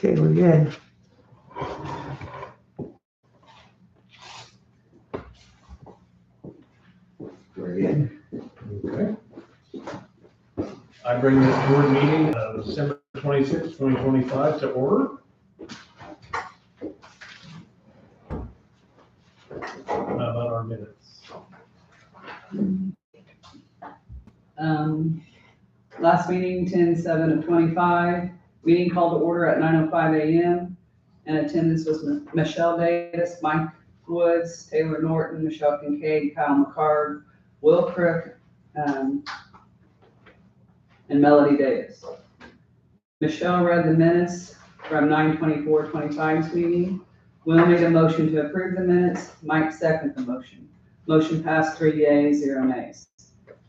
Okay, we're good. We're good. Okay. I bring this board meeting of December 26, 2025 to order. How about our minutes? Last meeting, 10/7/25, meeting called to order at 9:05 a.m. And attendance was Michelle Davis, Mike Woods, Taylor Norton, Michelle Kincaid, Kyle McCard, Will Crook, and Melody Davis. Michelle read the minutes from 9/24/25's meeting. Will made a motion to approve the minutes. Mike seconded the motion. Motion passed 3 yeas, 0 nays.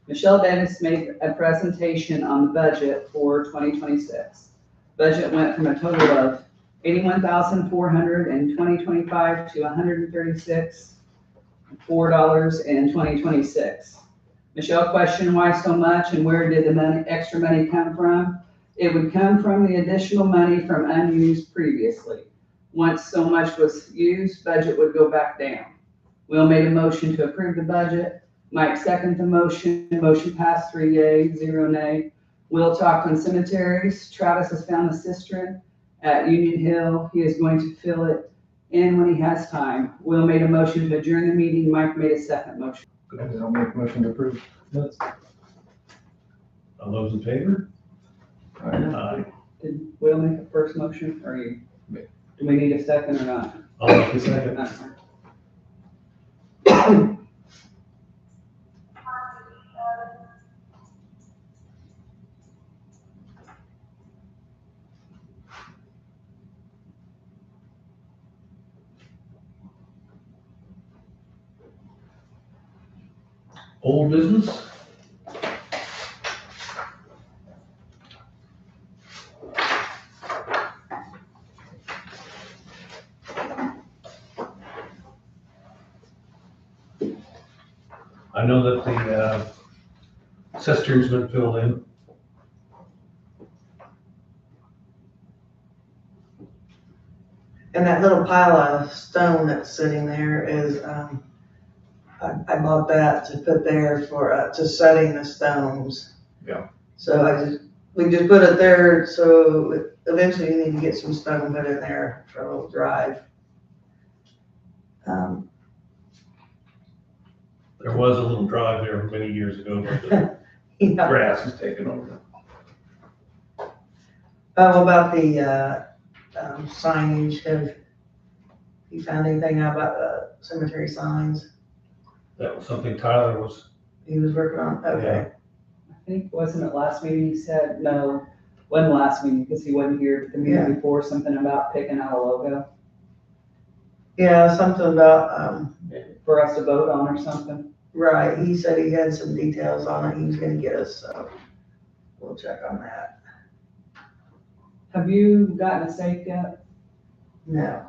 Michelle Davis made a presentation on the budget for 2026. Budget went from a total of $81,400 in 2025 to $136,400 in 2026. Michelle questioned why so much and where did the extra money come from? It would come from the additional money from unused previously. Once so much was used, budget would go back down. Will made a motion to approve the budget. Mike seconded the motion. Motion passed 3 yeas, 0 nay. Will talked on cemeteries. Travis has found the cistern at Union Hill. He is going to fill it in when he has time. Will made a motion to adjourn the meeting. Mike made a second motion. I'll make a motion to approve minutes. All those in favor? Aye. Did Will make the first motion or you? Me. Do we need a second or not? I'll make the second. Old business? I know that the cistern's been filled in. And that little pile of stone that's sitting there is, I bought that to put there for, to setting the stones. Yeah. So we just put it there, so eventually you need to get some stone put in there for a little drive. There was a little drive there many years ago, but the Yeah. grass is taken over. Oh, about the, signage, have you found anything out about the cemetery signs That was something Tyler was, he was working on? Okay. I think, wasn't it last meeting he said, no, wasn't last meeting because he wasn't here, but the meeting before, something about picking out a logo Yeah, something about, for us to vote on or something. right, he said he had some details on it, he was gonna get us, so we'll check on that. Have you gotten a stake yet? No.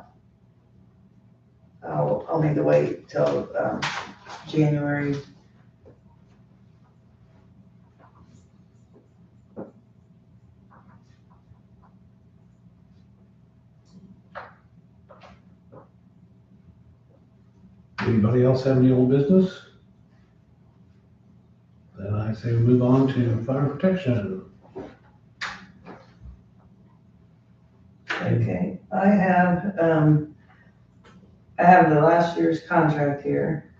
I'll need to wait till, January. anybody else have any old business? Then I say we move on to fire protection. Okay, I have the last year's contract here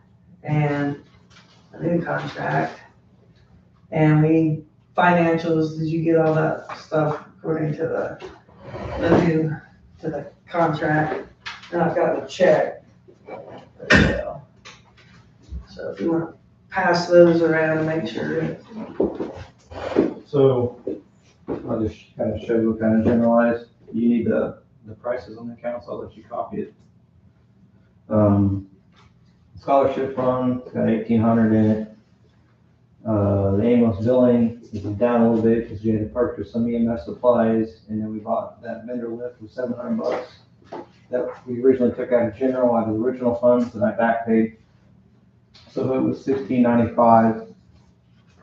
and a new contract. And we, financials, did you get all that stuff according to the contract? And I've got the check. So if you want to pass those around and make sure. So I'll just kind of show you kind of generalized. You need the prices on the accounts. I'll let you copy it. Scholarship fund, it's got 1,800 in it. The ambulance billing is down a little bit because we had to purchase some EMS supplies, and then we bought that vendor lift for $700 that we originally took out of general, out of the original funds that I back paid. So it was $1,695,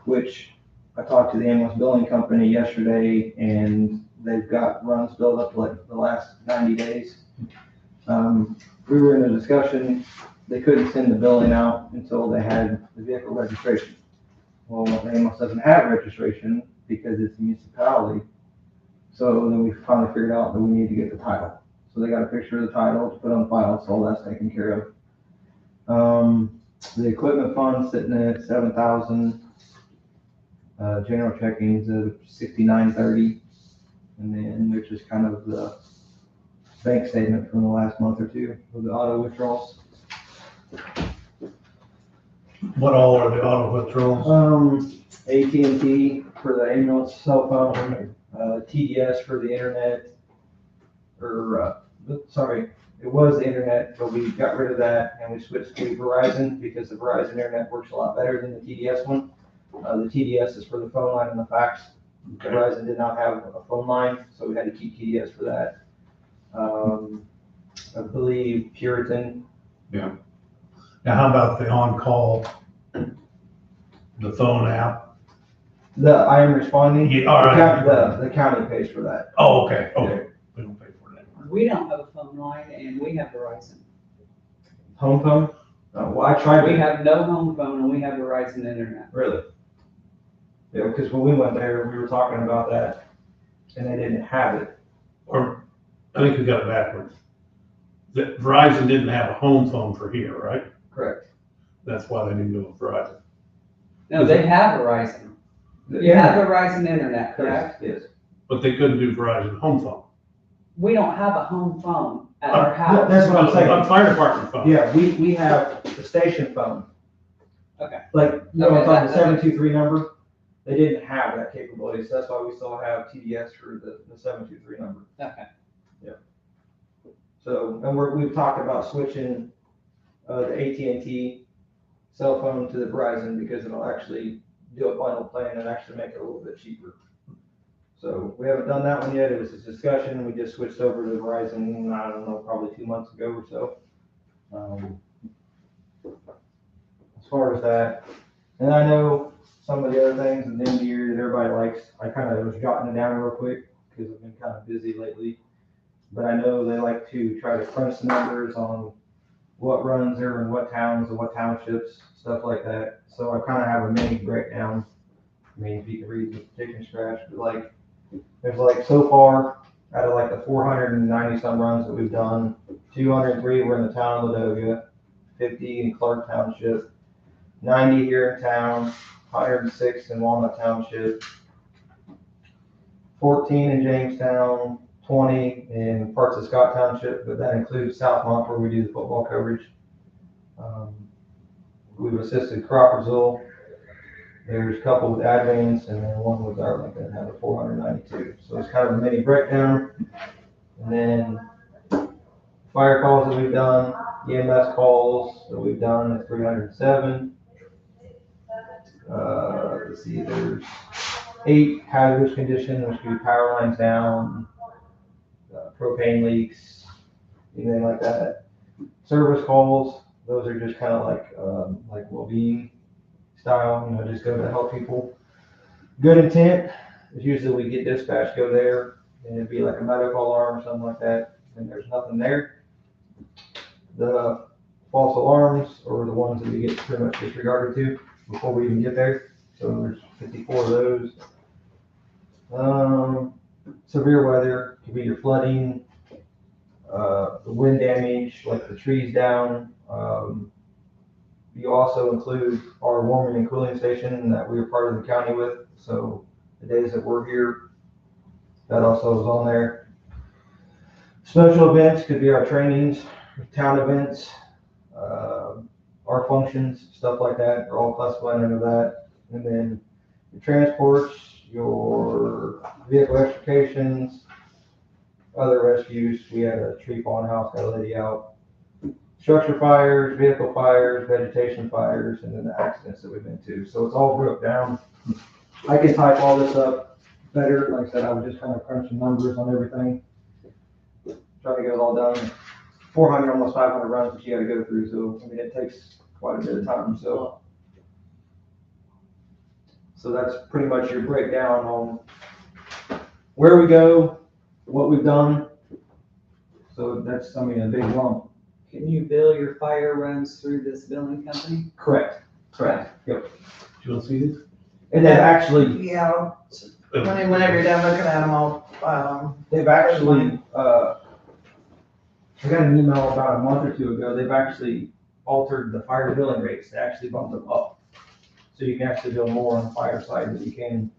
which I talked to the ambulance billing company yesterday, and they've got runs built up like the last 90 days. We were in a discussion, they couldn't send the billing out until they had the vehicle registration. Well, Amos doesn't have registration because it's a municipality. So then we finally figured out that we need to get the title. So they got a picture of the title to put on file, so all that's taken care of. The equipment fund sitting at 7,000. General checkings of 6930. And then there's just kind of the bank statement from the last month or two of the auto withdrawals. What all are the auto withdrawals? AT&T for the ambulance cell phone, TDS for the internet, it was the internet, but we got rid of that and we switched to Verizon because the Verizon internet works a lot better than the TDS one. The TDS is for the phone line and the fax. Verizon did not have a phone line, so we had to keep TDS for that. I believe Puritan. Yeah. Now, how about the on-call, the phone app? The I am responding. Yeah, all right. The county pays for that. Oh, okay, okay. We don't pay for it anymore. We don't have a phone line and we have Verizon. Home phone? Well, I tried. We have no home phone and we have Verizon internet. Really? Yeah, because when we went there, we were talking about that, and they didn't have it. Or, I think we got it backwards. Verizon didn't have a home phone for here, right? Correct. That's why they didn't go with Verizon. No, they have Verizon. You have Verizon internet, correct? Yes. But they couldn't do Verizon home phone. We don't have a home phone at our house. Yeah, that's what I'm saying. On fire department phone. Yeah, we have the station phone. Okay. Like, I'm talking the Okay. 723 number. They didn't have that capability, so that's why we still have TDS for the 723 number. Okay. So, and we've talked about switching the AT&T cell phone to the Verizon because it'll actually do a bundle plan and actually make it a little bit cheaper. So we haven't done that one yet. It was a discussion. We just switched over to Verizon, I don't know, probably 2 months ago or so. As far as that, and I know some of the other things at the end of the year that everybody likes, I kind of was jotting it down real quick because I've been kind of busy lately. But I know they like to try to crunch the numbers on what runs are in what towns and what townships, stuff like that. So I kind of have a mini breakdown. I mean, if you can read the chicken scratch, but like, there's like so far out of like the 490 some runs that we've done, 203 were in the town of Ladoga, 50 in Clark Township, 90 here in town, 106 in Walnut Township, 14 in Jamestown, 20 in parts of Scott Township, but that includes Southmont where we do the football coverage. We've assisted Crawfordsville. There's a couple with Advance, and then one with Arlington had a 492. So it's kind of a mini breakdown. And then fire calls that we've done, EMS calls that we've done is 307. Let's see, there's 8 hazardous conditions, which could be power lines down, propane leaks, anything like that. Service calls, those are just kind of like well-being style, you know, just go to help people. Good intent is usually we get dispatch, go there, and it'd be like a medical alarm or something like that, and there's nothing there. The false alarms are the ones that we get pretty much disregarded to before we even get there. So there's 54 of those. Severe weather could be your flooding, the wind damage, like the trees down. You also include our warming and cooling station that we are part of the county with. So the days that we're here, that also is on there. Special events could be our trainings, town events, our functions, stuff like that. They're all classified under that. And then your transports, your vehicle extrications, other rescues. We had a tree falling house, got a lady out. Structure fires, vehicle fires, vegetation fires, and then the accidents that we've been to. So it's all broke down. I can type all this up better. Like I said, I was just kind of crunching numbers on everything. Trying to get it all done. 400, almost 500 runs that you got to go through. So, I mean, it takes quite a bit of time. So that's pretty much your breakdown on where we go, what we've done. So that's, I mean, a big lump. Can you bill your fire runs through this billing company? Correct. Yep. Do you want to see this? And they've actually, Yeah, whenever you're done looking at them, I'll file them. they've actually, I got an email about a month or two ago, they've actually altered the fire billing rates, they actually bumped them up. So you can actually bill more on the fire side than you can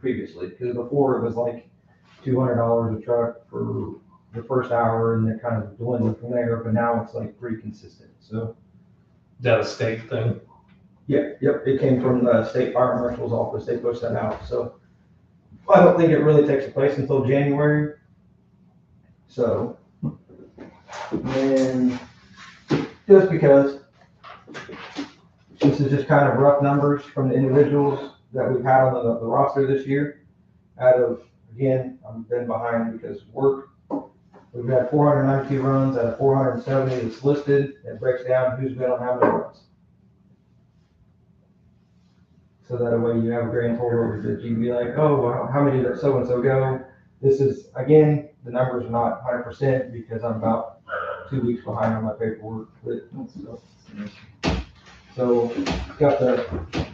previously, because before it was like $200 a truck for the first hour, and it kind of dwindled from there, but now it's like pretty consistent, so. Is that a state thing? Yeah, yep, it came from the state fire marshal's office, they pushed that out, so. I don't think it really takes place until January, so. And just because this is just kind of rough numbers from the individuals that we've had on the roster this year. Out of, again, I've been behind because work. We've had 492 runs out of 470 that's listed. It breaks down who's been on how many runs. So that way you have a grand total that you can be like, oh, well, how many did so-and-so go? This is, again, the numbers are not 100% because I'm about 2 weeks behind on my paperwork. So got the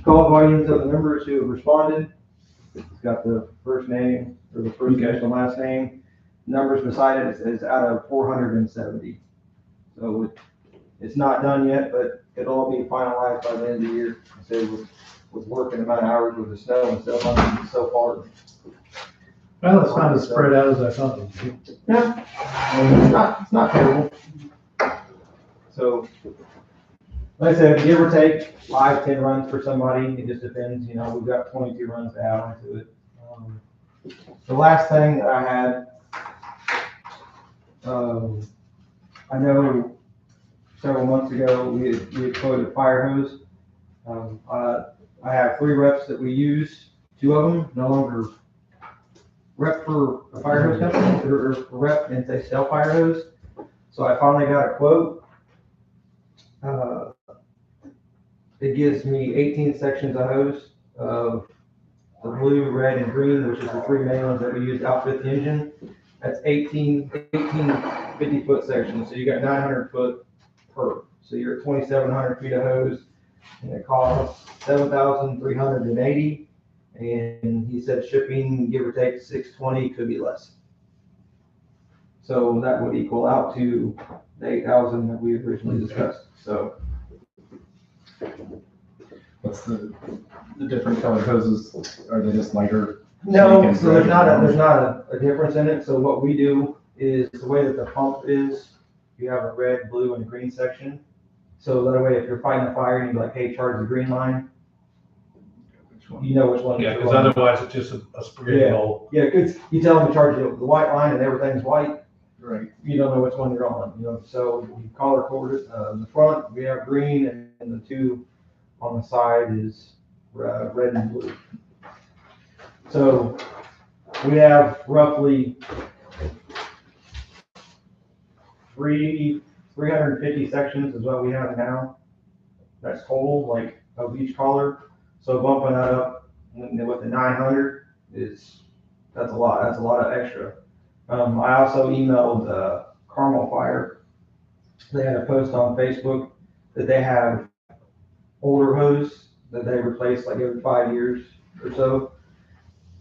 call volumes of the members who have responded. It's got the first name, or the first name and last name. Numbers beside it is out of 470. So it's not done yet, but it'll all be finalized by the end of the year. I say with working amount of hours with the snow and stuff, I'm so far. Well, it's not as spread out as I thought it would be. Yeah, it's not terrible. So, like I said, give or take 5-10 runs for somebody. It just depends. You know, we've got 22 runs to add onto it. The last thing that I had, I know several months ago we had quoted fire hose. I have 3 reps that we use. 2 of them no longer rep for a fire hose company, or rep and they sell fire hose. So I finally got a quote. It gives me 18 sections of hose of the blue, red, and green, which is the 3 main ones that we use to outfit the engine. That's 18 50-foot sections. So you got 900 foot per. So you're at 2,700 feet of hose, and it costs $7,380. And he said shipping, give or take, $620, could be less. So that would equal out to the $8,000 that we originally discussed. So. What's the different colored hoses? Are they just lighter? No, so there's not a difference in it. So what we do is the way that the pump is, you have a red, blue, and a green section. So that way, if you're fighting a fire and you're like, hey, charge the green line, you know which one. Yeah, because otherwise it's just a spaghetti hole. Yeah, because you tell them to charge the white line and everything's white. Right. You don't know which one you're on. You know, so you color code it. In the front, we have green, and the 2 on the side is red and blue. So we have roughly 350 sections is what we have now. That's total, like, of each color. So bumping that up with the 900 that's a lot. That's a lot of extra. I also emailed Carmel Fire. They had a post on Facebook that they have older hose that they replace like every 5 years or so,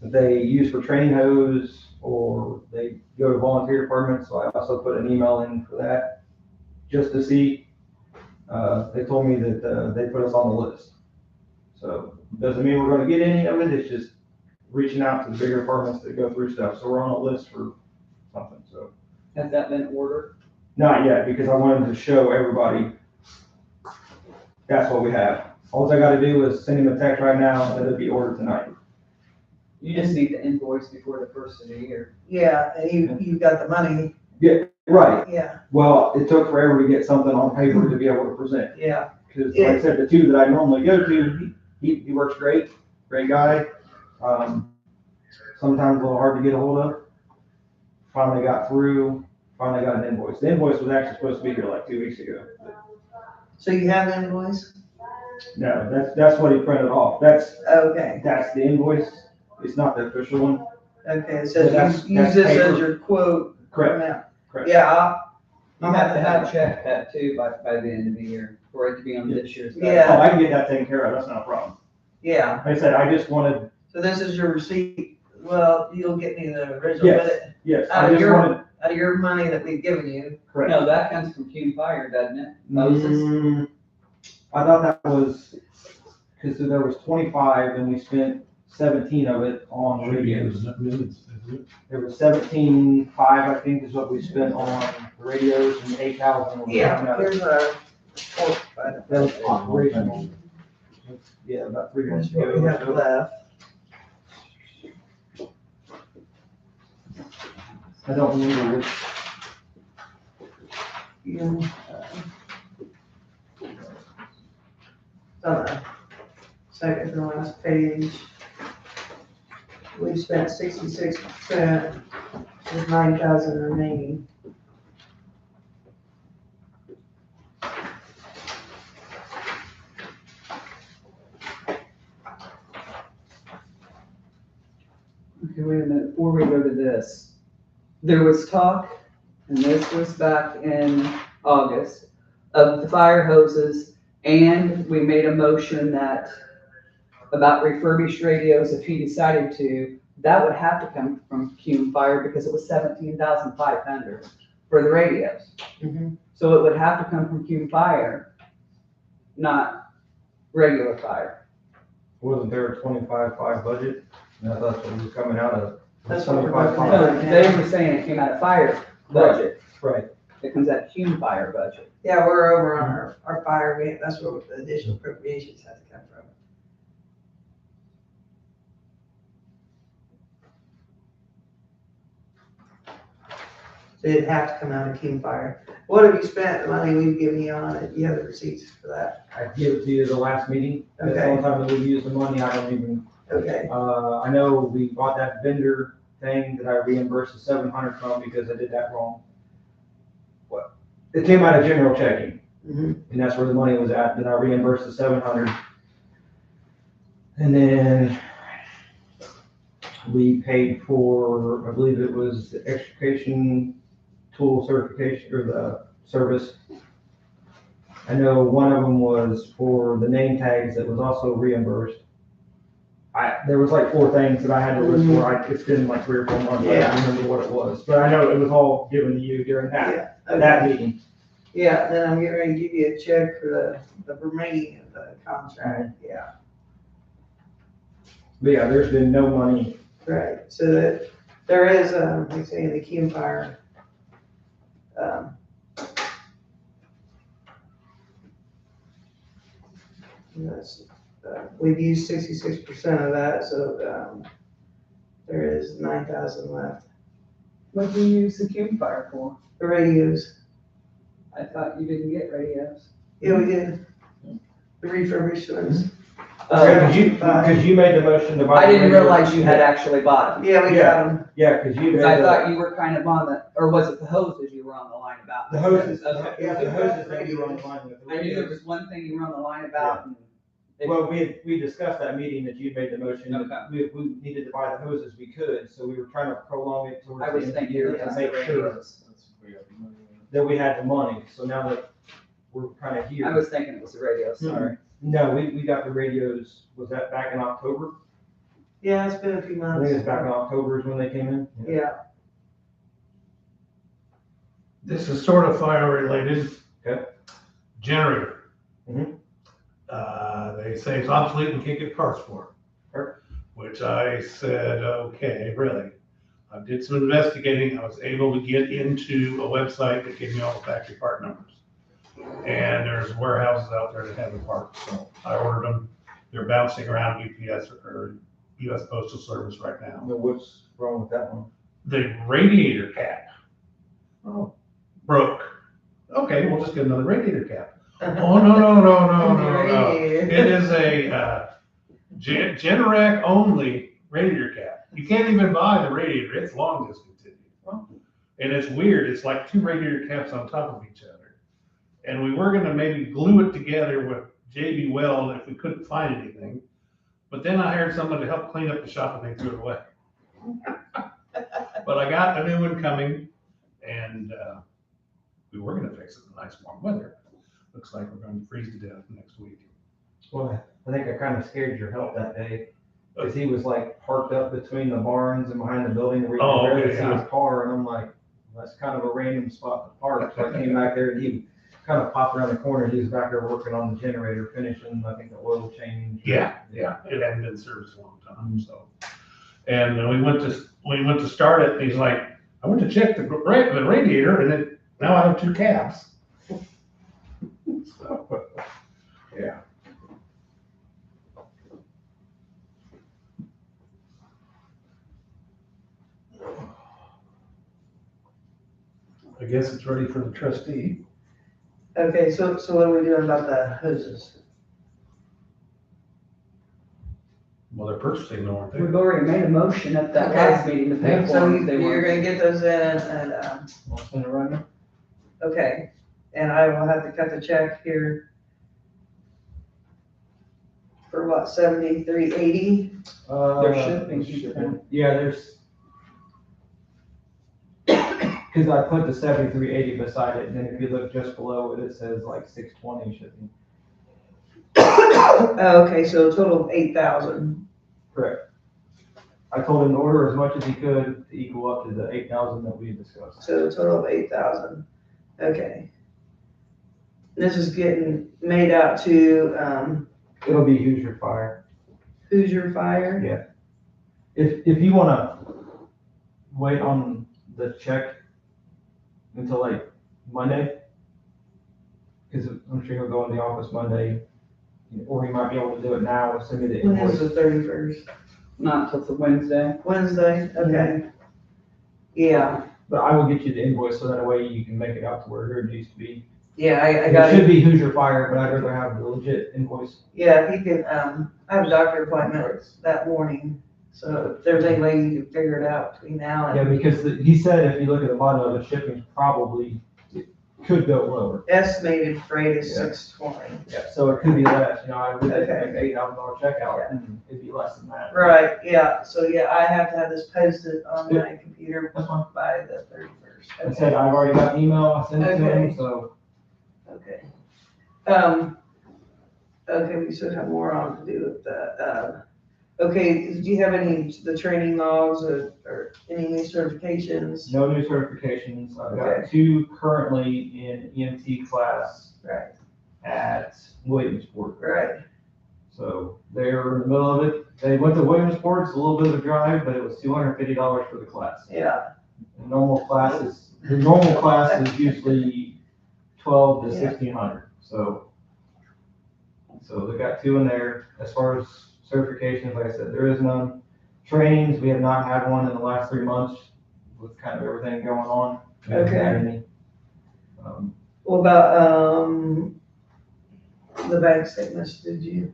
that they use for training hose, or they go to volunteer departments. So I also put an email in for that just to see. They told me that they put us on the list. So doesn't mean we're going to get any of it. It's just reaching out to the bigger departments that go through stuff. So we're on a list for something. So Has that been ordered? not yet, because I wanted to show everybody that's what we have. All I got to do is send him a text right now that it'll be ordered tonight. You just need the invoice before the first of the year. Yeah, and you got the money, Yeah, right. yeah, Well, it took forever to get something on paper to be able to present. yeah. Because like I said, the 2 that I normally go to, he works great guy. Sometimes a little hard to get a hold of. Finally got through, finally got an invoice. The invoice was actually supposed to be here like 2 weeks ago. So you have an invoice? No, that's what he printed off. That's Okay, the invoice. It's not the official one. Okay, so That's use this paper. as your quote. Correct. amount. Correct. Yeah, You have to have checked that too by the end of the year, for it to be on this year's. budget. Yeah. Oh, I can get that taken care of, that's not a problem. yeah, Like I said, I just wanted, so this is your receipt, well, you'll get me the original, Yes. but it- yes, Out I of just your- wanted, out of your money that we've given you. correct. No, that comes from Cume Fire, doesn't it? Moses? I thought that was, because there was 25 and we spent 17 of it on radios. There was 17.5, I think, is what we spent on the radios, and 8,000 was Here's a report. that was operational. Yeah, about 3 months What we have ago. left. I don't remember which. On the second to last page. We spent 66%, with 9,000 remaining. Okay, wait a minute, before we go to this, there was talk, and this was back in August, of the fire hoses, and we made a motion that about refurbished radios, if he decided to, that would have to come from Cume Fire because it was 17,500 for the radios. Mhm. So it would have to come from Cume Fire, not regular fire. Wasn't there a 25.5 budget? And I thought that's what was coming out of. That's what we're 25.5. looking No, they were saying it came out of fire budget. Right. It comes out of Cume Fire budget. Yeah, we're over on our fire, that's where the additional appropriations has to come from. So it'd have to come out of King Fire. What have you spent, the money we've given you on it? You have the receipts for that? I gave it to you the last meeting. That's the Okay. only time that we used the money, I don't even, Okay, I know we bought that vendor thing that I reimbursed the 700 from because I did that wrong. What? It came out of general checking, mhm, and that's where the money was at, then I reimbursed the 700. And then we paid for, I believe it was the extrication tool certification, or the service. I know one of them was for the name tags that was also reimbursed. There was like 4 things that I had to list for, it's been like 3 or 4 months, I Yeah. don't remember what it was, but I know it was all given to you during that, yeah, that okay. meeting. Yeah, then I'm getting ready to give you a check for the remaining of the contract, yeah, But yeah, there's been no money, right. So that, there is, like I say, the King Fire. That's, we've used 66% of that, so, there is 9,000 left. What do you use the Cume Fire for? The radios, I thought you didn't get radios. yeah, we did. The refurbished ones. because you made the motion to buy. I the didn't radio. realize you had actually bought them. Yeah, we got them. Yeah, because you made Because I the, thought you were kind of on the, or was it the hoses you were on the line about? the hoses, Okay. yeah, the hoses that you were on the line with. I knew there was one thing you were on the line about. and it- Well, we discussed that meeting that you made the motion, Okay. that we needed to buy the hoses, we could, so we were trying to prolong it towards I the was end of the thinking year it to was make the sure radios. that we had the money, so now that we're kind of I here. was thinking it was the radios, sorry. No, we got the radios, was that back in October? Yeah, it's been a few I think it's months. back in October is when they came in. Yeah, This is sort of fire related. Okay. Generator. Mhm. They say it's obsolete and can't get parts for Sure. it. Which I said, okay, really? I did some investigating. I was able to get into a website that gave me all the factory part numbers. And there's warehouses out there that have the parts, so I ordered them. They're bouncing around UPS or US Postal Service right now. But what's wrong with that one? The radiator cap Oh. broke. Okay, we'll just get another radiator cap. Oh, no. It is a Generac only radiator cap. You can't even buy the radiator, it's long discontinued. And it's weird, it's like 2 radiator caps on top of each other. And we were gonna maybe glue it together with JB Weld if we couldn't find anything. But then I hired someone to help clean up the shop and they threw it away. But I got a new one coming, and we were gonna fix it in nice warm weather. Looks like we're gonna freeze to death next week. Well, I think I kind of scared your help that day, because he was like parked up between the barns and behind the building where you Oh, could barely okay, see yeah. his car, and I'm like, that's kind of a random spot to park, so I came back there, and he kind of popped around the corner, he was back there working on the generator, finishing, I think, the oil change. Yeah, it hadn't been serviced in a long time, so. And we went to start it, and he's like, I went to check the radiator, and then now I have two cabs. So, yeah. I guess it's ready for the trustee. Okay, so what are we doing about the hoses? Well, they're purchasing them, aren't they? We've already made a motion at that Okay. last meeting to pay for So them. if they you're want. gonna get those in and, I'll send it right now. okay, and I will have to cut the check here for what, 73.80? There shipping. Yeah, there's, because I put the 73.80 beside it, and then if you look just below it, it says like 620 shipping. Oh, okay, so a total of 8,000. Correct. I told him to order as much as he could to equal up to the 8,000 that we discussed. So a total of 8,000. Okay. This is getting made out to, It'll be Hoosier Fire. Hoosier Fire. Yeah. If you wanna wait on the check until like Monday, because I'm sure he'll go in the office Monday, or he might be able to do it now, send me the When is invoice. the 31st? Not till the Wednesday. Wednesday, okay. Yeah, But I will get you the invoice, so that way you can make it out to where it needs to be. yeah, I It got should it. be Hoosier Fire, but I'd rather have the legit invoice. Yeah, he can, I have a doctor appointment that morning, so if there's any way you can figure it out between now Yeah, and because he said if you look at the bottom of it, shipping probably could go lower. estimated freight is Yeah. 620. Yeah, so it could be less, I would make Okay. an $8,000 check out, and it'd be less than that. Right, yeah, so yeah, I have to have this posted on my computer That's fine. by the 31st. I said, I've already got an email, I sent it to Okay. him, so. Okay. Okay, we should have more on to do with that. Okay, do you have the training logs or any new certifications? No new certifications. I've Okay. got two currently in EMT class Right, at Williamsport. right, So they're in the middle of it. They went to Williamsport, it's a little bit of a drive, but it was $250 for the class. yeah, The normal class is usually 12 to Yeah. 1,600, so they got two in there. As far as certifications, like I said, there is none. Trainings, we have not had one in the last 3 months with kind of everything going on. We haven't had any. what about, the bank statements, did you?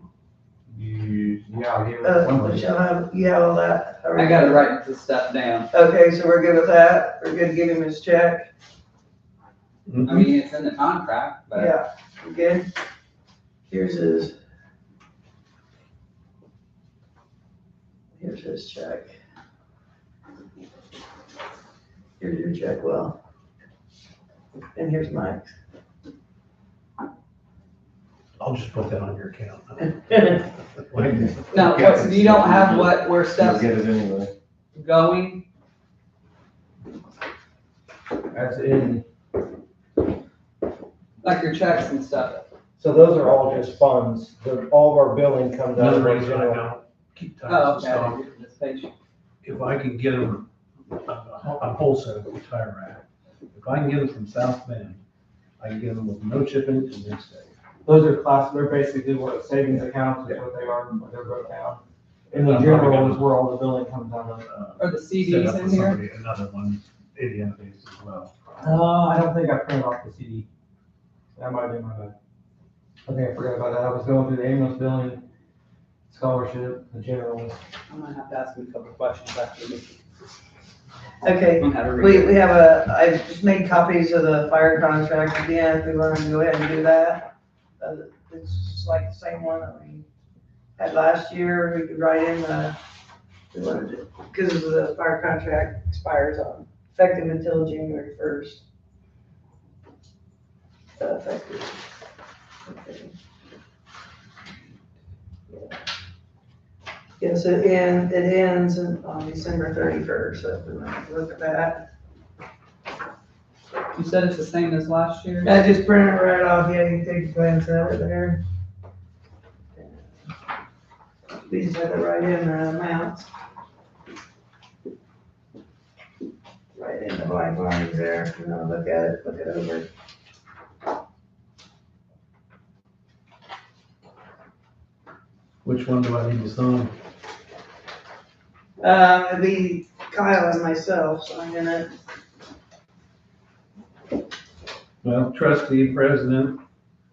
Yeah, I'll give it somebody. Michelle, you have all that? I gotta write the stuff down. Okay, so we're good with that, we're good to give him his check? I mean, it's in the contract, but Yeah, we good? Here's his check. Here's your check, Will. And here's Mike's. I'll just put that on your account. no, what, you don't have where You'll stuff's get it anyway. going? As in, Like your checks and stuff. so those are all just funds. All of our billing comes out Another of our reason I general. don't keep Oh, tires in okay. stock, This page. if I can get them, I'm wholesale with Tire Rack. If I can get them from South Bend, I can get them with no shipping and next day. Those are they're basically what savings accounts is what they are, and what they're broke down. And the general is where all the billing comes out of. Are the Set CDs up in with here? somebody, another one, ADM based as well. I don't think I printed off the CD. That might be my bad. I think I forgot about that. I was going through the ambulance billing, scholarship, the general. I'm gonna have to ask him a couple questions after the meeting. Okay, On how to read it. we have I just made copies of the fire contract again, if we want to go ahead and do that. It's just like the same one that we had last year, we could write in the Because the fire contract expires on, effective until January 1st. Effective. Okay. Yes, it ends on December 31st, so if we want to look at that. You said it's the same as last year? I just printed it right off, yeah, you can take a glance at it there. These are the write-in amounts. Right in the blank lines there, you know, look at it, look it over. Which one do I need to sign? It'd be Kyle and myself signing it. Well, trustee, president,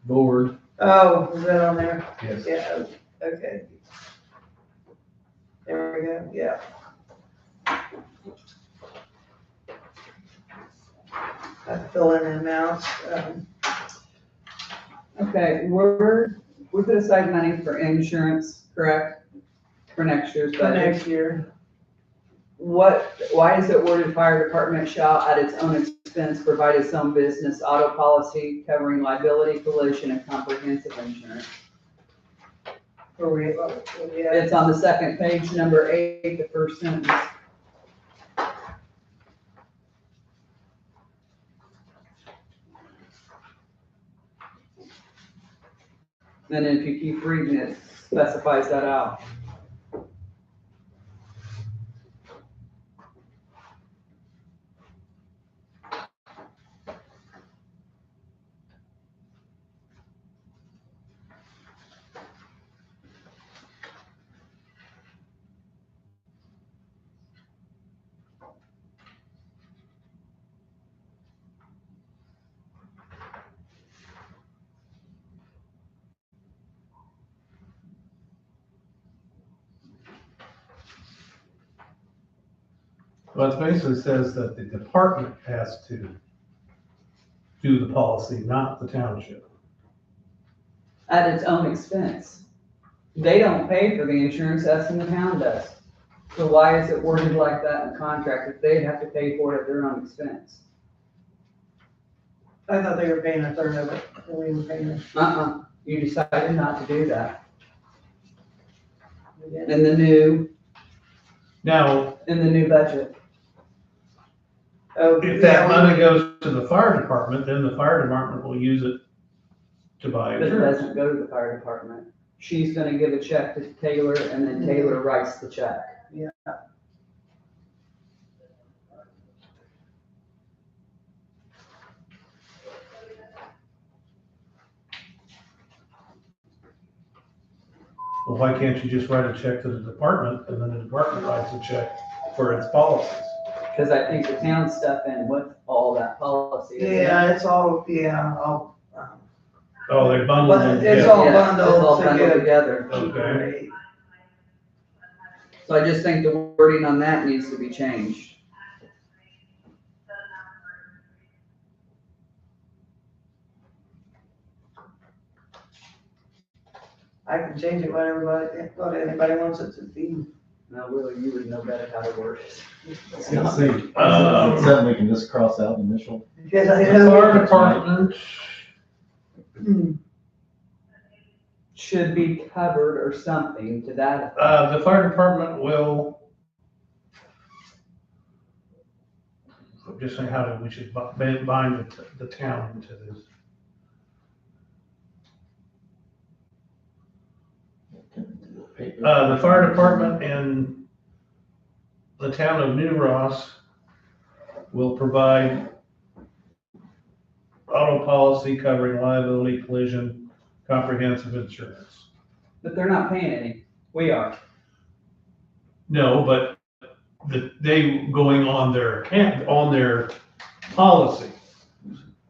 board, Oh, is that on there? yes. Yeah, okay. There we go, yeah. I fill in the amounts, Okay, we put aside money for insurance, correct? For next year's for budget. next year. Why is it worded fire department shall at its own expense provide its own business auto policy covering liability, collision, and comprehensive insurance? Where we at? It's on the second page, number 8, the first sentence. And then if you keep reading, it specifies that out. Well, it basically says that the department has to do the policy, not the township. At its own expense. They don't pay for the insurance, us and the town does. So why is it worded like that in the contract if they'd have to pay for it at their own expense? I thought they were paying a third of it, and we were paying it. You decided not to do that. We didn't. In Now, the new budget. Oh, if that yeah, money goes to the fire department, then the fire department will use it to buy But it insurance. doesn't go to the fire department. She's gonna give a check to Taylor and then Taylor writes the check. Yeah. Well, why can't you just write a check to the department and then the department writes a check for its policies? Cause I think the town stuff in with all that policy. isn't it? Yeah, it's all, all. Oh, they bundled But them it's together. all Yeah, it's all bundled bundled together. together. Okay. So I just think the wording on that needs to be changed. I can change it what anybody wants it to be. Now, Willie, you would know better how to word it. Let's see. Um, We can just cross out initial. Because I The know. fire department, Should be covered or something to that. the fire department will, I'm just saying how we should bind the town into this. The fire department in the town of New Ross will provide auto policy covering liability, collision, comprehensive insurance. But they're not paying any. We are. No, but they going on their policy.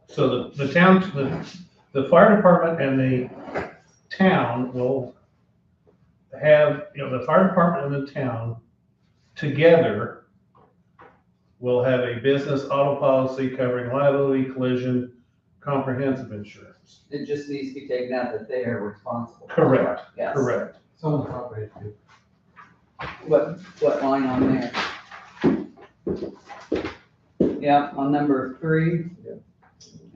So the town, the fire department and the town will have, the fire department and the town together will have a business auto policy covering liability, collision, comprehensive insurance. It just needs to be taken out that they are responsible. Correct, Yes. correct. It's on the property too. What line on there? Yeah, on number 3. Yeah.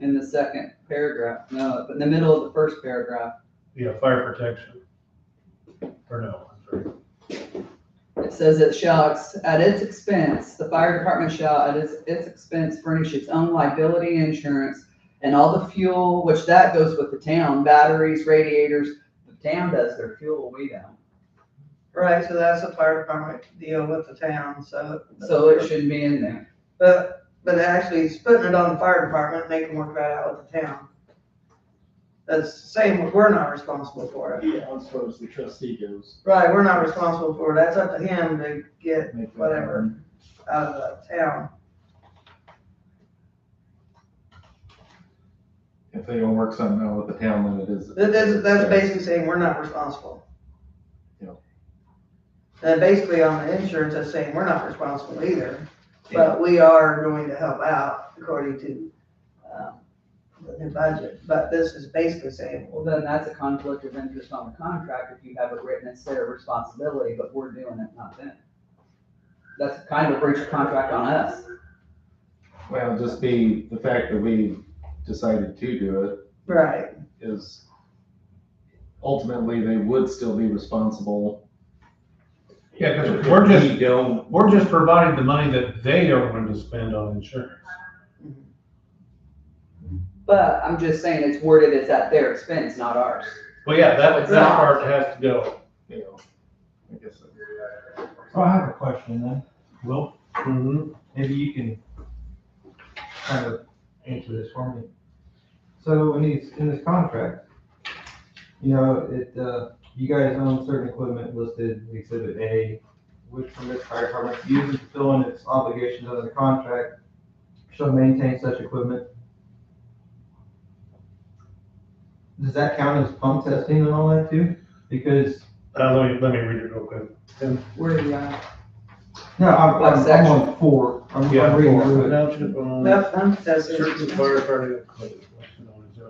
In the second paragraph, no, in the middle of the first paragraph, Yeah, fire protection. Or no, I'm sorry. it says it shall, at its expense, the fire department shall, at its expense, furnish its own liability insurance and all the fuel, which that goes with the town, batteries, radiators. The town does their fuel, we don't. Right, so that's a fire department deal with the town, so. So it shouldn't be in there. But actually, it's putting it on the fire department, making them work that out with the town. That's saying we're not responsible for it. Yeah, as far as the trustee goes. Right, we're not responsible for it. That's up to him to get make that whatever happen. out of the town. If they don't work something out with the town, then it is. That's basically saying we're not responsible. Yeah. And basically on the insurance, that's saying we're not responsible either, but we are going to help out according to, the new budget. But this is basically saying, Well, then that's a conflict of interest on the contract. If you have it written, it's their responsibility, but we're doing it, not them. That's kind of a breach of contract on us. Well, just be, the fact that we decided to do it right, is ultimately they would still be responsible. Yeah, because If we're just providing the money that they are going to spend on insurance. But I'm just saying it's worded, it's at their expense, not ours. Well, yeah, that Not. part has to go. You know, I guess. So I have a question then. Well, Maybe you can kind of answer this for me. So in this contract, you know, you guys own certain equipment listed in Exhibit A, which permits fire department to use and fulfill its obligations under the contract, shall maintain such equipment. Does that count as pump testing and all that too? Because let me read it real quick. Where are you at? no, I'm section? on 4. I'm Yeah, reading through it. Township owns that's certain it. firefighting equipment.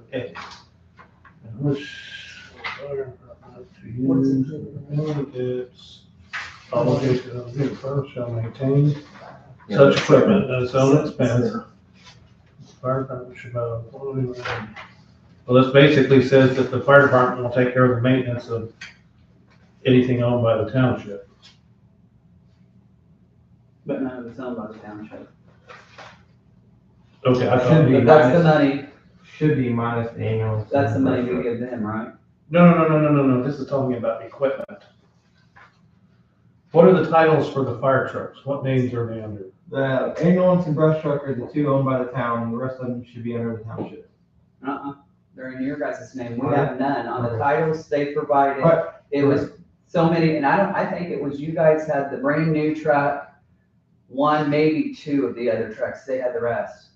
Okay. Which fire department to use its obligation of the firm shall maintain such equipment at its own expense. Fire department should well, this basically says that the fire department will take care of the maintenance of anything owned by the township. But none of it's owned by the township. Okay, I Should thought, be. But that's the money, Should be minus the ambulance. that's the money we give them, right? no, this is talking about equipment. What are the titles for the fire trucks? What names are they under? The ambulance and brush truck are the 2 owned by the town, and the rest of them should be under the township. They're in your guys' name. We have none. On the titles they provided, it was so many, and I think it was you guys had the brand new truck, 1, maybe 2 of the other trucks. They had the rest.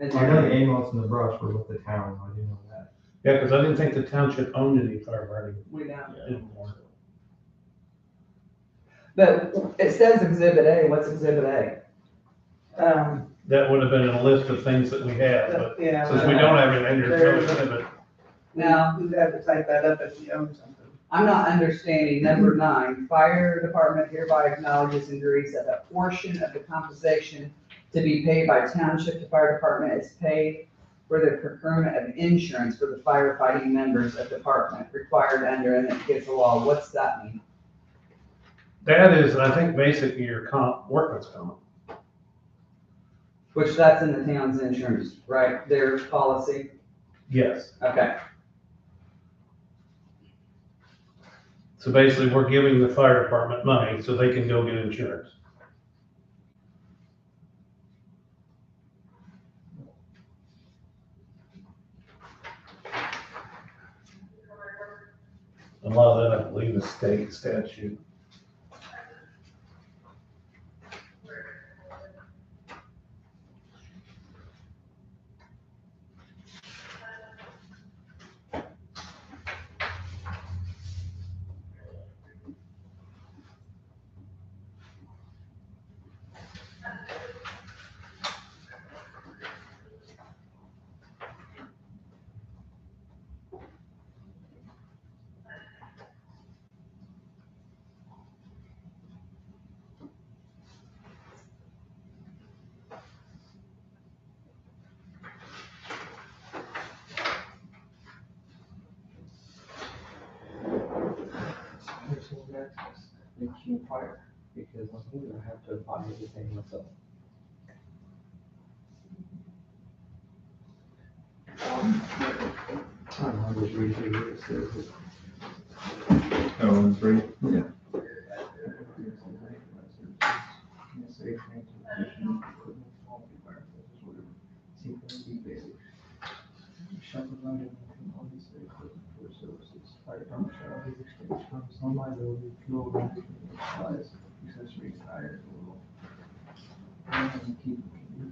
I know the ambulance and the brush were with the town, I do know that. Yeah, because I didn't think the township owned any firefighting We don't. anymore. But it says Exhibit A. What's Exhibit A? That would have been a list of things that we had, but Yeah. since we don't have anything, there's no exhibit. Now, You'd have to type that up if you own something. I'm not understanding number 9. Fire department hereby acknowledges and agrees that a portion of the compensation to be paid by township to fire department is paid for the procurement of insurance for the firefighting members of department required under and it gives the law. What's that mean? That is, I think, basically your workman's comp. Which that's in the town's insurance, right? Their policy? Yes. Okay. So basically, we're giving the fire department money so they can go get insurance. A lot of that, I believe, is state statute. access, machine fire, because I'm gonna have to buy everything myself. I was reading it, it says Oh, and three. Yeah. Necessary transportation, equipment, all the fire services, whatever. Sequence, be basic. Shall provide all necessary equipment for services. Fire department shall be exchange funds, no liability, fuel, rations, supplies, accessories, tires, oil. And keep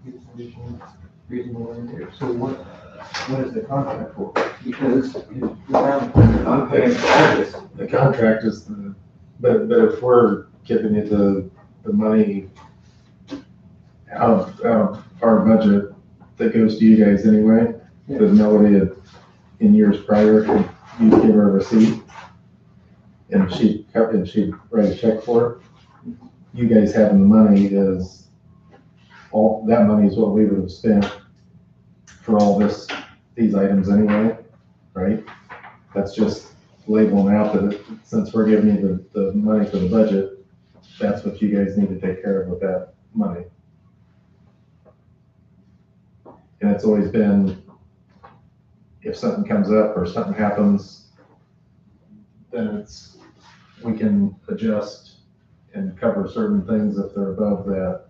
conditions reasonable in there. So what is the contract for? Because if we have, I'm paying for all this. The contract is but if we're giving you the money out of our budget that goes to you guys anyway, that Melody had in years prior, you give her a receipt and she'd write a check for it. You guys having the money is, all, that money is what we would have spent for all these items anyway, right? That's just labeling out that since we're giving you the money for the budget, that's what you guys need to take care of with that money. And it's always been, if something comes up or something happens, then we can adjust and cover certain things if they're above that,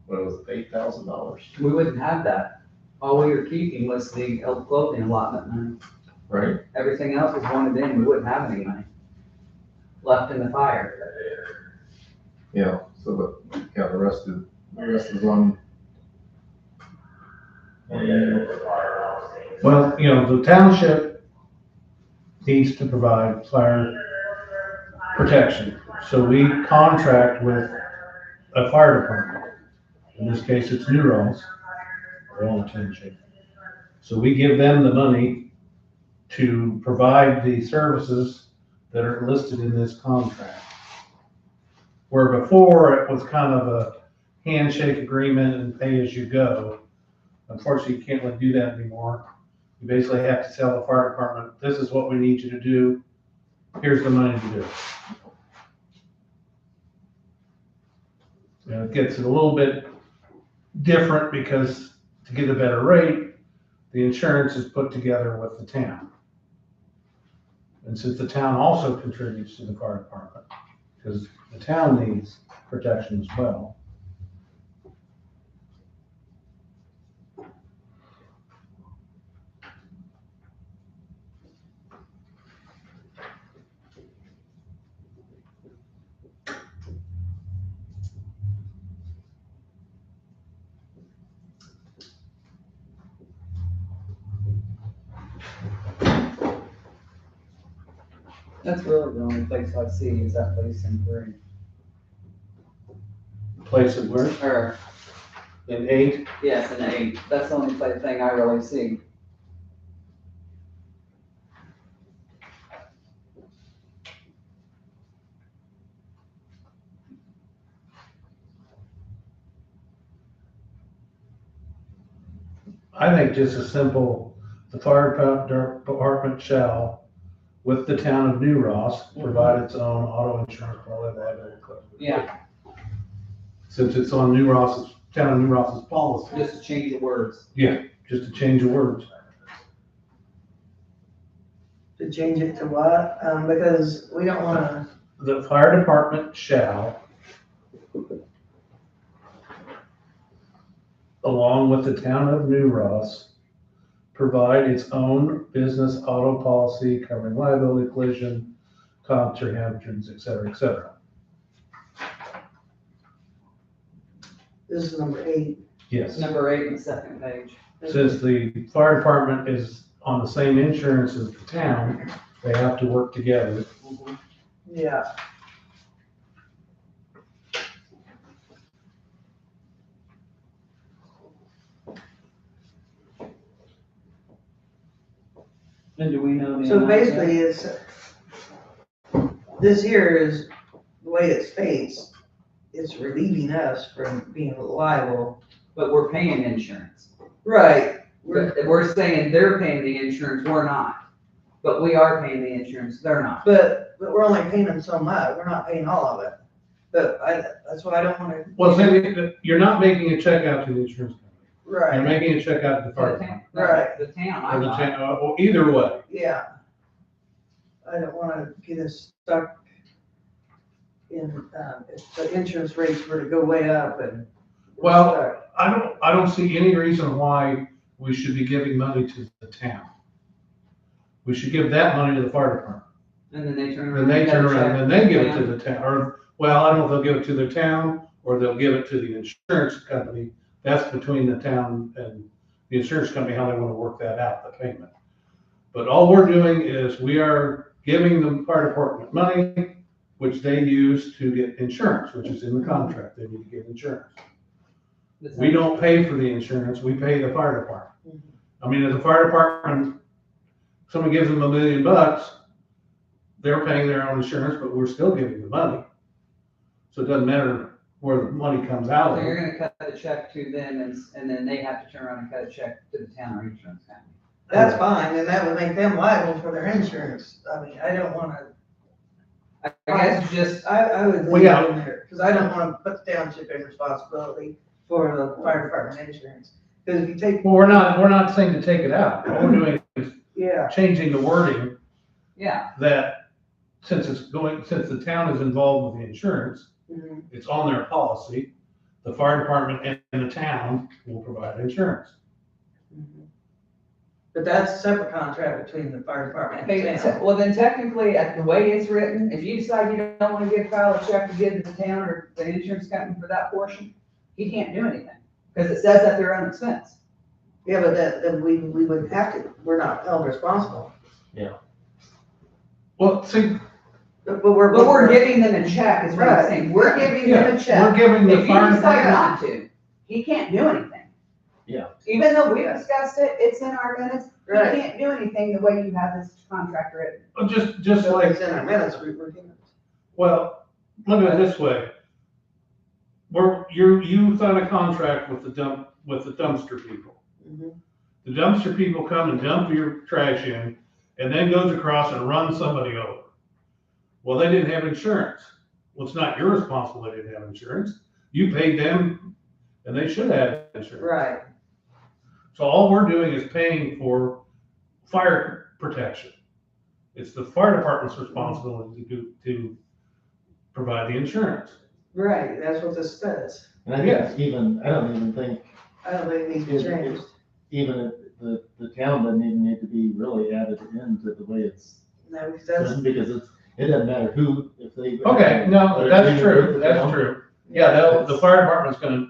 what was it, $8,000, We wouldn't have that. All we were keeping was the clothing allotment money. right? Everything else was wanted in, we wouldn't have any money left in the fire. Yeah, so the rest is on. Well, the township needs to provide fire protection. So we contract with a fire department. In this case, it's New Ross, Walnut Township. So we give them the money to provide the services that are listed in this contract. Where before it was kind of a handshake agreement and pay as you go. Unfortunately, you can't really do that anymore. You basically have to tell the fire department, this is what we need you to do. Here's the money to do it. It gets a little bit different because to get a better rate, the insurance is put together with the town. And since the town also contributes to the fire department, because the town needs protection as well. That's really the only place I see is that place in Green. Places where, Or, in 8, yes, in 8. That's the only thing I really see. I think just a simple, the fire department shall, with the town of New Ross, provide its own auto insurance for all that liability coverage. Yeah, Since it's on town of New Ross's policy. just to change the words. Yeah, just a change of words. To change it to what? Because we don't wanna, The fire department shall, along with the town of New Ross, provide its own business auto policy covering liability, collision, comprehensions, et cetera, et cetera. this is number 8. Yes. Number 8 on the second page. Since the fire department is on the same insurance as the town, they have to work together. Yeah. And do we know the So amount basically yet? it's, this here is, the way it states, it's relieving us from being liable. But we're paying insurance. Right. We're, We're saying they're paying the insurance, we're not. But we are paying the insurance, they're not. But we're only paying them so much, we're not paying all of it. But that's why I don't wanna. Well, see, you're not making a check out to the insurance company. You're Right, making a check out to the fire For the department. town, Right. the town, Or I'm the not. town, or either way. yeah. I don't wanna get us stuck in, if the insurance rates were to go way up and. we're Well, stuck. I don't see any reason why we should be giving money to the town. We should give that money to the fire department. And then they turn around. Then they and turn cut a around check and they give it down. to the town, or, well, I don't know if they'll give it to their town or they'll give it to the insurance company. That's between the town and the insurance company, how they wanna work that out, the payment. But all we're doing is we are giving the fire department money, which they use to get insurance, which is in the contract. They need to get insurance. We don't pay for the insurance, we pay the fire department. I mean, as a fire department, someone gives them $1 million, they're paying their own insurance, but we're still giving the money. So it doesn't matter where the money comes out So of. you're gonna cut the check to them and then they have to turn around and cut a check to the town or insurance company. That's fine, and that would make them liable for their insurance. I mean, I don't wanna, I guess just, I would Well, leave yeah. it in there, cause I don't wanna put the township in responsibility for the fire department insurance. Cause if you take, Well, we're not saying to take it out. All we're doing is yeah, changing the wording yeah, that since the town is involved with the insurance, mhm, it's on their policy, the fire department and the town will provide insurance. mhm. But that's a separate contract between the fire department and the okay, town. well then technically, at the way it's written, if you decide you don't wanna file a check to give to the town or the insurance company for that portion, he can't do anything, cause it says at their own expense. Yeah, but then we wouldn't have to, we're not held responsible. Well, see, But But we're giving them a check, is what I'm Right. saying, we're giving yeah, them a check. we're giving the If you fire decide department. not to, he can't do anything. Yeah. Even though we discussed it, it's in our minutes, he Right. can't do anything the way you have this contract written. Just So like, it's in our minutes, we're giving. well, look at it this way. You sign a contract with the dumpster people. Mhm. The dumpster people come and dump your trash in and then goes across and runs somebody over. Well, they didn't have insurance. Well, it's not your responsibility to have insurance. You paid them and they should have insurance. Right, So all we're doing is paying for fire protection. It's the fire department's responsibility to provide the insurance. right, that's what this says. And I think it's even, I don't even think, I don't think it needs to be changed. even if the town doesn't even need to be really added into the way it's No, because that's, written, because it doesn't matter who, if they. Okay, no, that's true, that's true. Yeah, the fire department's gonna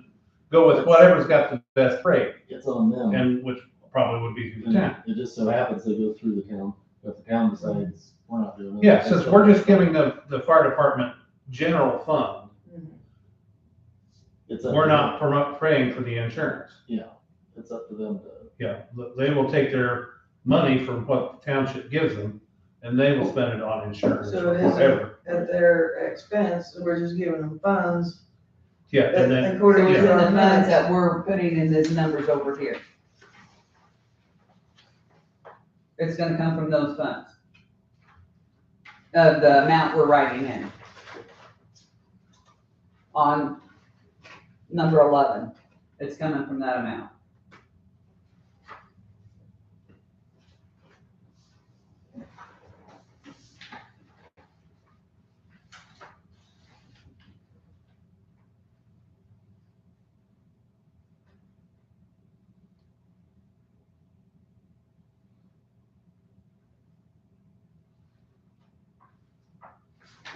go with whatever's got the best rate, It's on them. and which probably would be through the town. And it just so happens they go through the town, but the town decides we're not doing it. Yeah, since we're just giving the fire department general fund, It's up we're to not them. paying for the insurance. It's up to them to. Yeah, they will take their money from what the township gives them, and they will spend it on insurance So or it isn't- whatever. at their expense, we're just giving them funds. Yeah, and then, According So it's to in our the funds minutes. that we're putting in these numbers over here. It's gonna come from those funds. The amount we're writing in. On number 11, it's coming from that amount.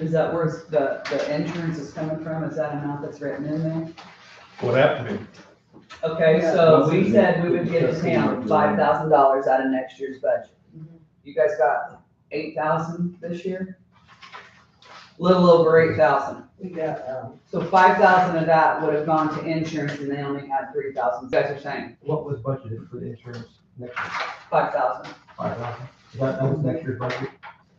Is that where the insurance is coming from? Is that amount that's written in there? what have to be. Okay, so we said we would give the town $5,000 out of next year's budget. You guys got 8,000 this year? Little over 8,000. We got, So 5,000 of that would have gone to insurance and they only had 3,000. You guys are saying What was budgeted for the insurance next year? 5,000. 5,000? That was next year's budget?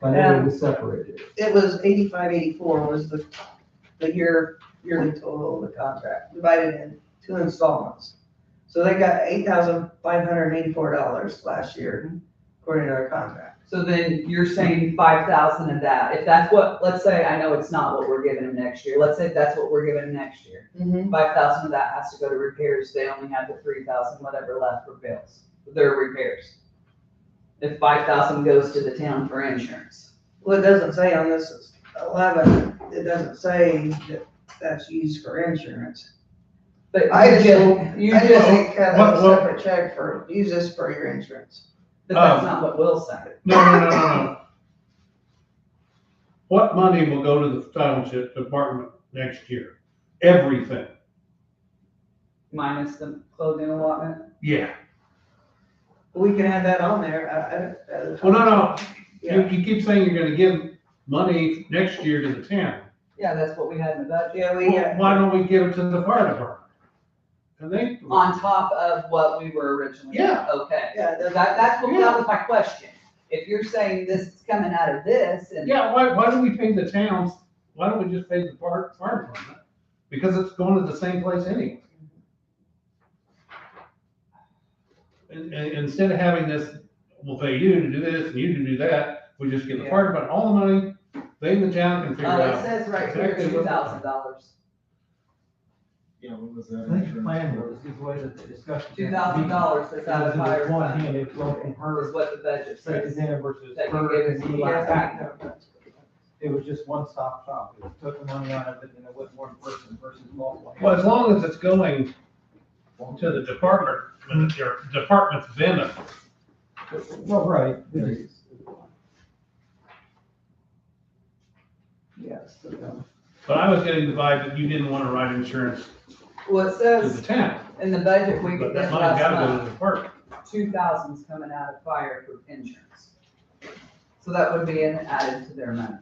I know it was separated. it was 85, 84 was the yearly total of the contract, divided in 2 installments. So they got $8,584 last year. Of according to our contract. So then you're saying 5,000 of that, if that's what, let's say, I know it's not what we're giving them next year, let's say that's what we're giving them next year. 5,000 of that has to go to repairs, they only have the 3,000, whatever left for bills, their repairs. If 5,000 goes to the town for insurance. Well, it doesn't say on this 11, it doesn't say that that's used for insurance. But I just, you I just just, think have what- a what- separate check for, use this for your insurance. but that's not what Will said. No. What money will go to the township department next year? Everything. Minus the clothing allotment. Yeah. We can add that on there. Well, no. Yeah. You keep saying you're gonna give money next year to the town. Yeah, that's what we had in the budget. Yeah, we, Well, why don't we give it to the fire department? And they, On top of what we were originally. Yeah. Okay. yeah, That was my question. If you're saying this is coming out of this and. yeah, why do we pay the towns? Why don't we just pay the fire department? Because it's going to the same place anyway. And instead of having this, we'll pay you to do this and you to do that, we just give the fire department all the money, they in the town can figure Oh, out. it says right here, exactly what- $2,000. Yeah, what was that? I think the plan was, is the way that the discussion. $2,000 that's out of fire One fund hand, it flowed from her, is what the budget say to says. them versus That you her. gave us and the me last back. week. It was just one stop shop. It took the money out of it and it went one person versus multiple. Well, as long as it's going to the department, your department's benefit. Well, right. yes. But I was getting the vibe that you didn't want to write insurance Well, it to says the town, in the budget we but did that money last gotta go to month, the department. 2,000's coming out of fire for insurance. So that would be added to their money.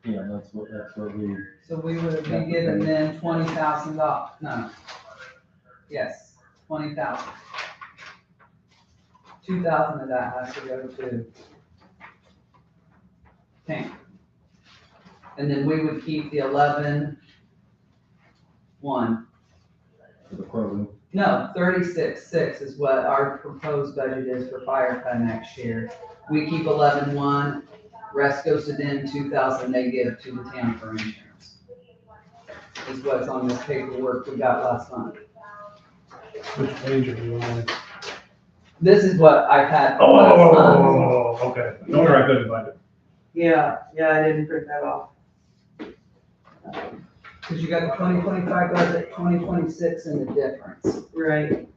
Yeah, that's what we, So we would be giving them $20,000, no. Yes, 20,000. 2,000 of that has to go to tank. And then we would keep the 11, 1. for the clothing. No, 36,6 is what our proposed budget is for fire fund next year. We keep 11,1, rest goes to them, 2,000 they give to the town for insurance. Is what's on this paperwork we got last month. Which page are you on? This is what I've had for last month. Oh, okay. No wonder I couldn't find it. Yeah, I didn't print that off. Cause you got the 2025 budget, 2026 and the difference. Right.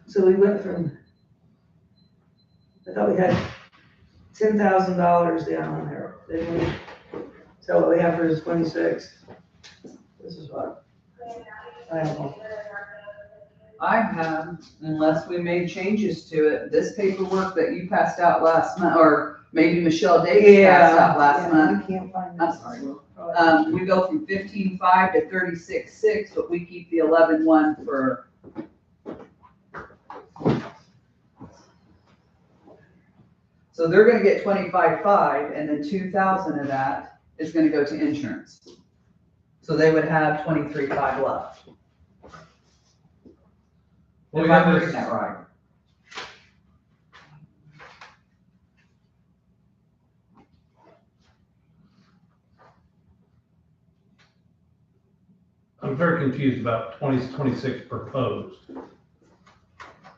So we went from, I thought we had $10,000 down on there, didn't we? So what we have for is 26. This is what, I don't know. I have, unless we made changes to it, this paperwork that you passed out last month, or maybe Michelle Davis passed out last month. I can't find I'm that. sorry. We go from 15.5 to 36.6, but we keep the 11.1 for. So they're gonna get 25.5 and then 2,000 of that is gonna go to insurance. So they would have 23.5 left. Well, If we have I'm this- reading that right. I'm very confused about 2026 proposed.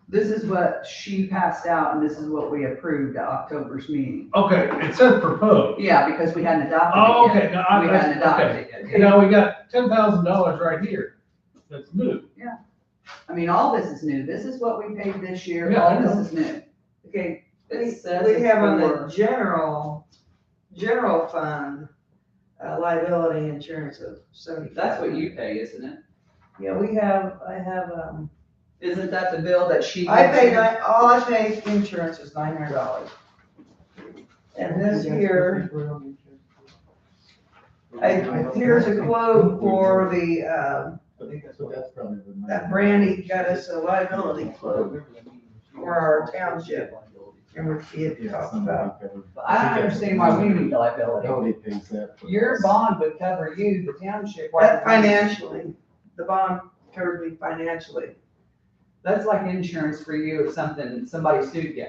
This is what she passed out and this is what we approved at October's meeting. Okay, it says proposed. Yeah, because we hadn't adopted Oh, it yet. okay, now We hadn't adopted okay. it yet. Now we got $10,000 right here. That's new. I mean, all this is new. This is what we paid this year. Yeah, I All know. this is new. Okay, It says we it's have on for- the general fund, liability insurance of 70. That's what you pay, isn't it? Yeah, I have, Isn't that the bill that she? I gives pay, you? all I pay insurance is $900. And this here, here's a quote for the, I think that's probably the. that Brandy got us a liability quote for our township. Remember she had Yeah, talked somebody about. covered. I don't understand why we need liability. Nobody pays that. for Your us. bond would cover you, the township. why That would we- financially, the bond covered me financially. That's like insurance for you if somebody sued you,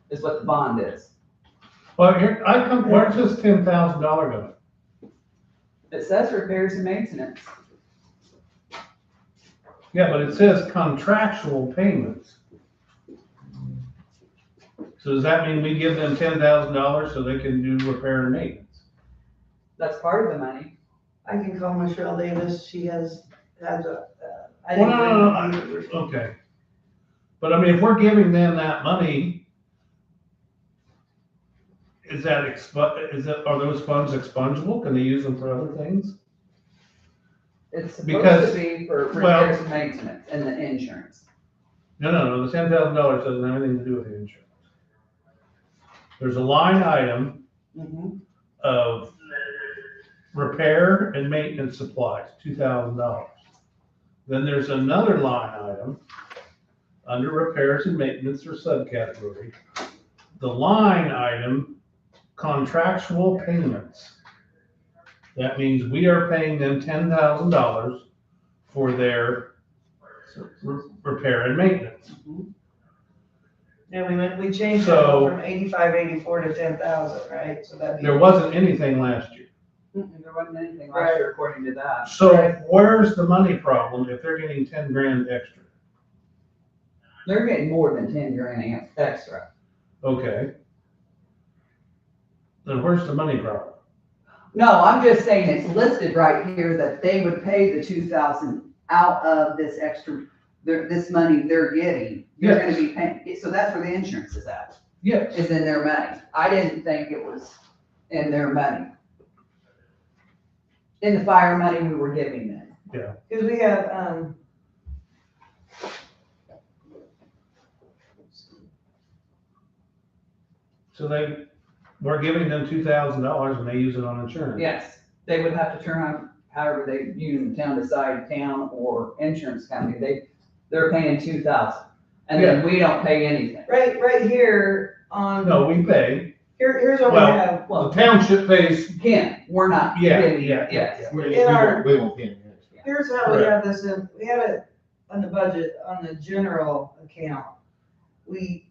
is what the bond is. Well, here, where's this $10,000 going? It says repairs and maintenance. Yeah, but it says contractual payments. So does that mean we give them $10,000 so they can do repair and maintenance? That's part of the money. I can call Michelle Davis, she has a, I Well, didn't no, bring the paper. Okay. But I mean, if we're giving them that money, are those funds expungible? Can they use them for other things? It's Because- supposed to be for well- repairs and maintenance and the insurance. No, the $10,000 doesn't have anything to do with the insurance. There's a line item of repair and maintenance supplies, $2,000. Then there's another line item under repairs and maintenance or subcategory. The line item, contractual payments. That means we are paying them $10,000 for their repair and maintenance. Yeah, we changed it So- from 8584 to 10,000, right? So that'd be. There wasn't anything last year. There wasn't anything last year according to that. So where's the money problem if they're getting 10 grand extra? They're getting more than 10 grand extra. Okay. Then where's the money problem? No, I'm just saying it's listed right here that they would pay the 2,000 out of this extra, this money they're getting. You're gonna be paying, so that's where the insurance is at, Yes. is in their money. I didn't think it was in their money. In the fire money we were giving them. Cause we have, So we're giving them $2,000 and they use it on insurance. Yes, they would have to turn on, however they, you, the town decide, town or insurance company, they're paying 2,000. And then we don't pay anything. right here on, No, we pay. here's what we Well, have. The township pays, Again, we're not Yeah, getting, yeah, yes. We In our- won't pay any extra. Here's how we have this in, we have it on the budget, on the general account. We,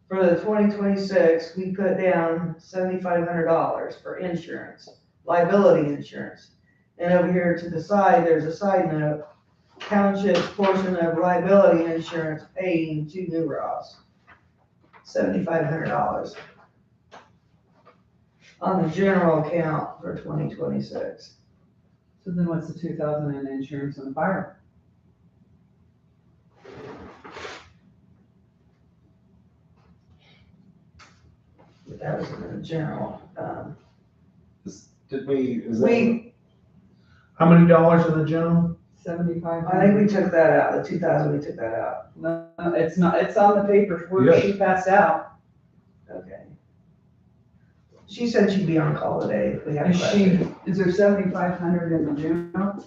for the 2026, we put down $7,500 for insurance, liability insurance. And over here to the side, there's a side note, township's portion of liability insurance paying to New Ross, $7,500 on the general account for 2026. So then what's the 2,000 in insurance on the fire? That was in the general, Did we, is that? we, how many dollars in the general? 7,500. I think we took that out, the 2,000, we took that out. No, it's not, it's on the paper where Yes. she passed out. Okay. She said she'd be on call today if we had a Is she, question. is there 7,500 in the general?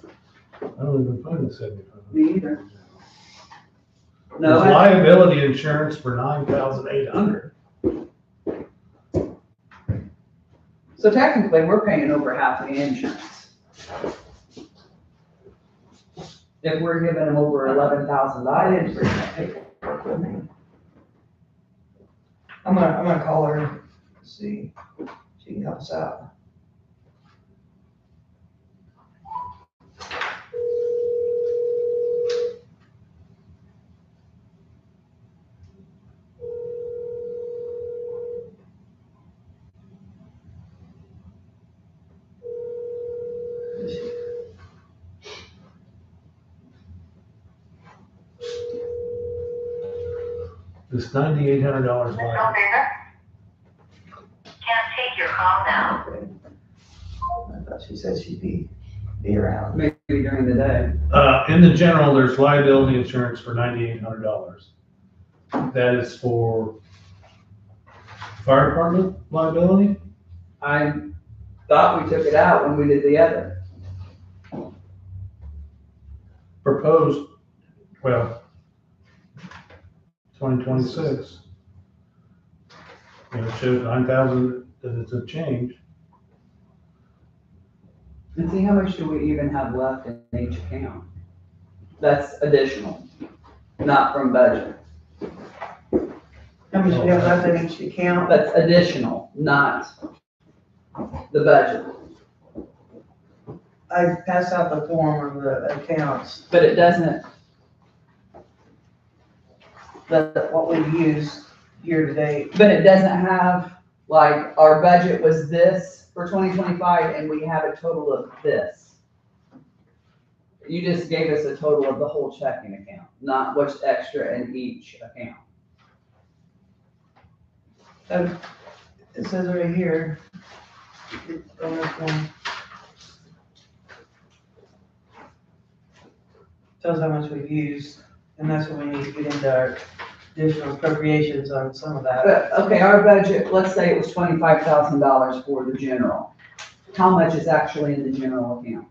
I don't even find the 7,500. Me either. There's No, I- liability insurance for $9,800. so technically, we're paying over half the insurance. If we're giving them over I $11,000. didn't bring that paperwork with me. I'm gonna call her, see if she can help us out. This $9,800 liability. Can't take your call now. Okay. I thought she said she'd be around. Maybe during the day. In the general, there's liability insurance for $9,800. That is for fire department liability? I thought we took it out when we did the other. Proposed, well, 2026. And it shows 9,000, that it's a change. And see, how much do we even have left in each account? That's additional, not from budget. How much we have left in each account? That's additional, not the budget. I passed out the form of the accounts, But it doesn't, what we've used year to date. but it doesn't have, like, our budget was this for 2025 and we have a total of this. You just gave us a total of the whole checking account, not what's extra in each account. It says right here. On this one. Tells how much we've used, and that's when we need to get into our additional appropriations on some of that. But, okay, our budget, let's say it was $25,000 for the general. How much is actually in the general account?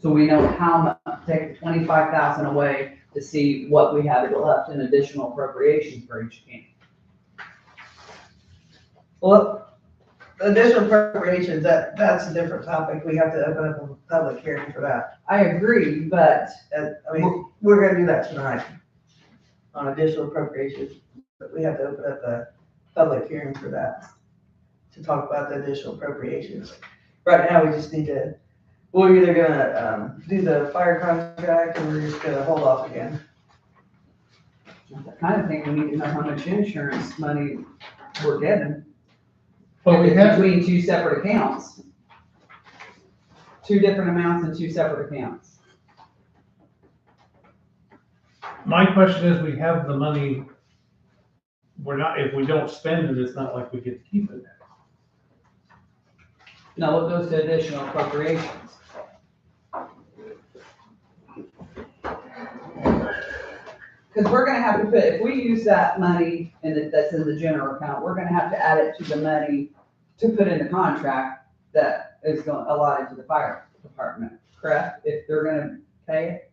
So we know how much, take the 25,000 away to see what we have left in additional appropriations for each account. Well, additional appropriations, that's a different topic. We have to open up a public hearing for that. I agree, but I mean, we're gonna do that tonight on additional appropriations, but we have to open up a public hearing for that to talk about the additional appropriations. Right now, we just need to, we're either gonna, do the fire contract or we're just gonna hold off again. I kind of think we need to know how much insurance money we're getting. But we have, Between two separate accounts. Two different amounts in two separate accounts. my question is, we have the money, we're not, if we don't spend it, it's not like we get to keep it. No, it goes to additional appropriations. Because we're gonna have to put, if we use that money that's in the general account, we're gonna have to add it to the money to put in the contract that is allotted to the fire department, correct? If they're gonna pay it?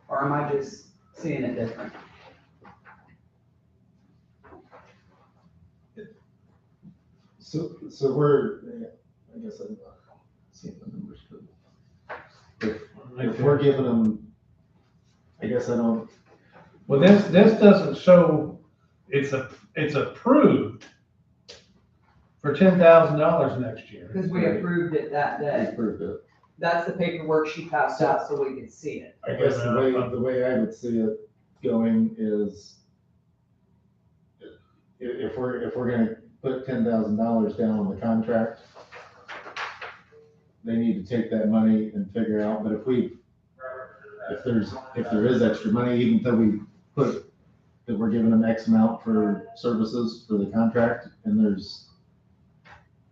Or am I just seeing it different? So we're, I guess I'm not seeing the numbers, but if we're giving them, I guess I don't, Well, this doesn't show, it's approved for $10,000 next year. Because we approved it that I day. approved it. That's the paperwork she passed out so we could see it. I guess the way I would see it going is if we're gonna put $10,000 down on the contract, they need to take that money and figure out, but if there is extra money, even though we put that we're giving them X amount for services for the contract, and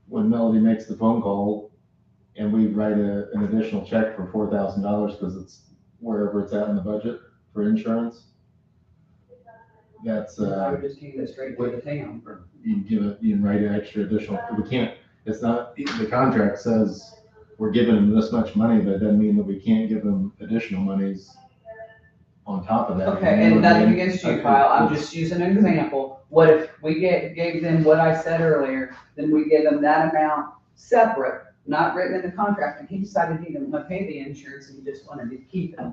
when Melody makes the phone call and we write an additional check for $4,000 because it's wherever it's at in the budget for insurance, that's, I would just keep it straight to the town. you can write an extra additional, we can't, it's not, the contract says we're giving them this much money, but it doesn't mean that we can't give them additional monies on top of that. Okay, and nothing against you, Kyle, I'm just using an example. What if we gave them what I said earlier, then we give them that amount separate, not written in the contract, and he decided he didn't want to pay the insurance and he just wanted to keep it.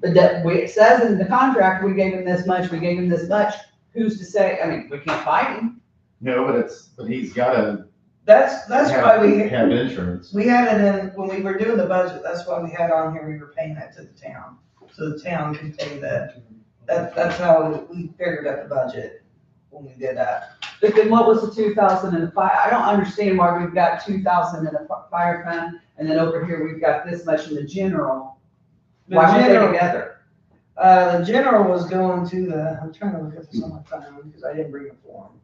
But it says in the contract, we gave him this much, we gave him this much, who's to say, I mean, we can't fight him. No, but he's gotta That's why we, have insurance. we had it in, when we were doing the budget, that's why we had on here, we were paying that to the town. So the town can pay that. That's how we figured out the budget when we did that. But then what was the 2,000 in the fire? I don't understand why we've got 2,000 in the fire fund, and then over here we've got this much in the general. Why aren't they together? The general was going to the, I'm trying to look at this on my phone because I didn't bring a form.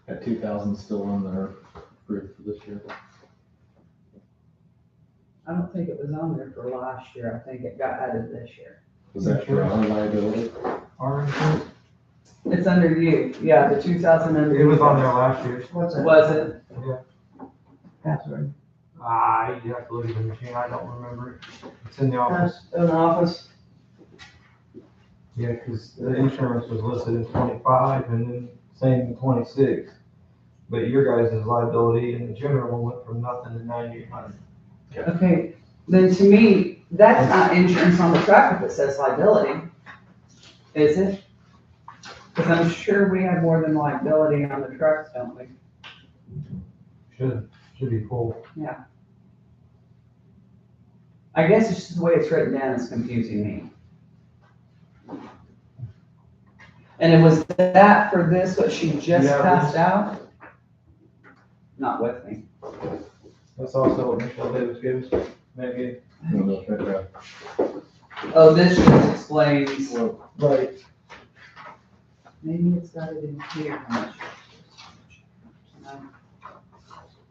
That 2,000 still on there approved for this year. I don't think it was on there for last year. I think it got added this year. Was that for our liability? Our insurance, It's under you, yeah, the 2000 under. it was on there last year. What's that? Was it? Password. You have to look at the machine, I don't remember it. It's in the office. In the office. Yeah, because the insurance was listed in 25 and then same in 26. But your guys' liability and the general went from nothing to 9,800. Okay, then to me, that's not insurance on the truck if it says liability, is it? Because I'm sure we have more than liability on the trucks, don't we? Should be full. I guess it's just the way it's written down is confusing me. And it was that for this, what she just Yeah, passed out? Not with me. That's also what Michelle Davis gave us, maybe. I don't know if that, Oh, this just explains, well, Right. maybe it's got it in here.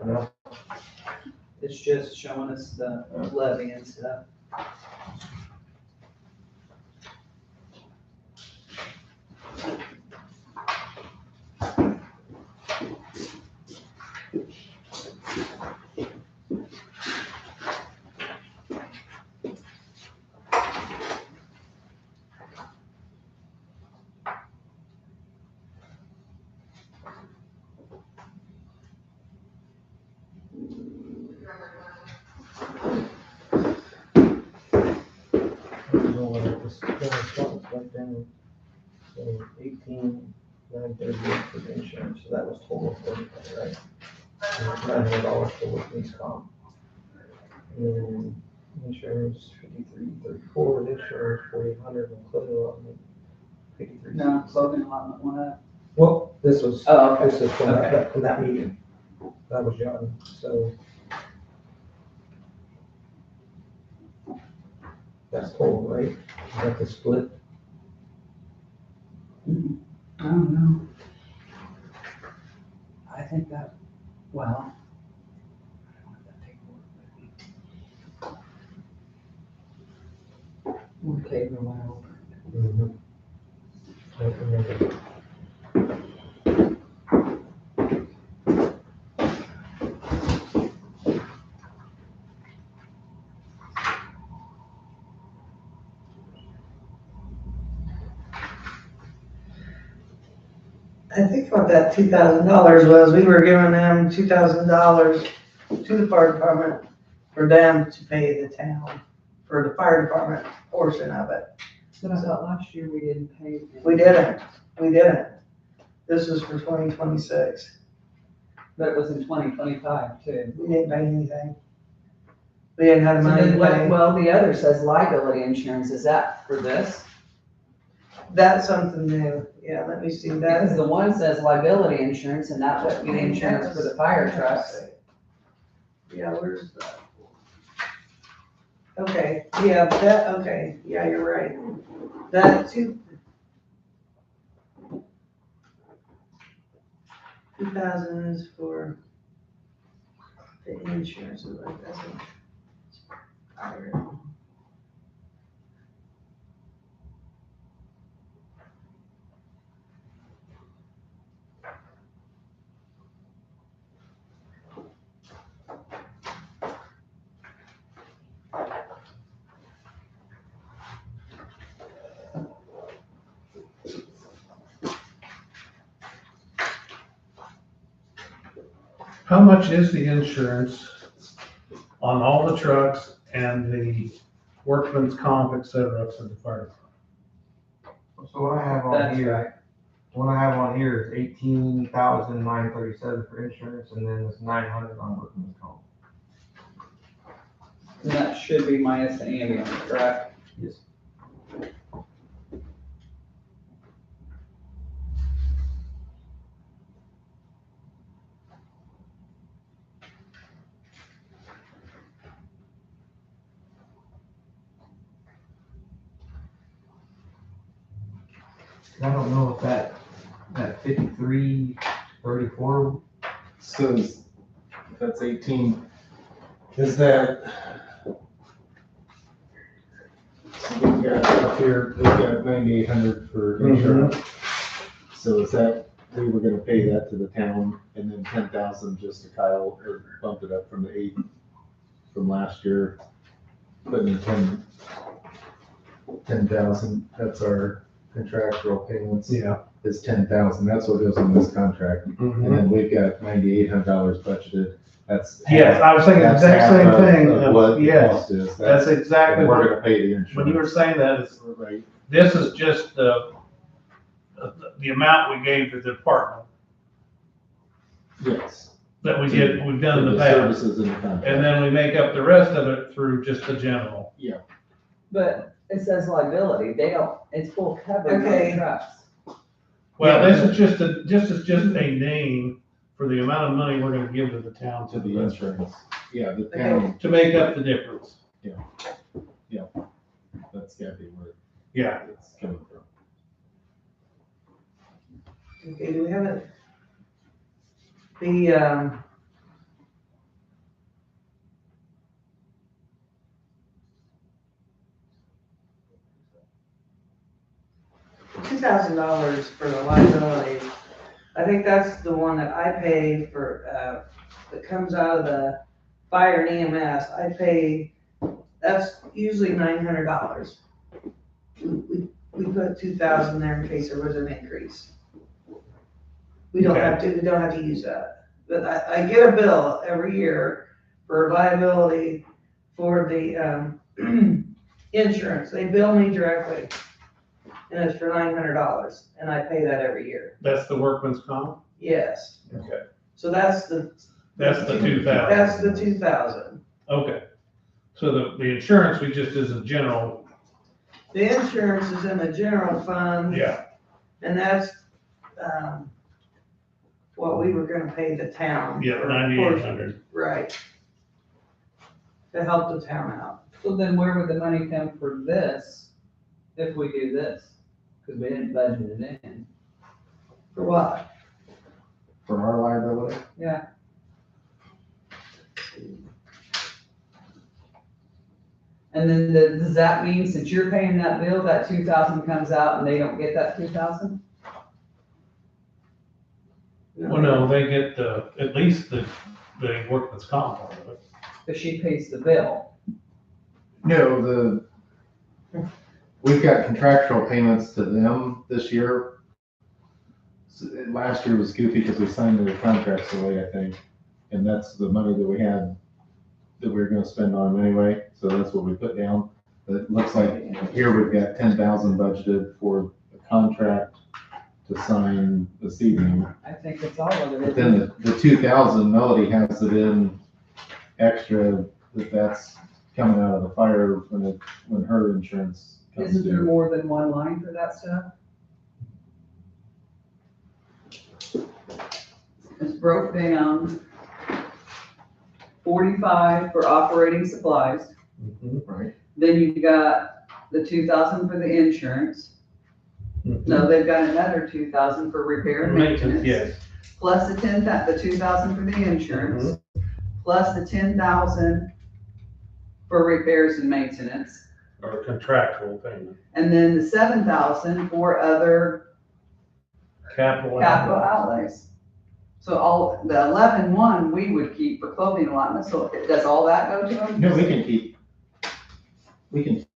Yeah. It's just showing us the levy and stuff. I don't know whether this went down, so 18,938 for the insurance, so that was total for everything, right? And $900 for workman's comp. And insurance 5334, and insurance 4,800, and clothing allotment 53. No, clothing allotment went up. Well, this was, Oh, okay. this is from that meeting. That was young, so. That's total, right? Is that the split? I don't know. I think that, well. I don't have that paperwork with me. We're taking my over. Don't remember. I think what that $2,000 was, we were giving them $2,000 to the fire department for them to pay the town for the fire department portion of it. But I thought last year we didn't pay. We didn't. This was for 2026. But it was in 2025 too. We didn't pay anything. We didn't have So money then to what, pay. well, the other says liability insurance, is that for this? That's something new. Yeah, let me see Because that. the one says liability insurance and that would be the insurance for the fire trucks. Yeah, where's that? Okay, yeah, okay, yeah, you're right. That 2,000 is for the insurance, so that doesn't. How much is the insurance on all the trucks and the workman's comp, et cetera, for the fire department? So what I have on That's here, right. what I have on here is 18,937 for insurance, and then it's 900 on workman's comp. And that should be minus the ambulance, correct? Yes. I don't know if that 5334, Says, that's 18, is that got up here, we got 9,800 for insurance. So is that, we were gonna pay that to the town and then 10,000 just to Kyle, or bump it up from the 8 from last year. Putting 10,000, that's our contractual payments. Yeah. Is 10,000, that's what goes in this contract. And then we've got $9,800 budgeted, that's. Yes, I was thinking the that's exact half same of- thing. of What the Yes, cost is. that's exactly And we're what, gonna pay the insurance. when you were saying that, it's, Right, this is just the amount we gave to the department yes. that we've done in the past. Services in the contract. And then we make up the rest of it through just the general. But it says liability, they don't, it's full coverage on Okay. the trucks. Well, this is just a name for the amount of money we're gonna give to the town To the insurance, yeah, the Okay. town, to make up the difference. that's gotta be where Yeah. it's coming from. Okay, do we have it? The, $2,000 for the liability, I think that's the one that I pay for, that comes out of the fire and EMS, I pay, that's usually $900. We put 2,000 there in case there was an increase. We don't have to use that, but I get a bill every year for liability for the, insurance, they bill me directly. And it's for $900, and I pay that every year. That's the workman's comp? Yes. Okay. So that's the. That's the 2,000. That's the 2,000. Okay. So the insurance, we just is a general, The insurance is in the general fund. yeah. And that's, what we were gonna pay the town. Yeah, for- 9,800. Right. To help the town out. So then where would the money come for this if we do this? Because we didn't budget it in. For what? For our liability, Yeah. And then does that mean since you're paying that bill, that 2,000 comes out and they don't get that 2,000? Well, no, they get at least the workman's comp part of it. But she pays the bill. no, we've got contractual payments to them this year. Last year was goofy because we signed the contracts away, I think, and that's the money that we had that we were gonna spend on them anyway, so that's what we put down. But it looks like here we've got 10,000 budgeted for a contract to sign this evening. I think that's all of it. But then the 2,000, Melody has it in extra, that's coming out of the fire when her insurance comes Isn't there due. more than one line for that stuff? It's broke down. 45 for operating supplies. Right, Then you've got the 2,000 for the insurance. No, they've got another 2,000 for repair and maintenance. Yes. Plus the 2,000 for the insurance. Plus the 10,000 for repairs and maintenance. Or contractual payment. And then the 7,000 for other Capital. capital outlays. So all, the 11,1 we would keep for clothing allotment, so does all that go to them? no, we can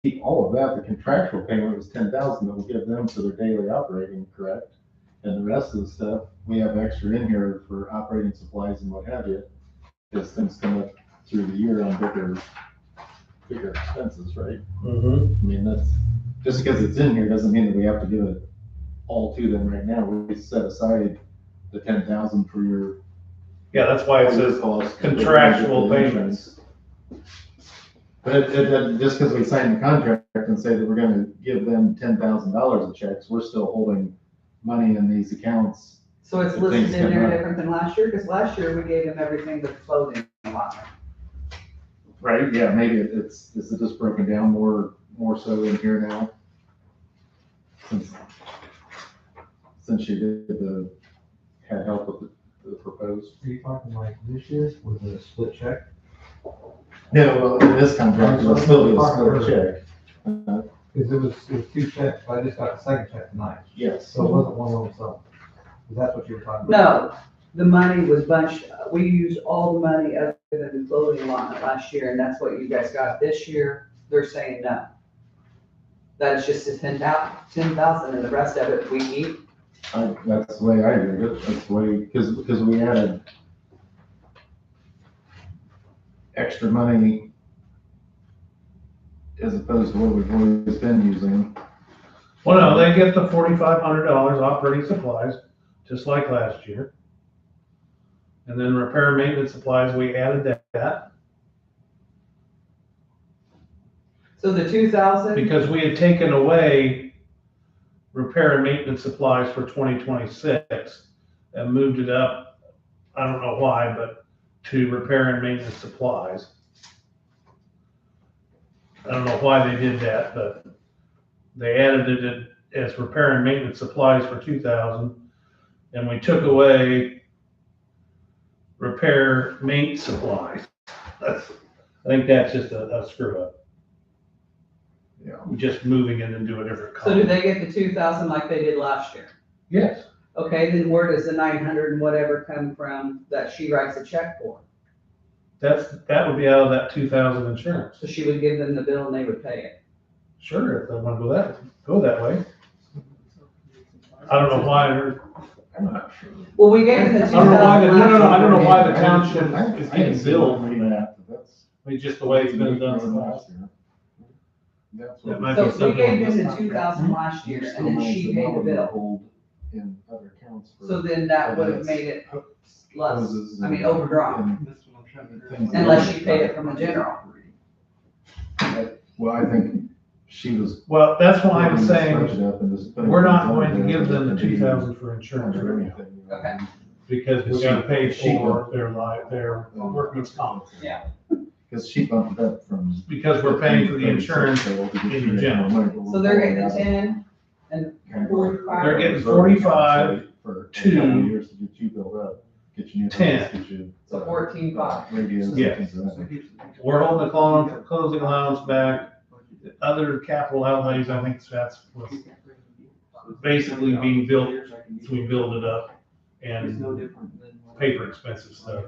keep all of that, the contractual payment was 10,000 that we'll give them for their daily operating, correct? And the rest of the stuff, we have extra in here for operating supplies and what have you, because things come up through the year on bigger expenses, right? Mm-hmm. I mean, that's, just because it's in here doesn't mean that we have to give it all to them right now. We set aside the 10,000 for your. Yeah, that's why it says cost. contractual payments. But just because we signed the contract and say that we're gonna give them $10,000 of checks, we're still holding money in these accounts. So it's If listed things in come there up. different than last year, because last year we gave them everything but clothing allotment. Right, yeah, maybe is it just broken down more so in here now? Since she had help with the proposed. Are you talking like this year with a split check? No, well, in this contract, it'll still be a split check. Because it was two checks, but I just got the second check tonight, Yes. so it wasn't one lump sum. Is that what you were talking about? No, the money was bunched, we used all the money other than the clothing allotment last year, and that's what you guys got this year. They're saying no. That is just the 10,000, and the rest of it we keep. That's the way I read it, that's the way, because we added extra money as opposed to what we've always been using. Well, no, they get the $4,500 operating supplies, just like last year. And then repair and maintenance supplies, we added that So the 2,000, because we had taken away repair and maintenance supplies for 2026 and moved it up, I don't know why, but to repair and maintenance supplies. I don't know why they did that, but they added it as repair and maintenance supplies for 2,000, and we took away repair maintenance supplies. I think that's just a screw up. Yeah. We're just moving it into a different so do column. they get the 2,000 like they did last year? Yes, Okay, then where does the 900 and whatever come from that she writes a check for? that would be out of that 2,000 insurance. So she would give them the bill and they would pay it. Sure, if they want to go that way. I don't know why, I'm not sure. Well, we gave them the I don't know why, 2,000 last year. I don't know why the I township is didn't getting see billed them for read that. that, that's. I mean, just the way it's been done. Last year. That's That what. might be So we something gave like them the 2,000 last year and then she paid the bill. In other accounts. for So then that would have made it less, hoses I mean, and- overdrawn, and things unless like she paid that. it from the general. Well, I think she was. Well, that's why I'm building this saying, budget up and just putting we're not things on going to there give them the that they 2,000 for insurance or right now, anything, you know. Okay. because we gotta pay for their workman's comp. Yeah. Because she bumped it up from. Because we're paying for the insurance in the general. So they're getting the 10 and 45. They're getting 45 For to a couple of years to get you built up, get you new. 10. Get you, So 14.5. Radios and Yes. things of that. We're holding the closing allowance back. The other capital outlays, I think that's what's basically being built, so we build it up and paper expenses stuff.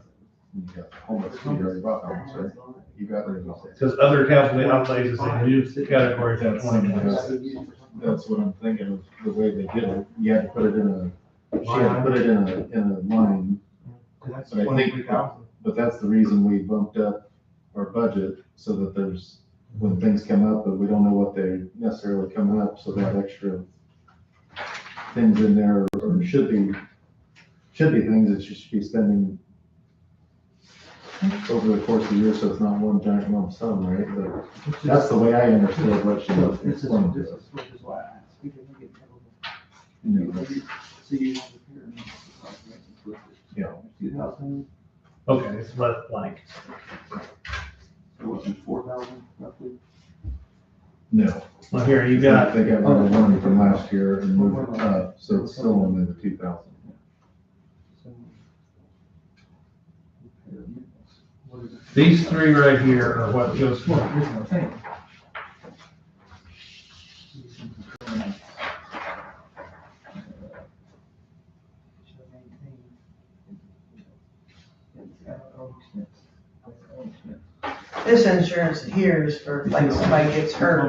You got homeless, you already bought homeless, right? You got rid of it. Because other capital outlays is a new category for 2026. That's what I'm thinking of, the way they did it. You had to put it in she had to put it in a line. That's But I think, but that's the reason we bumped up our budget, so that there's, when things come up, but we don't know what they're necessarily coming up, so that extra things in there, or should be things that you should be spending over the course of the year, so it's not one giant lump sum, right? But that's the way I understood what she was explaining to us. Which is why I asked. Because we get You know, that's- So you have the pyramid, Yeah. 2,000, Okay, it's left blank. what, 4,000 roughly? No. Well, here, you got, They got rid of one from last year and moved it up, so it's still only the 2,000. So, what is it? these three right here are what goes Well, for. here's what I'm saying. This insurance here is for like somebody gets hurt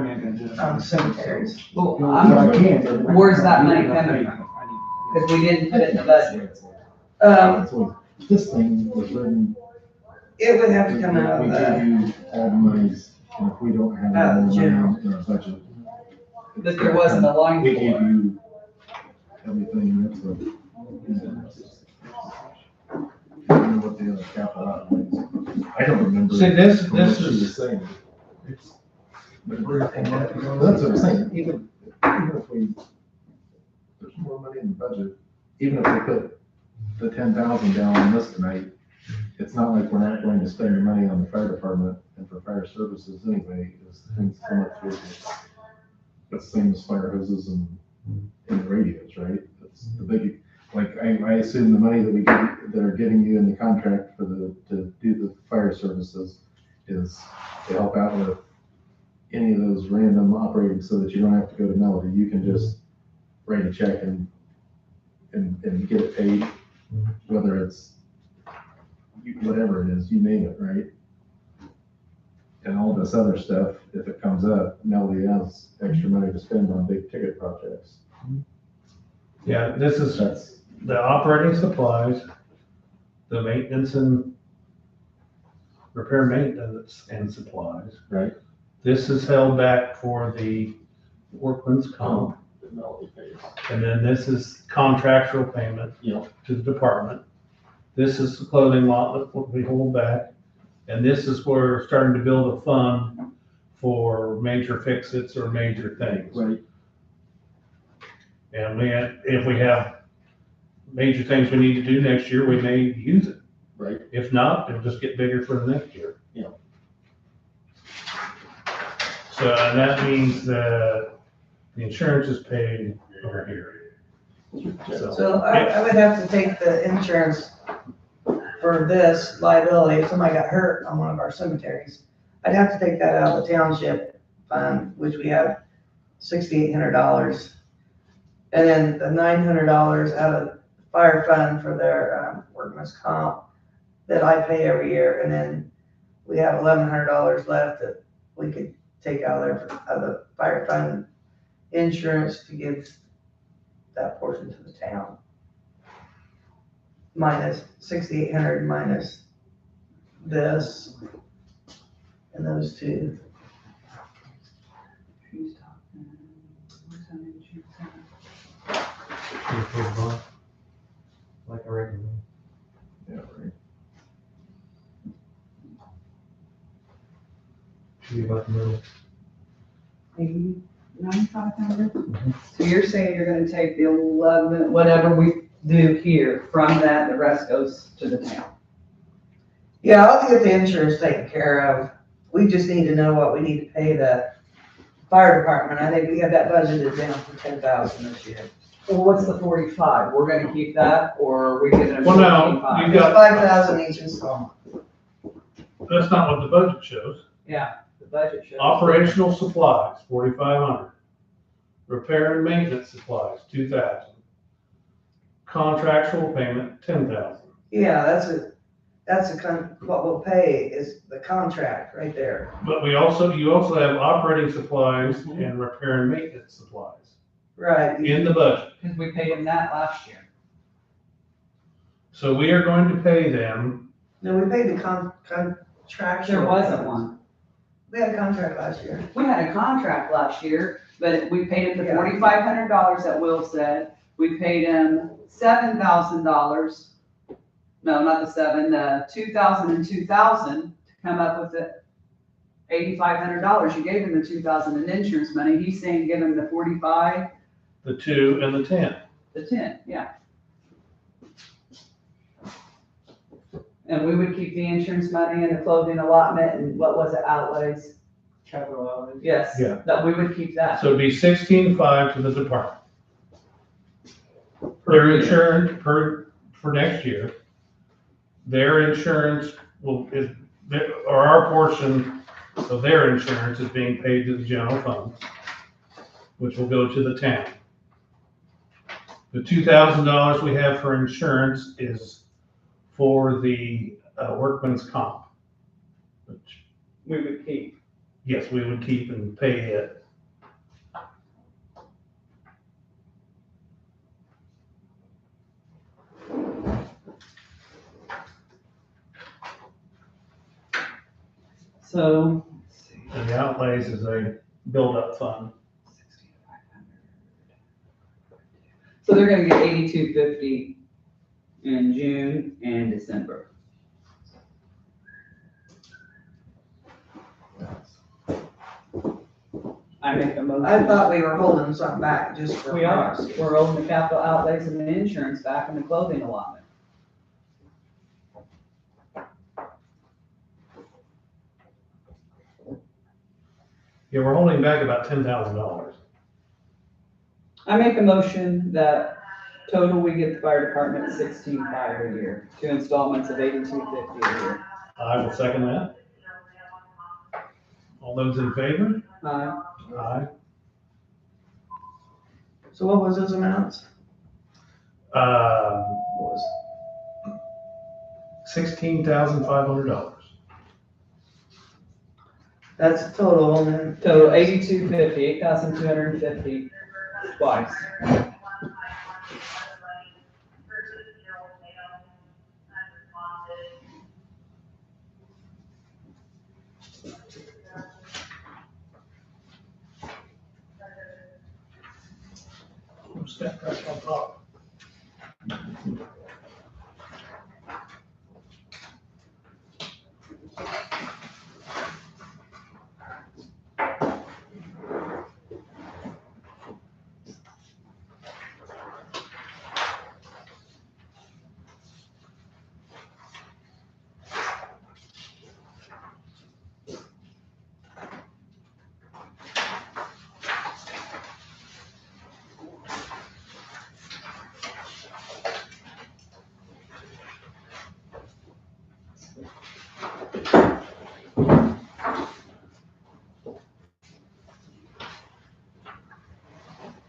on cemeteries. Well, So I can't. where's that money coming from? Because we didn't put it in the budget. So this thing was written. It would have to come out We of give the, you all the monies, and if we don't have Out of any the more general. money in our budget. That there wasn't a line We for gave it. you everything, that's what. I don't know what the other capital outlays. I don't remember. See, this what she is- was saying. That's what I'm saying, even if we, there's more money in the budget, even if we put the 10,000 down on this tonight, it's not like we're not going to spend the money on the fire department and for fire services anyway, because things come up through. That's the same as fire hoses and radios, right? That's the big, like, I assume the money that we get, that are giving you in the contract to do the fire services is to help out with any of those random operating so that you don't have to go to Melody. You can just write a check and get it paid, whether it's whatever it is, you name it, right? And all this other stuff, if it comes up, Melody has extra money to spend on big ticket projects. Yeah, this is That's, the operating supplies, the maintenance and repair maintenance and supplies. right? This is held back for the workman's comp. that Melody pays. And then this is contractual payment Yep. to the department. This is the clothing lot that we hold back. And this is where we're starting to build a fund for major fix-its or major things. Right. And if we have major things we need to do next year, we may use it. Right. If not, it'll just get bigger for the next year. Yeah. So, and that means that the insurance is paid over here. So I would have to take the insurance for this liability, if somebody got hurt on one of our cemeteries. I'd have to take that out of the township fund, which we have $6,800. And then the $900 out of the fire fund for their workman's comp that I pay every year. And then we have $1,100 left that we could take out of there out of the fire fund insurance to give that portion to the town. Minus 6,800 minus this and those two. Who's talking? Who's on insurance? You pay the bond, like a regular. Yeah, right. Should be about the middle. 9,500? So you're saying you're gonna take the 11, whatever we do here from that, the rest goes to the town? Yeah, I'll get the insurance taken care of. We just need to know what we need to pay the fire department. I think we have that budgeted down for 10,000 this year. Well, what's the 45? We're gonna keep that, or are we giving them Well, no, 45? you It's got, 5,000 each installment. that's not what the budget shows. Yeah, the budget shows. Operational supplies, 4,500. Repair and maintenance supplies, 2,000. Contractual payment, 10,000. Yeah, what we'll pay is the contract right there. But you also have operating supplies and repair and maintenance supplies Right. in the budget. Because we paid them that last year. So we are going to pay them, No, we paid the contractual. There wasn't one. We had a contract last year. We had a contract last year, but we paid him the $4,500 that Will said. We paid him $7,000. No, not the 7, the 2,000 and 2,000 to come up with the $8,500. You gave him the 2,000 in insurance money. He's saying give him the 45, the 2 and the 10. the 10, yeah. And we would keep the insurance money and the clothing allotment and what was it, outlays? Capital outlay. Yes, Yeah. that we would keep that. So it'd be 16,500 to the department. Their insurance for next year. Their insurance or our portion of their insurance is being paid to the general fund, which will go to the town. The $2,000 we have for insurance is for the workman's comp, which, We would keep. yes, we would keep and pay it. So, let's see. And the outlays is a build-up fund. So they're gonna get 8250 in June and December. I make a motion. I thought we were holding some back just for. We are, we're holding the capital outlays and the insurance back and the clothing allotment. Yeah, we're holding back about $10,000. I make a motion that total we give the fire department 16,500 a year, 2 installments of 8250 a year. I will second that. All those in favor? Aye. So what was those amounts? Uh, What was, $16,500. that's the total, and then. Total 8250, 8,250 twice. Step right on top.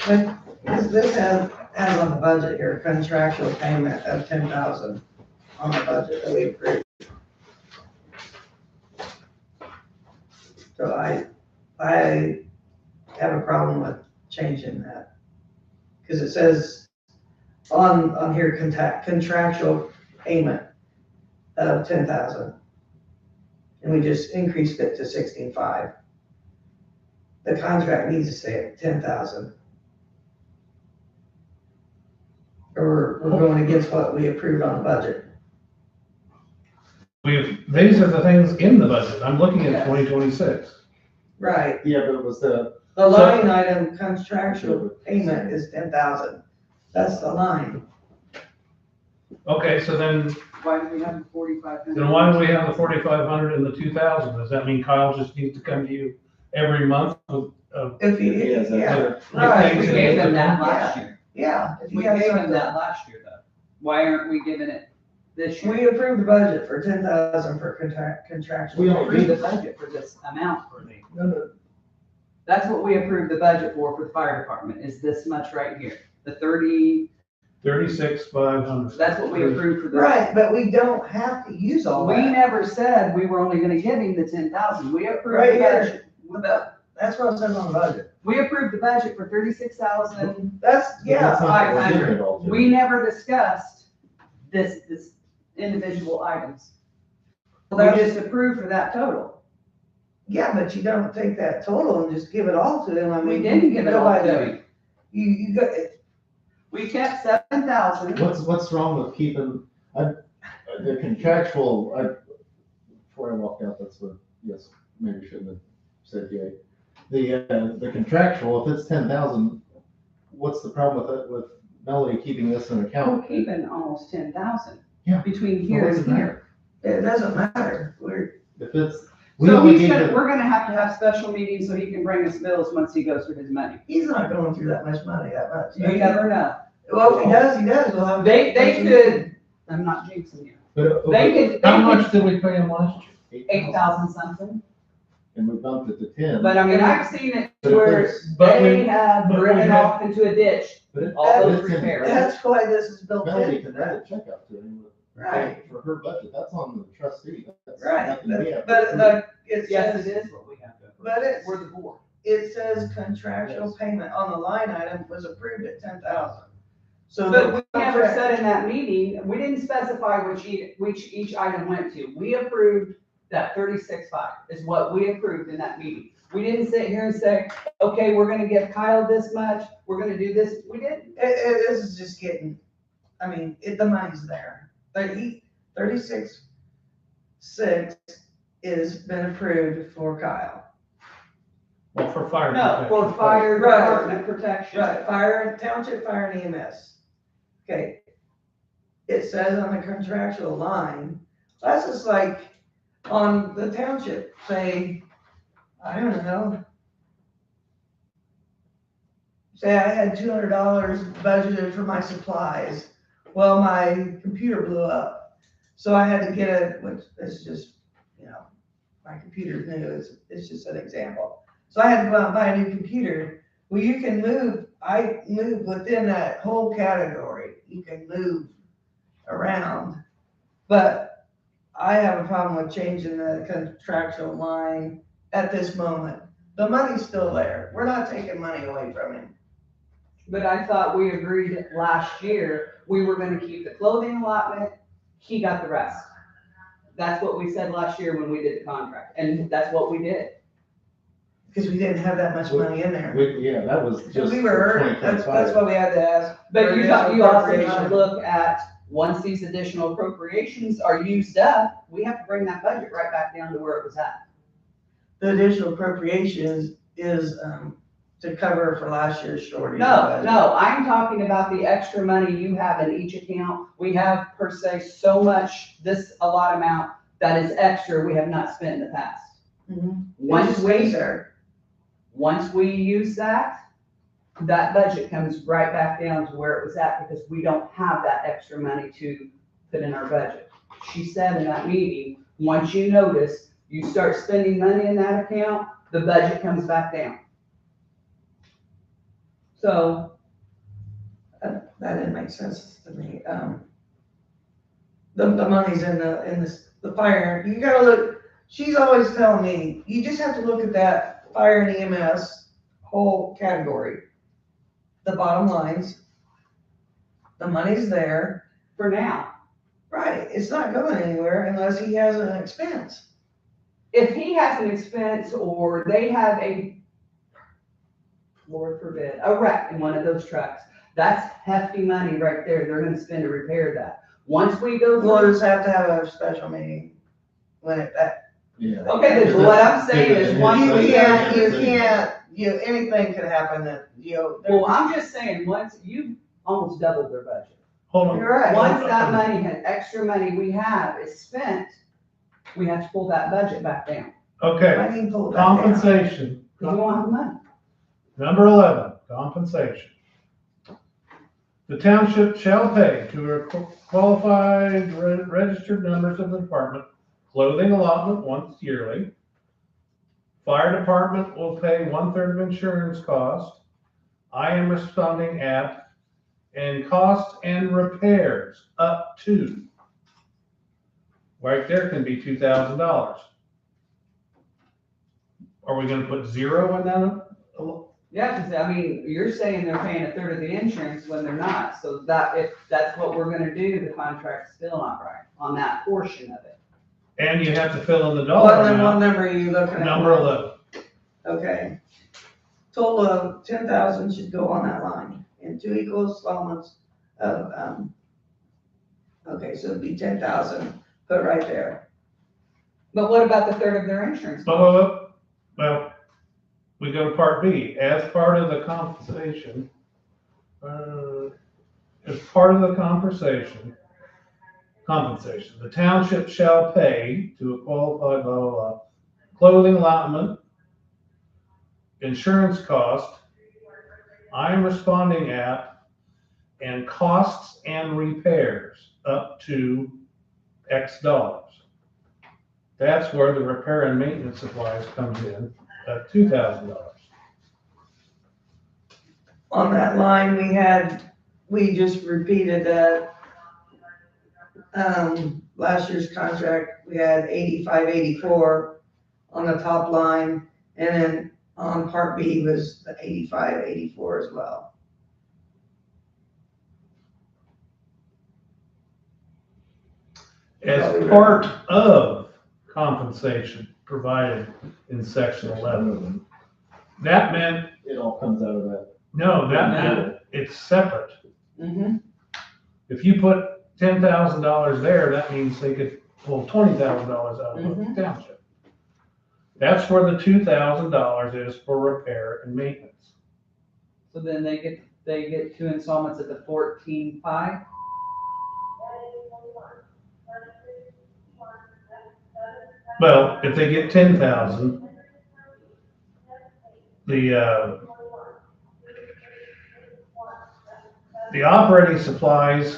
But this has on the budget here, contractual payment of 10,000 on the budget that we approved. So I have a problem with changing that. Cause it says on here contractual payment of 10,000. And we just increased it to 16,500. The contract needs to say 10,000. Or we're going against what we approved on the budget. These are the things in the budget. I'm looking at 2026. Right. Yeah, but it was the, The line item contractual payment is 10,000. That's the line. Okay, so then Why do we have the 4,500? Then why do we have the 4,500 and the 2,000? Does that mean Kyle just needs to come to you every month with, If he, Yes, yeah, Right. We gave them that last year. yeah. If We you have gave them something- that last year though. Why aren't we giving it this year? We approved the budget for 10,000 for contractual. We We don't approved read the budget for this amount for me. no, That's what we approved the budget for the fire department, is this much right here. The 30, 36,500. that's what we approved for the. Right, but we don't have to use all We that. never said we were only gonna give him the 10,000. We approved Right the here. budget. With the- That's what it says on the budget. We approved the budget for 36,000. That's, yeah, That's not what we're 500. giving it all to. We never discussed this individual items. We That's- just approved for that total. yeah, but you don't take that total and just give it all to them. I We mean. didn't give it all nobody- to him. You got, We kept 7,000. What's wrong with keeping, the contractual, before I walked out, that's what, yes, maybe shouldn't have said yay. The contractual, if it's 10,000, what's the problem with it, with Melody keeping this in We're account? keeping almost 10,000. Yeah. Between here and here. it doesn't matter. If it's, we So only gave it, we're gonna have to have special meetings so he can bring us bills once he goes for his money. He's not going through that much money that much. You never know. Well, if he does, he does. We'll have. They could, I'm not jinxing you. but, They could, How much did we pay him last year? 8,000 something. and we bumped it to 10. But I mean, I've seen it But if where there's- but they we- have but we driven have- off into a ditch, But it- all those it's in- repairs. That's why this is built Melody in. can write a check out to him Right. for her budget, that's on the trustee. That's Right, nothing we have to but approve. it Yes, says, it is what we have to approve. but it's, We're the board. it says contractual Yes. payment on the line item was approved at 10,000. So. But the we never contract- said in that meeting, we didn't specify which each item went to. We approved that 36.5 is what we approved in that meeting. We didn't sit here and say, okay, we're gonna give Kyle this much, we're gonna do this. We didn't. This is just getting, I mean, the money's there. 36,6 is been approved for Kyle. Well, for fire No, protection. for fire Right. department protection. Right, fire, township fire and EMS. Okay. It says on the contractual line, that's just like on the township, say, I don't know. Say I had $200 budgeted for my supplies. Well, my computer blew up. So I had to get which is just, my computer's new, it's just an example. So I had to go out and buy a new computer. Well, you can move, I move within that whole category. You can move around. But I have a problem with changing the contractual line at this moment. The money's still there. We're not taking money away from him. But I thought we agreed last year, we were gonna keep the clothing allotment, he got the rest. That's what we said last year when we did the contract, and that's what we did. Because we didn't have that much money in there. Yeah, that was So just we were for hurt. That's 2025. why we had to ask. But for you additional also have appropriation. to look at, once these additional appropriations are used up, we have to bring that budget right back down to where it was at. The additional appropriations is, to cover for last year's shortage. No, I'm talking about the extra money you have in each account. We have per se so much, this a lot amount that is extra we have not spent in the past. Mhm. Once It just stays we, there. once we use that, that budget comes right back down to where it was at because we don't have that extra money to put in our budget. She said in that meeting, once you notice, you start spending money in that account, the budget comes back down. So, That didn't make sense to me. The money's in the fire, you gotta look, she's always telling me, you just have to look at that fire and EMS whole category. The bottom lines, the money's there, for now, right, it's not going anywhere unless he has an expense. if he has an expense or they have a, Lord forbid, a wreck in one of those trucks, that's hefty money right there they're gonna spend to repair that. Once we go We'll through, just have to have a special meeting when that. Yeah. okay, then what I'm saying is, once You we can't, go, anything could happen that, well, I'm just saying, once, you almost doubled their budget. Hold on. You're right. Once that money, extra money we have is spent, we have to pull that budget back down, Okay, I can pull that down. compensation. because we won't have the money. Number 11, compensation. The township shall pay to a qualified registered members of the department clothing allotment once yearly. Fire department will pay 1/3 of insurance cost. I am responding at, and costs and repairs up to. Right there can be $2,000. Are we gonna put 0 in that? Yeah, because, I mean, you're saying they're paying 1/3 of the insurance when they're not, so that, if that's what we're gonna do, the contract's still not right on that portion of it. And you have to fill in the dollar What amount. number are you looking at? Number 11. Okay. Total of 10,000 should go on that line in 2 equal installments of, okay, so it'd be 10,000, put right there. But what about the 1/3 of their insurance? Well, we go to part B, as part of the compensation, as part of the compensation, the township shall pay to a qualified, blah, blah, blah, clothing allotment, insurance cost, I am responding at, and costs and repairs up to X dollars. That's where the repair and maintenance supplies comes in at $2,000. On that line, we just repeated that, last year's contract, we had 8584 on the top line, and then on part B was the 8584 as well. As part of compensation provided in section 11. That meant, It all comes out of that. no, that meant it's separate. Mm-hmm. If you put $10,000 there, that means they could pull $20,000 out of the township. That's where the $2,000 is for repair and maintenance. So then they get 2 installments at the 14,500. Well, if they get 10,000, the operating supplies,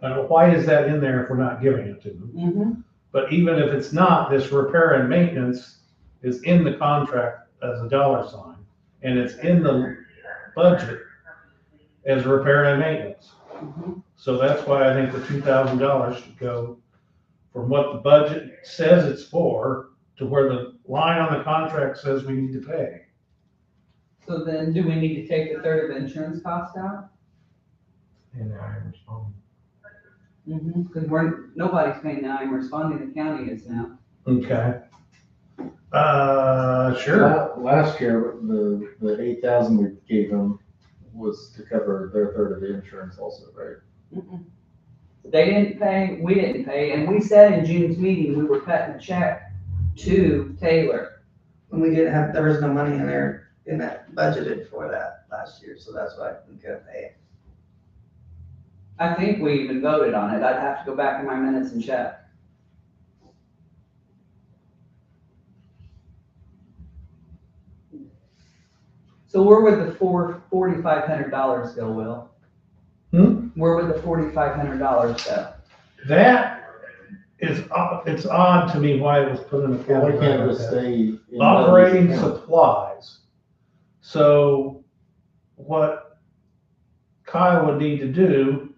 why is that in there if we're not giving it to them? Mm-hmm. But even if it's not, this repair and maintenance is in the contract as a dollar sign, and it's in the budget as repair and maintenance. Mhm. So that's why I think the $2,000 should go from what the budget says it's for to where the line on the contract says we need to pay. So then, do we need to take the third of insurance cost out? And I respond. Because nobody's paying now, I'm responding, the county is now. Okay. Sure. Last year, the 8,000 we gave them was to cover their third of the insurance also, right? They didn't pay, we didn't pay, and we said in June's meeting, we were cutting a check to Taylor. And we didn't have, there was no money in there, in that budgeted for that last year, so that's why we couldn't pay it. I think we even voted on it, I'd have to go back in my minutes and check. So where would the $4,500 go, Will? Where would the $4,500 go? That is, it's odd to me why it was put in the Why county. can't it stay? in Operating those accounts? supplies. So what Kyle would need to do,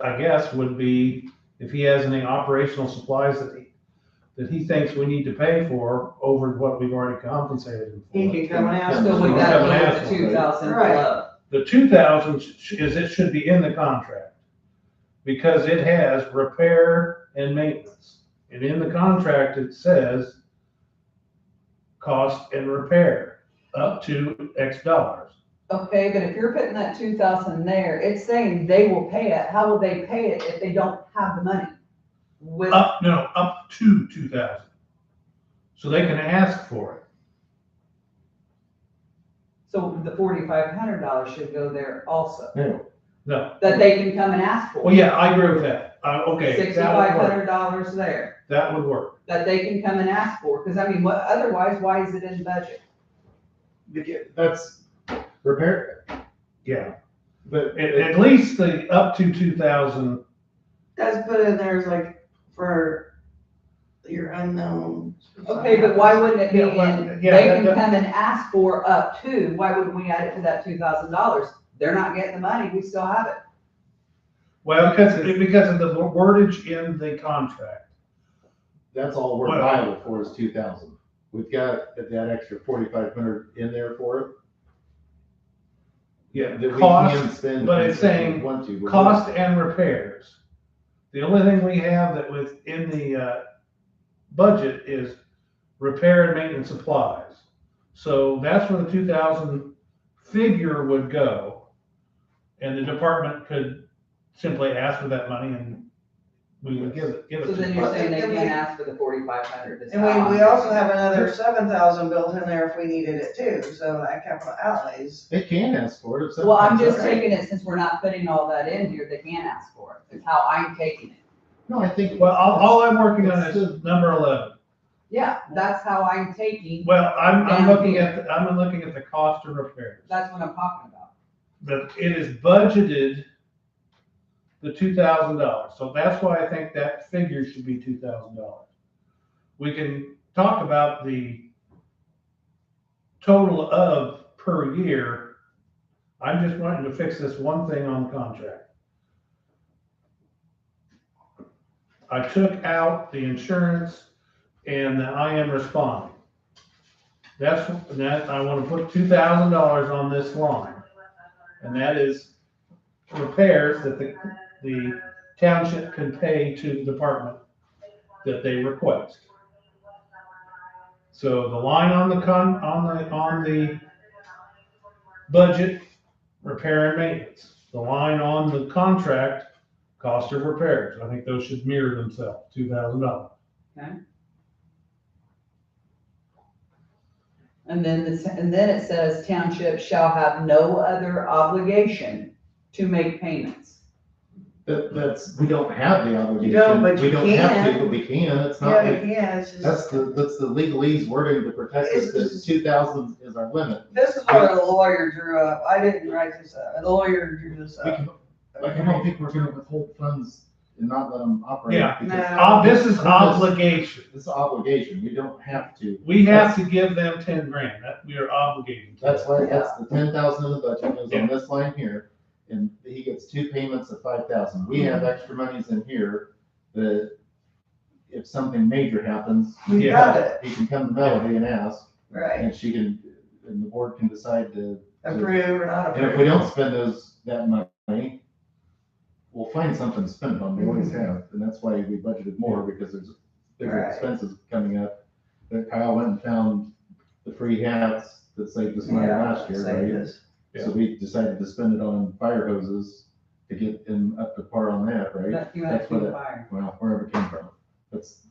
I guess, would be if he has any operational supplies that he thinks we need to pay for over what we've already compensated him He for. could come and ask. So we Come got and to ask the for it. 2,000 Right. below. The 2,000 it should be in the contract because it has repair and maintenance. And in the contract, it says cost and repair up to X dollars. Okay, but if you're putting that 2,000 there, it's saying they will pay it. How will they pay it if they don't have the money? With, Up to 2,000. So they can ask for it. so the $4,500 should go there also, No. that they can come and ask for. Well, yeah, I agree with that. Okay, that would work. $6,500 there, That would work. that they can come and ask for, because I mean, what, otherwise, why is it in the budget? That's repair, Yeah. but At least the up to 2,000. That's put in there as like for your unknown. Okay, but why wouldn't it be Yeah, in, well, yeah, they can that- come and ask for up to, why wouldn't we add it to that $2,000? They're not getting the money, we still have it. Well, because of the wordage in the contract. that's all we're Well- liable for is 2,000. We've got that extra 4,500 in there for it. Yeah, That we cost, can spend. but it's if we saying want to, but cost and repairs. The only thing we have that within the budget is repair and maintenance supplies. So that's where the 2,000 figure would go. And the department could simply ask for that money and we would give it So to then them. you're saying they And we- can't ask for the 4,500? is how And I'm we also taking it. have another 7,000 built in there if we needed it too, so that capital outlays. They can ask for it if Well, I'm something just comes up. taking it, since we're not putting all that in here, they can ask for it, is how I'm taking it. No, I think. Well, all I'm working on is number 11. Yeah, that's how I'm taking, Well, I'm Down looking here. at, I'm looking at the cost of repairs. that's what I'm talking about. But it is budgeted the $2,000. So that's why I think that figure should be $2,000. We can talk about the total of per year. I'm just wanting to fix this one thing on the contract. I took out the insurance and the I am responding. That I want to put $2,000 on this line. And that is repairs that the township can pay to the department that they request. So the line on the budget, repair and maintenance. The line on the contract, cost of repairs. I think those should mirror themselves, $2,000. And then it says township shall have no other obligation to make payments. That's, we don't have the obligation. You don't, but you We don't have can. to, but we can. It's Yeah, not like, yeah, it's just. that's the legalese wording to protect us, that 2,000 is our limit. This is what the lawyer drew up. I didn't write this up. The lawyer drew this up. Like, I don't think we're gonna withhold funds and not let them operate. Yeah. because This is obligation. This is obligation, we don't have to. We have to give them 10 grand, that we are obligated to. That's why, that's the 10,000 in the budget is on this line here, and he gets 2 payments of 5,000. We have extra monies in here that if something major happens, You got it, he can come to Melody and ask, right, and she can, and the board can decide to. approve or not And if we approve. don't spend that money, we'll find something to spend it on, we always have, and that's why we budgeted more, because there's bigger Right. expenses coming up. That Kyle went and found the free hats that saved us money last year, Say right? this. So we decided to spend it on fire hoses to get him up to par on that, right? That, you have That's what to it- fire. Well, wherever it came from, that's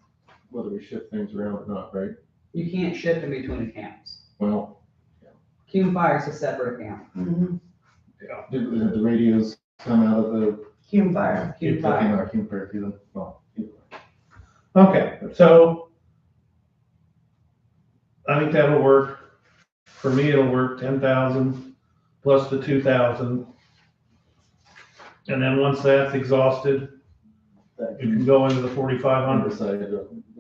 whether we shift things around or not, right? You can't shift in between accounts. Well, Cume Fire is a separate account. Mhm. did the radios come out of the, Cume fire. Cume came Fire. out of Cume Fire too, then? Well, Okay, so I think that'll work. For me, it'll work 10,000 plus the 2,000. And then once that's exhausted, that you can go into the I'm 4,500. decided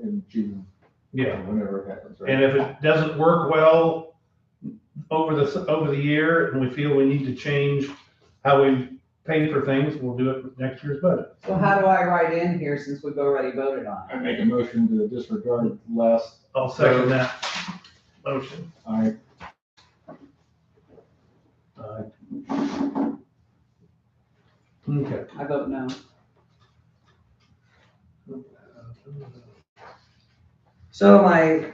in June, Yeah. whenever it happens, right? And if it doesn't work well over the year and we feel we need to change how we pay for things, we'll do it with next year's budget. So how do I write in here since we've already voted on it? I make a motion to disregard last, I'll second that motion. I, Okay. I vote no. So my,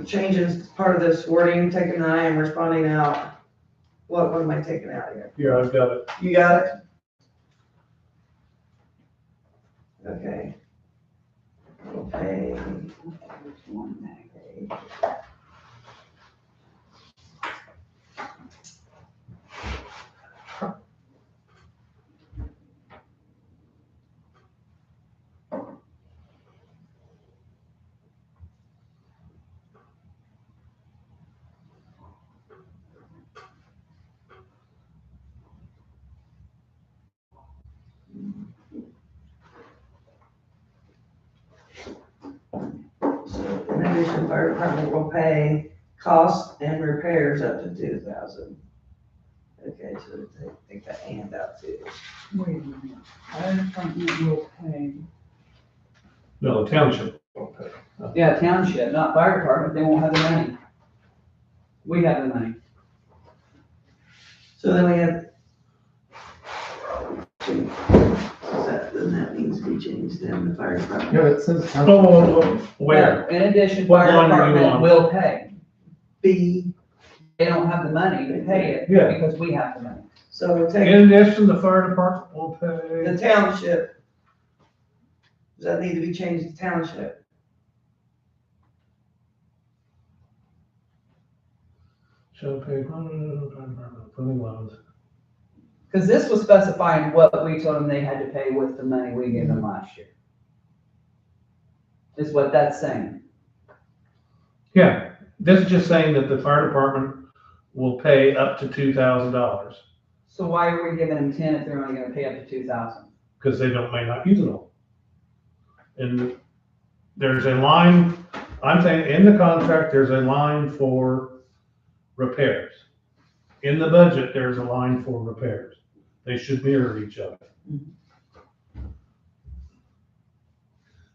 changes, part of this wording, taking I am responding out. What am I taking out here? Here, I've got it. You got it? Okay. Okay. So in addition, fire department will pay costs and repairs up to 2,000. Okay, so take that and out too. Wait a minute. Fire department will pay. No, the township won't pay. Yeah, township, not fire department, they won't have the money. We have the money. So then we have. Then that needs to be changed then, the fire department. yeah, it says. Where? In addition, What fire line are you department on? will pay. B, They don't have the money to pay it Yeah. because we have the money. so we'll take In addition, the fire department will pay. the township. Does that need to be changed to township? Shall pay putting loans. Because this was specifying what we told them they had to pay with the money we gave them last year. Is what that's saying. Yeah, this is just saying that the fire department will pay up to $2,000 So why are we giving them 10 if they're only gonna pay up to 2,000? because they may not use it all. And there's a line, I'm saying in the contract, there's a line for repairs. In the budget, there's a line for repairs. They should mirror each other.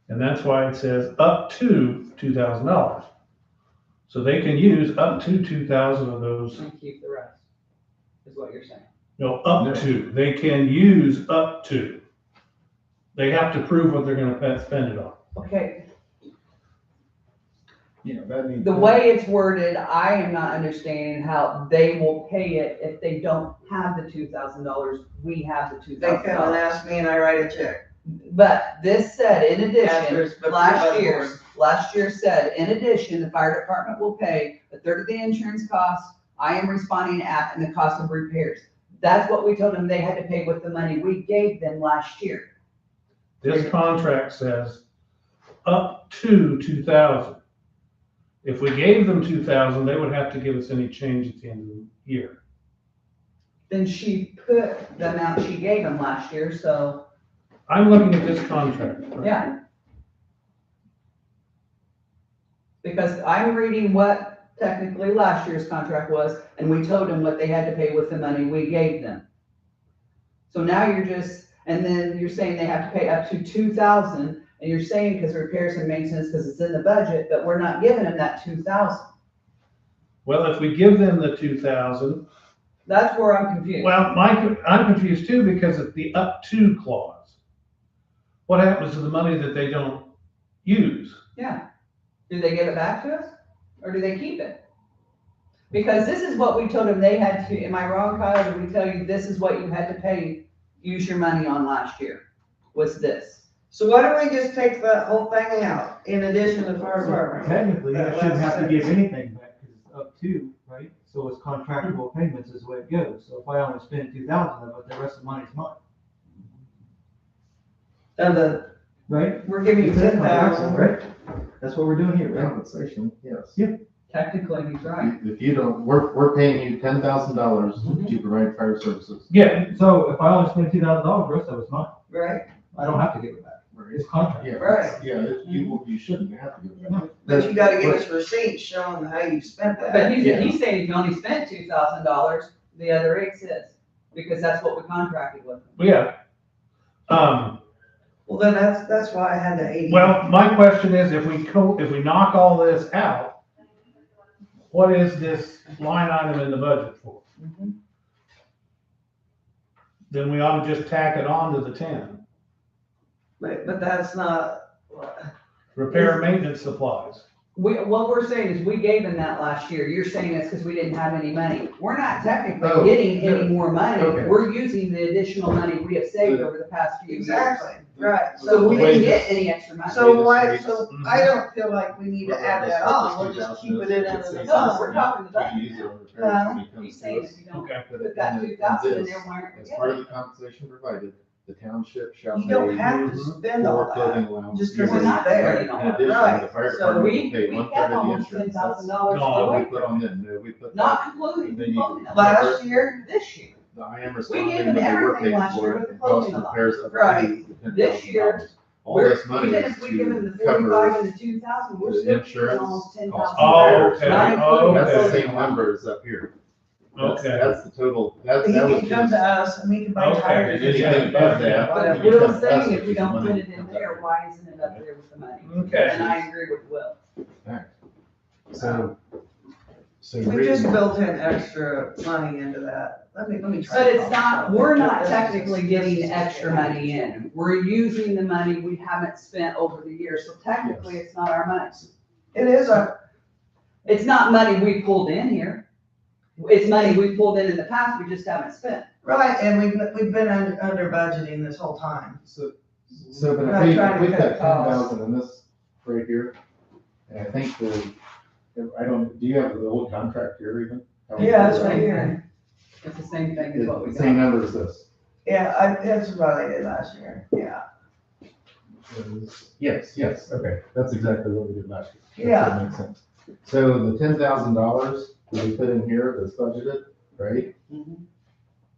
And that's why it says up to $2,000. So they can use up to 2,000 of those, And keep the rest, is what you're saying. no, up to, they can use up to. They have to prove what they're gonna spend it on. Okay, Yeah, that needs. the way it's worded, I am not understanding how they will pay it if they don't have the $2,000. We have the They come and $2,000. ask me and I write a check. But this said, in After it's addition, approved by the last year said, in addition, the fire department will pay a third of the insurance costs. I am responding at and the cost of repairs. That's what we told them they had to pay with the money we gave them last year. This contract says up to 2,000. If we gave them 2,000, they would have to give us any change at the end of the year. Then she put the amount she gave them last year, so I'm looking at this contract. right? Yeah. Because I'm reading what technically last year's contract was, and we told them what they had to pay with the money we gave them. So now you're just, and then you're saying they have to pay up to 2,000, and you're saying because repairs and maintenance, because it's in the budget, but we're not giving them that 2,000. Well, if we give them the 2,000, That's where I'm confused. well, I'm confused too because of the up to clause. What happens to the money that they don't use? Yeah. Do they give it back to us, or do they keep it? Because this is what we told them they had to, am I wrong, Kyle? Did we tell you this is what you had to pay, use your money on last year, was this? So why don't we just take the whole thing out in addition to fire department? Technically, I That shouldn't last have to give sentence. anything back, because it's up to, right? So it's contractual payments is the way it goes. So if I only spend 2,000 of it, the rest of the money's mine, And the, right? we're giving you It's in 10,000. Right? That's what we're doing here, right? Compensation, yes. Technically, he's right. If you don't, we're paying you $10,000 to provide fire services. Yeah, So if I only spend $2,000, the rest of it's mine. Right, I don't have to give it back. It's contract. Yeah, Right. Yeah, you shouldn't have to give it back. but you gotta give us receipts showing how you spent But that. he's saying you only spent $2,000, the other 8 says, because that's what we contracted with them. yeah. Well, then that's why I had the 80. Well, my question is, if we knock all this out, what is this line item in the budget for? Mhm. Then we ought to just tack it on to the 10. But that's not, Repair and maintenance supplies. What we're saying is we gave them that last year. You're saying that's because we didn't have any money. We're not technically Oh, getting any more money. okay. We're using the additional money we have saved over the past few years. exactly, right. So we The way didn't this- get any extra money. So Wages, I don't feel like we need to add that on, we'll just keep it in under the No, we're fund. talking about, We can use it on repairs when it comes he's to saying us. if you don't Okay. put that 2,000 in there, why aren't we As getting part of it? the compensation provided, the township shall You don't pay have to spend all for that, clothing allowance. just 'cause We're it's not there. spending all In that. addition, the Right. fire So department We will pay kept 1/3 of the almost insurance. $10,000 No, That's what we away, put on them, we put that, not including Then you- clothing. Last year, This year. the I am We responding gave when them they were everything paid last year for with it, the and cost clothing repairs up to Right. This year, $10,000. All this money Even is if we give them to the 45 cover and the 2,000, we're the still giving insurance almost 10,000. cost. Oh, repairs. okay. Not including That's the Okay. same number as up here. Okay. That's the total, that he was can come just. to us and we can buy Okay. tires. And anything above that. But Whatever. you Will's come to us saying with if we the don't money put it that in comes there, out. why isn't it up there with the money? Okay. And I agree with Will. So We just built in extra money into that. Let me try. But to it's not, follow. we're not This is- technically this getting is- extra money in. We're using the money we haven't spent over the years, so technically it's not our money. It is It's not money we pulled in here. It's money we pulled in the past, we just haven't spent. right, and we've been under budgeting this whole time. So, but Not if trying to we've cut got costs. 10,000 in this right here, and I think do you have the old contract here even? Yeah, it's right here. It's the same thing as what we It's the same got. number as this. Yeah, that's what I did last year, yeah. Yes, okay, that's exactly what we did last year. Yeah. That makes sense. So the $10,000 that we put in here that's budgeted, right? Mhm.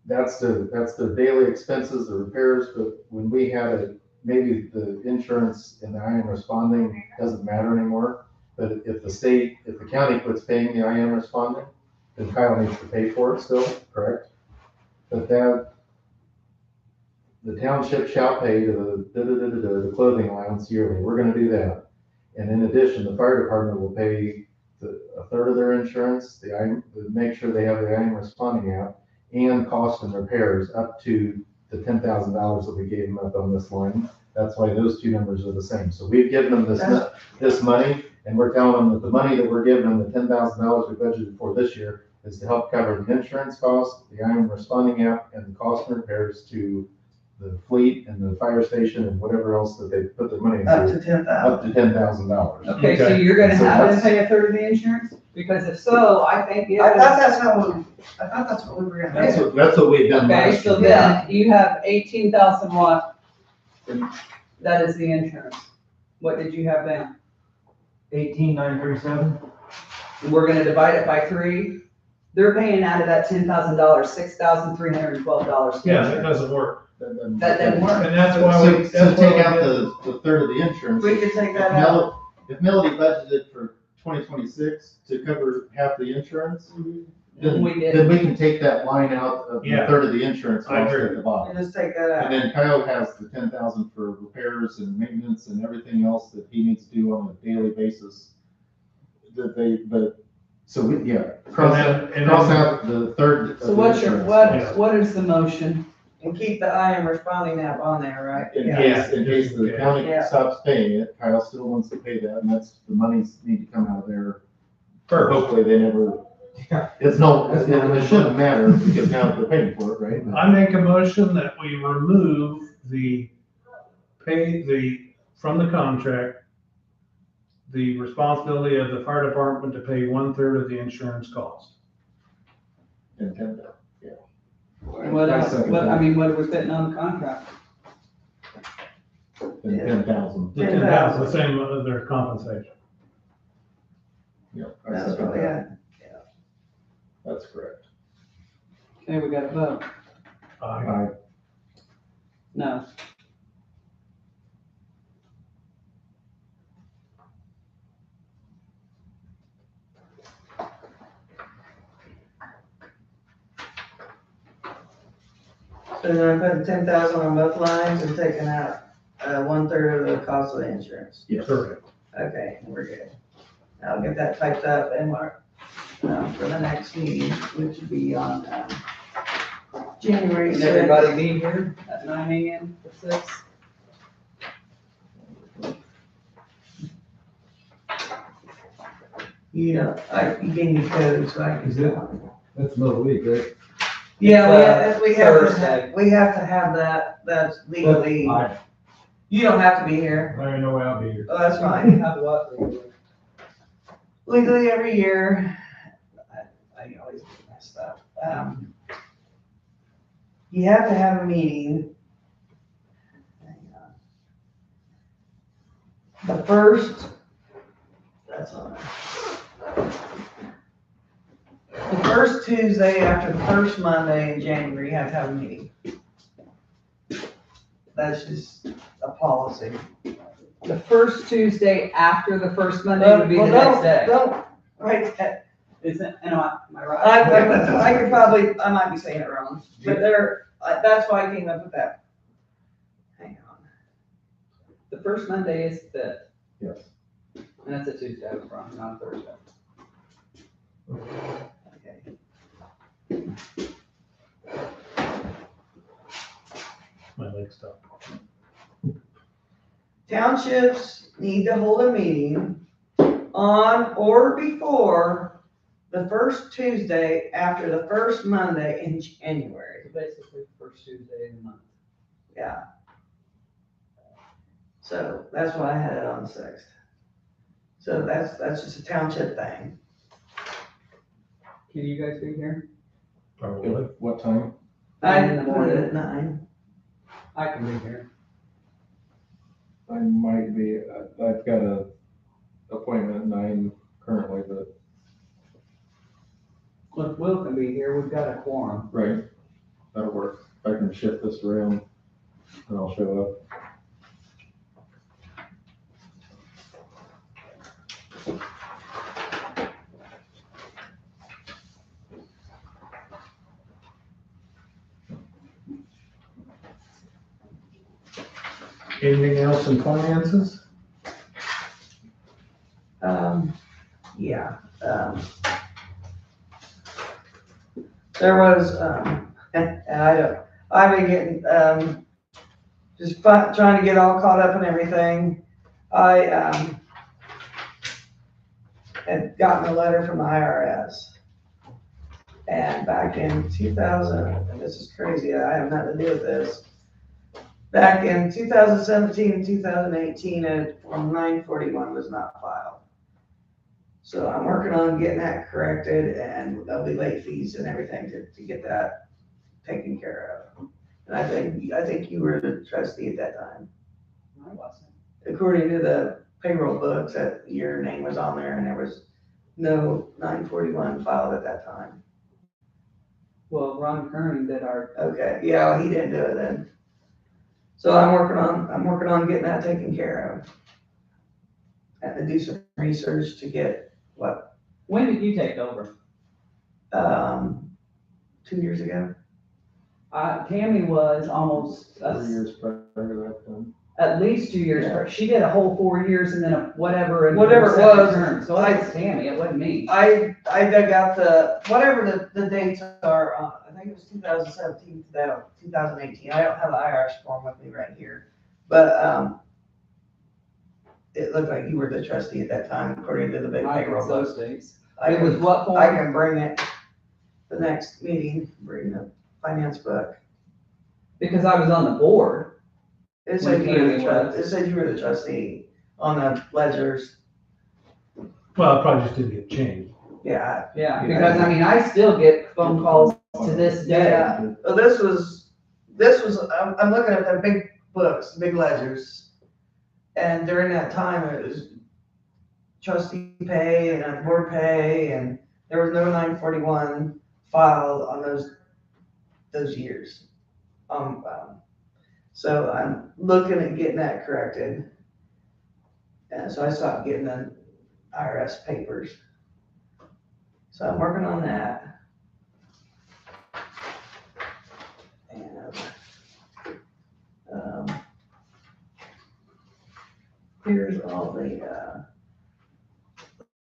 That's the daily expenses, the repairs, but when we had it, maybe the insurance and the I am responding doesn't matter anymore. But if the county quits paying the I am responding, then Kyle needs to pay for it still, correct? But the township shall pay to the clothing allowance yearly, we're gonna do that. And in addition, the fire department will pay a third of their insurance, make sure they have the I am responding app, and cost and repairs up to the $10,000 that we gave them up on this line. That's why those two numbers are the same. So we've given them this money, and we're telling them that the money that we're giving them, the $10,000 we budgeted for this year, is to help cover the insurance costs, the I am responding app, and the cost and repairs to the fleet and the fire station and whatever else that they put their money Up into, to 10,000. up to $10,000. Okay, so Okay. you're gonna So have them that's- pay a third of the insurance? Because if so, I think it I thought was. that's what we were gonna That's do. what we've done Okay, last so year. then you have 18,000 what? That is the insurance. What did you have then? 18,937. We're gonna divide it by 3. They're paying out of that $10,000, $6,312. Yeah, that doesn't work. That doesn't work. And that's why So, we, so that's why take out we did. the third of the insurance. We could take If that out. If Melody budgeted for 2026 to cover half the insurance, then We did. then we can take that line out of the Yeah. third of the insurance I cost agree. at the bottom. And just take that And out. then Kyle has the 10,000 for repairs and maintenance and everything else that he needs to do on a daily basis. So we, yeah, cross out the third of the So what's your, insurance. what is the motion? And keep the I am responding app on there, right? In Yeah. case the Yeah. county Yeah. stops paying it, Kyle still wants to pay that, and that's, the monies need to come out of there. First. Hopefully they never, it shouldn't matter, because now they're paying for it, right? I make a motion that we remove from the contract, the responsibility of the fire department to pay 1/3 of the insurance cost. And 10,000. What else, what are we putting on the contract? And 10,000. The 10,000, the same as their compensation. Yep. That's what we had. That's correct. Okay, we got a vote. Aye. No. So then I'm putting 10,000 on both lines and taking out 1/3 of the cost of the insurance. Yes. Correct. Okay, we're good. I'll get that typed up and marked for the next meeting, which will be on January Can 6th. everybody be here at 9 AM for 6? Yeah, you gave me code, so I can. Is it? That's middle week, right? Yeah, we have to, Thursday. we have to have that, that's legally, you don't have to be here. There ain't no way I'll be here. Oh, that's fine. Have what? Legally every year, I always get messed up. You have to have a meeting. Hang on. The first, that's on there. The first Tuesday after the first Monday in January, you have to have a meeting. That's just a policy. The first Tuesday after the first Monday would be the Well, next day. Don't, right, Isn't, am I right? I could probably, I might be saying it wrong, but that's why I came up with that. Hang on. The first Monday is the 5th, Yes. and that's a Tuesday, I was wrong, not a Thursday. Okay. My leg's stuck. Townships need to hold a meeting on or before the first Tuesday after the first Monday in January. So basically, first Tuesday of the month. Yeah. So that's why I had it on the 6th. So that's just a township thing. Can you guys be here? Probably. What time? I 9 in the put it morning. at 9. I can be here. I might be, I've got a appointment at 9 currently, but. If Will can be here, we've got a quorum. Right. That'll work. If I can shift this around, then I'll show up. Anything else in finances? Yeah. There was, and I've been getting, just trying to get all caught up in everything. I, had gotten a letter from the IRS. And back in 2000, and this is crazy, I have nothing to do with this. Back in 2017 and 2018, Form 941 was not filed. So I'm working on getting that corrected, and there'll be late fees and everything to get that taken care of. And I think you were the trustee at that time. I wasn't. According to the payroll books, that your name was on there, and there was no 941 filed at that time. Well, Ron Kearney did our, Okay, yeah, well, he didn't do it then. So I'm working on getting that taken care of. I have to do some research to get what, when did you take over? 2 years ago. Tammy was almost, 3 years prior to that then. at least 2 years. Yeah. She did a whole 4 years and then whatever. in Whatever her it second was, term. So it was Tammy, it wasn't me. I dug out whatever the dates are, I think it was 2017 to 2018. I don't have the IRS form with me right here. But, it looked like you were the trustee at that time, according to the big I payroll guess book. those days. I It was can, what I form? can bring it the next meeting, bring the finance book. Because I was on the board. It said When you were the Tammy was. it said you were the trustee on the ledgers. Well, it probably just didn't get changed. Yeah. Yeah, because I mean, I still get phone calls to this day. Yeah. Well, I'm looking at the big books, big ledgers. And during that time, it was trustee pay and board pay, and there was no 941 filed on those years. So I'm looking at getting that corrected. And so I stopped getting the IRS papers. So I'm working on that. And, here's all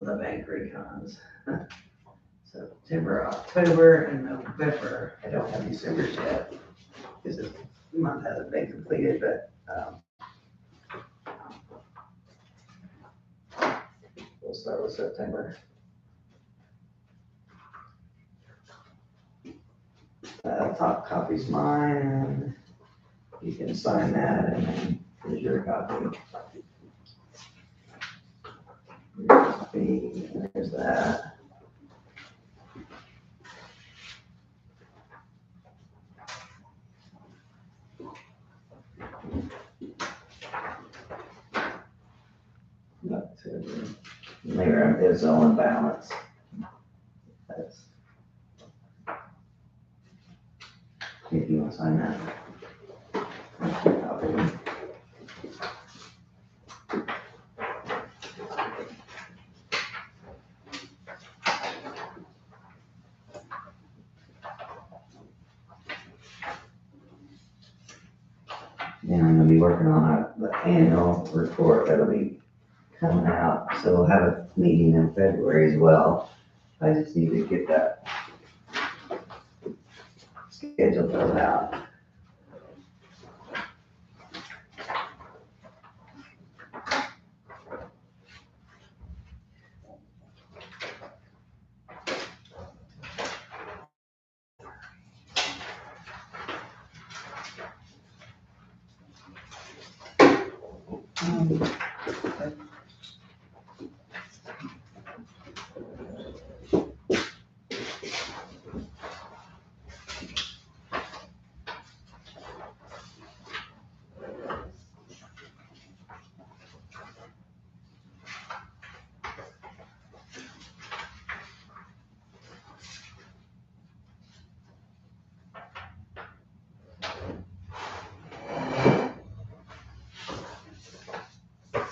the bank recons. September, October, and November. I don't have December's yet, because the month hasn't been completed, but, we'll start with September. Top copy's mine, and you can sign that, and then here's your copy. There's that. Back to there is on balance. That's. If you want to sign that. Copy. And I'm gonna be working on the annual report that'll be coming out, so we'll have a meeting in February as well. I just need to get that schedule filled out.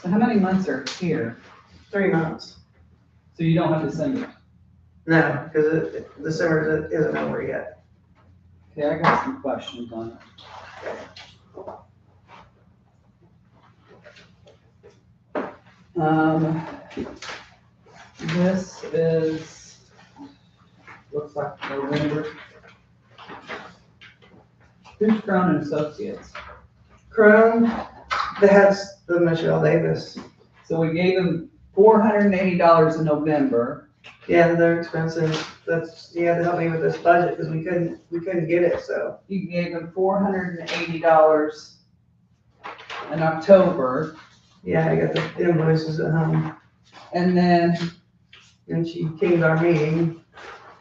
So how many months are here? 3 months. So you don't have December? No, because December isn't over yet. Okay, I got some questions on it. This is, looks like November. Who's Crown and Associates? Chrome, that's the Michelle Davis. So we gave them $480 in November. Yeah, they're expensive. You had to help me with this budget because we couldn't get it, so. You gave them $480 in October, Yeah, I got the invoices at home. and then And she came to our meeting.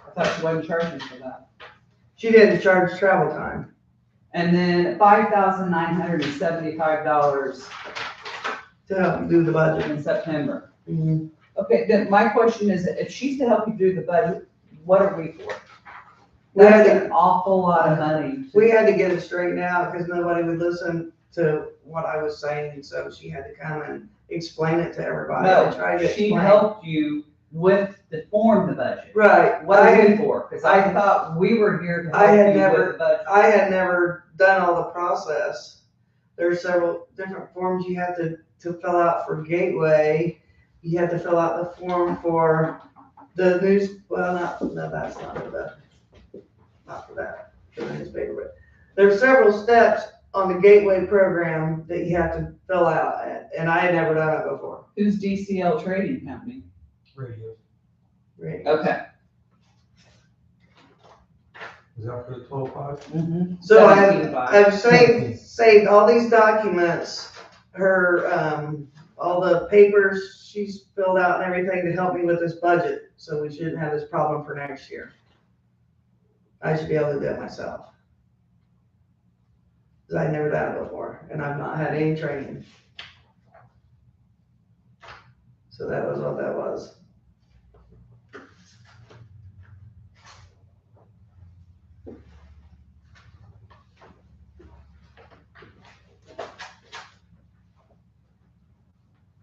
I thought she wasn't charging for that. She didn't charge travel time. And then $5,975 To help do the budget. in September. Mhm. Okay, then my question is, if she's to help you do the budget, what are we for? We had That's to, an awful lot of money. we had to get it straightened out because nobody would listen to what I was saying, so she had to come and explain it to everybody. I tried to No, she explain. helped you with the form the budget. Right, What are we for? Cause I thought we were here to I had help you never- with the budget. I had never done all the process. There's several different forms you have to fill out for Gateway. You have to fill out the form for the news, well, no, that's not for that. Not for that, for the newspaper, but there's several steps on the Gateway program that you have to fill out, and I had never done it before. Who's DCL Trading Company? Radio. Right. Okay. Is that for the 12.5? Mm-hmm. So I've saved all these documents, her, all the papers she's filled out and everything to help me with this budget, so we shouldn't have this problem for next year. I should be able to do it myself. Cause I've never done it before, and I've not had any training. So that was what that was.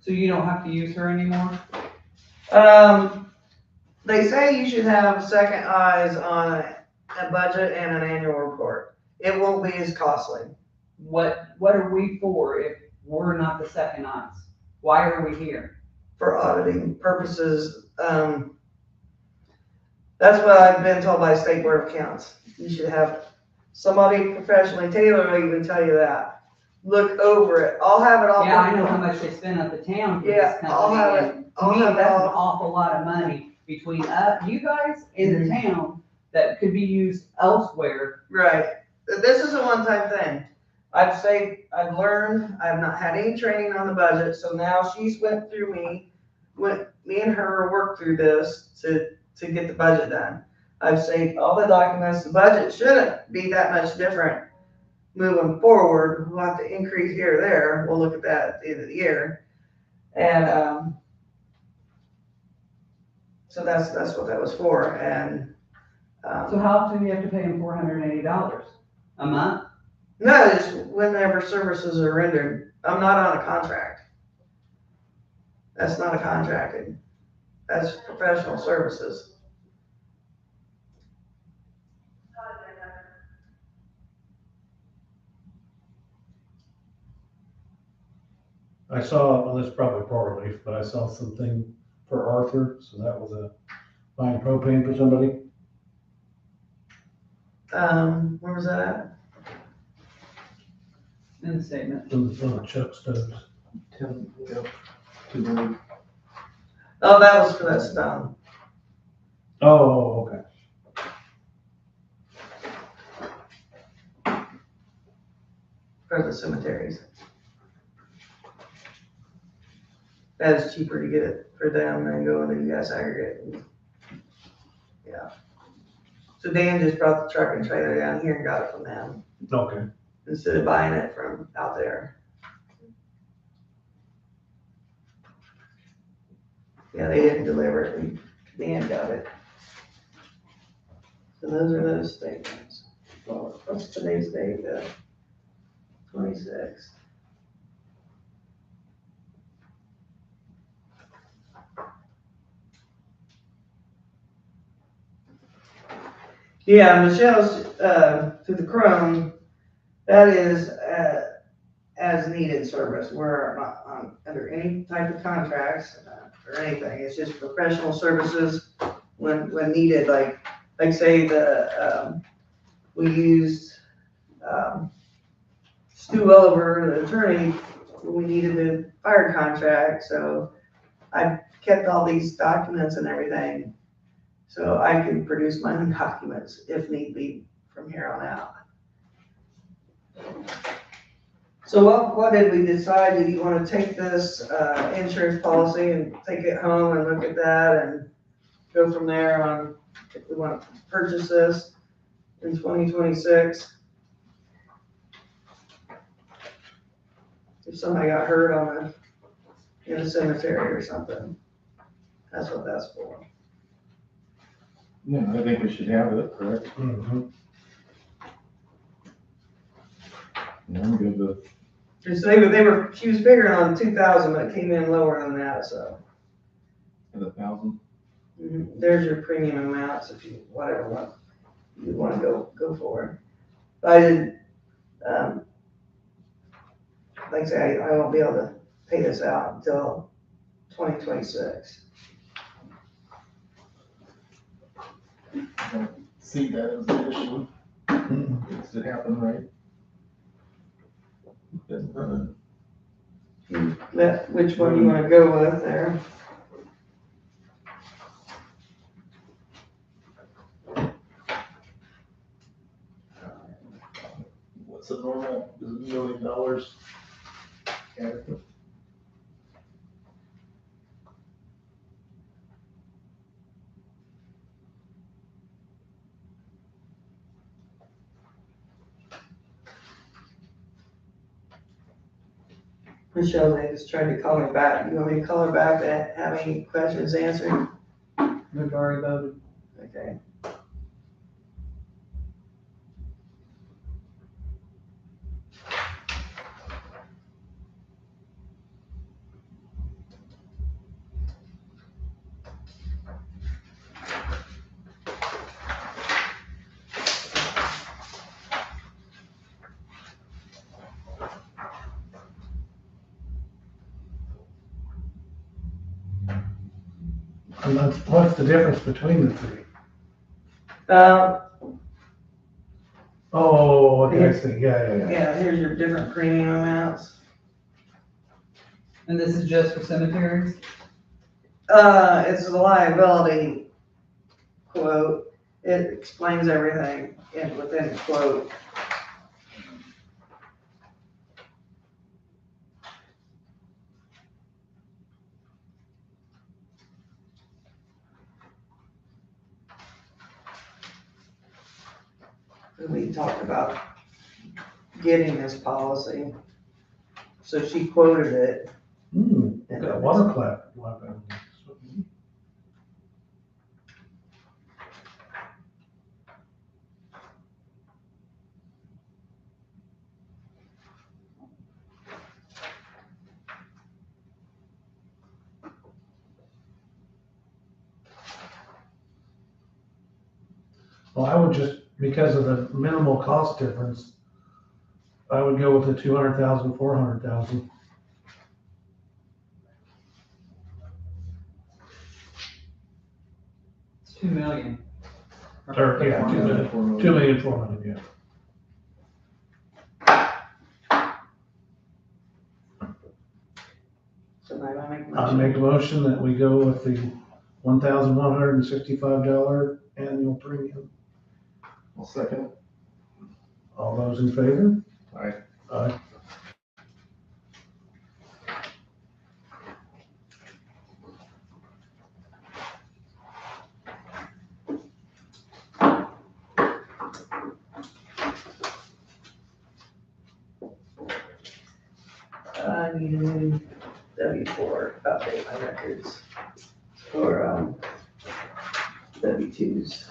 So you don't have to use her anymore? They say you should have second eyes on a budget and an annual report. It won't be as costly. What are we for if we're not the second eyes? Why are we here? For auditing purposes. That's what I've been told by State Board of Accounts. You should have somebody professionally, Taylor will even tell you that. Look over it. I'll have it all. Yeah, I know how much they spend at the town for Yeah, this I'll have company. it. I'll To me, have it that's an all. awful lot of money between you guys and the Mm-hmm. town that could be used elsewhere. Right. This is a one-time thing. I've learned, I've not had any training on the budget, so now she's went through me and her worked through this to get the budget done. I've saved all the documents. The budget shouldn't be that much different moving forward. We'll have to increase here or there. We'll look at that at the end of the year. And, so that's what that was for. And, So how often do you have to pay them $480 a month? no, it's whenever services are rendered. I'm not on a contract. That's not a contracted. That's professional services. I saw, well, this is probably poor relief, but I saw something for Arthur, so that was a buying propane for somebody. Where was that at? In the statement. Those Chuck stoves. 200. Oh, that was for that stone. Oh, okay. For the cemeteries. That is cheaper to get it for them than going to US Aggregate. Yeah. So Dan just brought the truck and trailer down here and got it from them Okay. instead of buying it from out there. Yeah, they didn't deliver it. Dan got it. So those are those statements. Well, what's today's date? 26th. Yeah, Michelle's, to the Chrome, that is, as needed service. We're not under any type of contracts, or anything. It's just professional services when needed, like say we used, Stu Oliver, the attorney, when we needed the fire contract, so I kept all these documents and everything. So I can produce my own documents if need be from here on out. So what did we decide? Did you want to take this insurance policy and take it home and look at that and go from there on if we want to purchase this in 2026? If somebody got hurt in a cemetery or something, that's what that's for. Yeah, I think we should have it, correct? Mhm. Yeah, I'm good with, Cause she was figuring on 2,000, but it came in lower than that, so. at 1,000. There's your premium amounts if you, whatever one you wanna go for. But I didn't, like I say, I won't be able to pay this out until 2026. See that as an issue. Needs to happen, right? Been running. Which one you wanna go with there? What's the normal, is $1 million adequate? Michelle, they just tried to call me back. You want me to call her back to have any questions answered? We've already voted. Okay. And what's the difference between the three? Uh, Oh, okay, I see, yeah. yeah, here's your different premium amounts. And this is just for cemeteries? It's a liability quote. It explains everything within the quote. We talked about getting this policy. So she quoted it. That water clap. Well, I would just, because of the minimal cost difference, I would go with the 200,000, 400,000. It's 2 million. Or, yeah, 2 million, 2 million, 4 million, yeah. Somebody wanna make a I'll motion? make a motion that we go with the $1,165 annual premium. I'll second. All those in favor? Aye. Aye. I need a new W4, update my records for, W2s.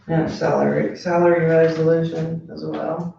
And salary resolution as well.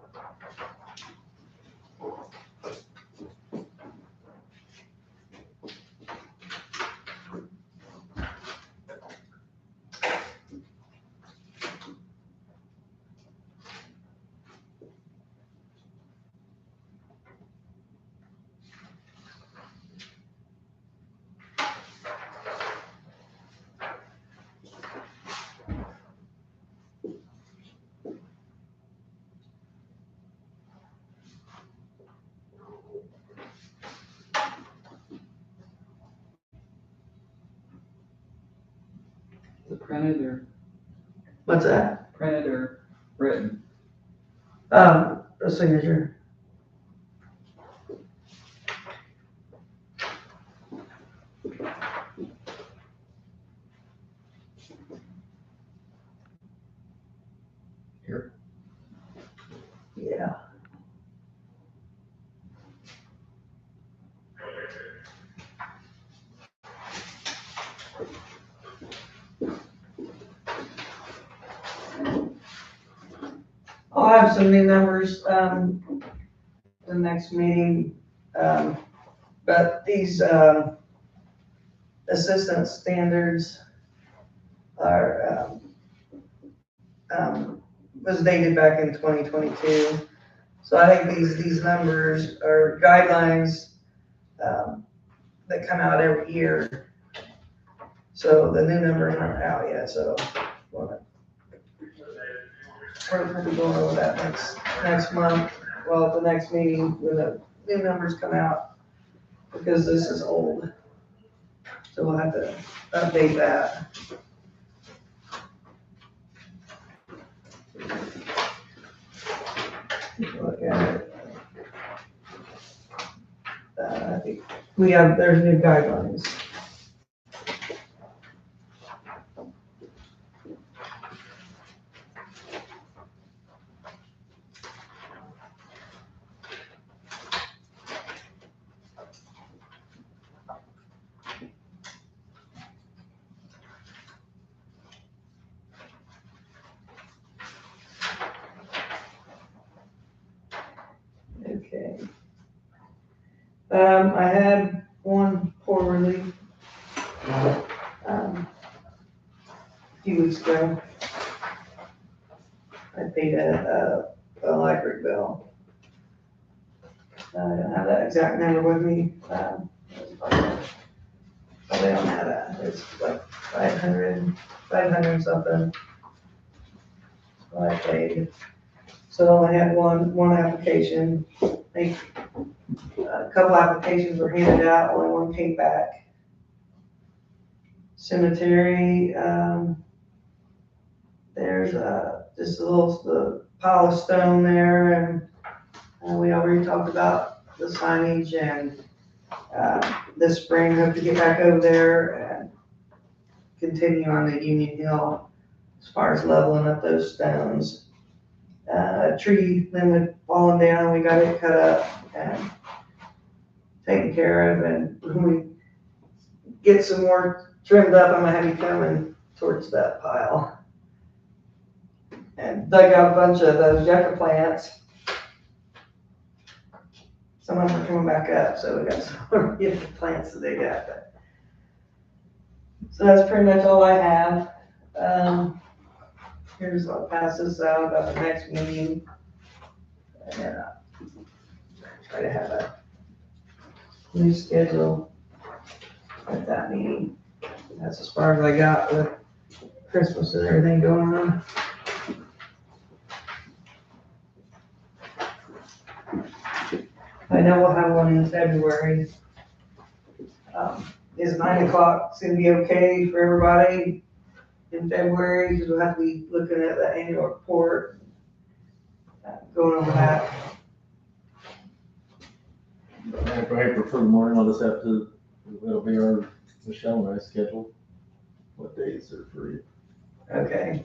The printed or What's that? printed or written? A signature. Here. Yeah. I'll have some new numbers, the next meeting, but these, assistant standards are, was dated back in 2022. So I think these numbers are guidelines, that come out every year. So the new numbers aren't out yet, so we're going over that next month, well, at the next meeting, when the new numbers come out, because this is old. So we'll have to update that. Look at it. I think there's new guidelines. Okay. I had one poor relief, a few weeks ago. I paid an electric bill. I don't have that exact number with me. Probably don't have that. It's like 500 something. What I paid. So I only had one application. A couple applications were handed out, only one came back. Cemetery, there's just the pile of stone there, and we already talked about the signage, and this spring hope to get back over there and continue on the Union Hill as far as leveling up those stones. A tree limb had fallen down, we got it cut up and taken care of, and when we get some more trimmed up, I'm gonna have you coming towards that pile. And dug out a bunch of those yucca plants. Some of them are coming back up, so we got some more yucca plants to dig up. So that's pretty much all I have. I'll pass this out about the next meeting. And try to have a new schedule at that meeting. That's as far as I got with Christmas and everything going on. I know we'll have one in February. Is 9 o'clock gonna be okay for everybody in February? Because we'll have to be looking at the annual report, going over that. I prefer the morning, I'll just have to, it'll be our, Michelle and I schedule what days are free. Okay.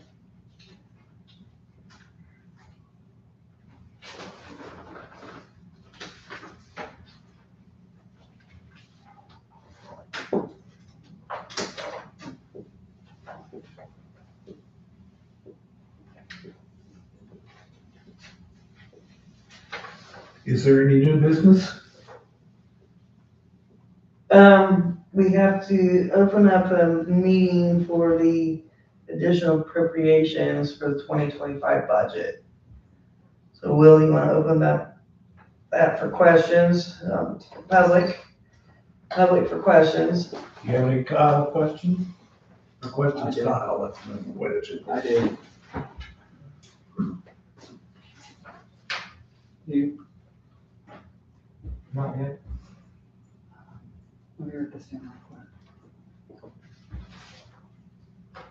Is there any new business? We have to open up a meeting for the additional appropriations for the 2025 budget. So Will, you wanna open that for questions, public for questions? Do you have any Kyle questions? Or I questions, do. Kyle? That's the way that you. I do. You, Not yet. let me write this down real quick.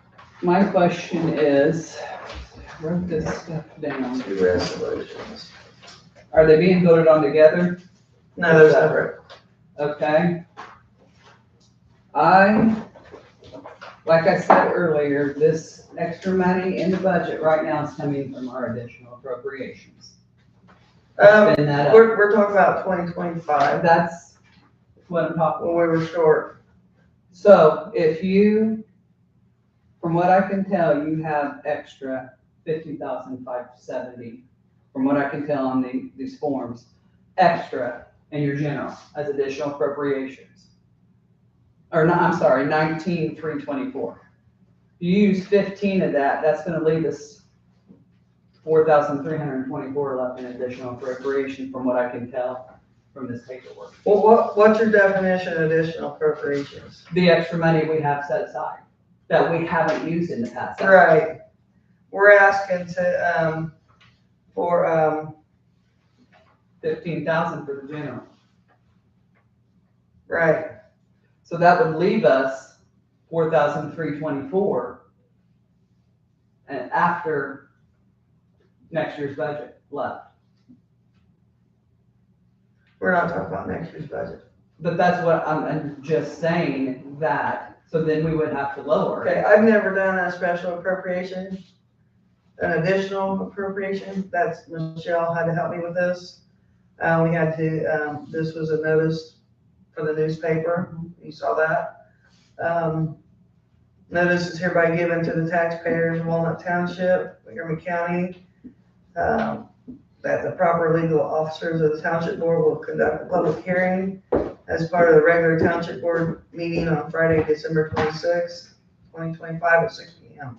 My question is, I wrote this stuff down. Two resolutions. Are they being voted on together? No, they're separate. Okay. Like I said earlier, this extra money in the budget right now is coming from our additional appropriations. Spin that up. We're talking about 2025, That's what I'm talking when about. we were short. So if you, from what I can tell, you have extra 50,570, from what I can tell on these forms, extra in your general as additional appropriations. Or no, I'm sorry, 19,324. You use 15 of that, that's gonna leave us 4,324 left in additional appropriation, from what I can tell from this paperwork. Well, what's your definition of additional appropriations? The extra money we have set aside, that we haven't used in the past. Right. We're asking to, for, 15,000 for the general. right, So that would leave us 4,324 and after next year's budget left. we're not talking about next year's budget. But that's what I'm just saying that, so then we would have to lower it. Okay, I've never done a special appropriation, an additional appropriation. That's, Michelle had to help me with this. We had to, this was a notice for the newspaper. You saw that. Notice is hereby given to the taxpayers of Walnut Township, Montgomery County, that the proper legal officers of the Township Board will conduct a public hearing as part of the regular Township Board meeting on Friday, December 26th, 2025 at 6 p.m.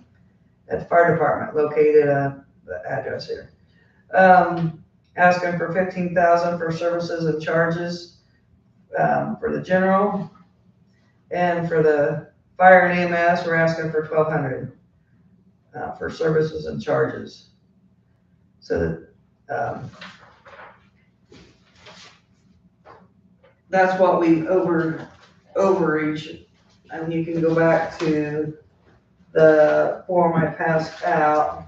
at the fire department located at the address here. Asking for 15,000 for services and charges for the general, and for the fire and EMS, we're asking for 1,200 for services and charges. So that's what we overreach. And you can go back to the form I passed out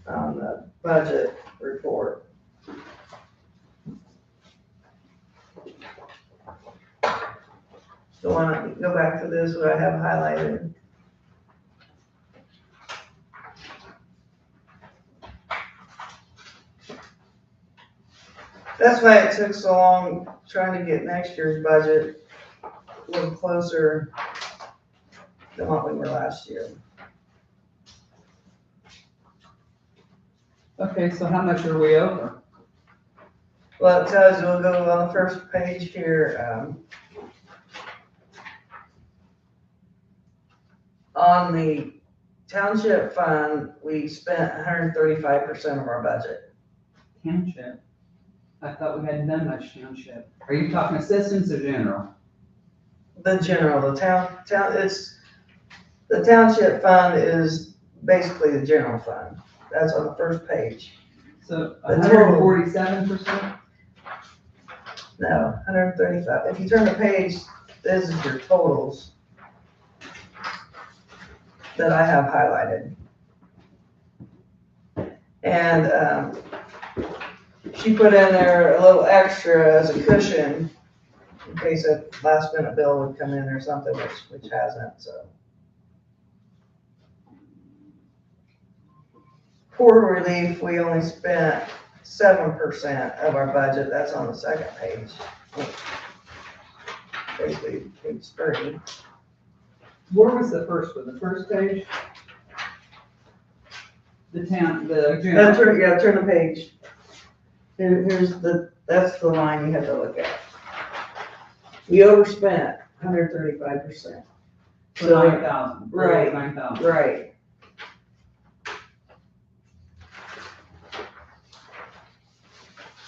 on the budget report. So why not go back to this, what I have highlighted. That's why it took so long trying to get next year's budget a little closer than what we were last year. Okay, so how much are we over? Well, it tells you, we'll go on the first page here, on the township fund, we spent 135% of our budget. Township. I thought we hadn't done much township. Are you talking assistance or general? The general, the township fund is basically the general fund. That's on the first page. So The total. 147%? No, 135. If you turn the page, this is your totals that I have highlighted. And she put in there a little extra as a cushion in case a last minute bill would come in or something, which hasn't, so. Poor relief, we only spent 7% of our budget. That's on the second page. Basically, page 30. Where was the first one? The first page? The Turn the page. that's the line you have to look at. We overspent 135%. So 9,000. Right. 9,000. Right.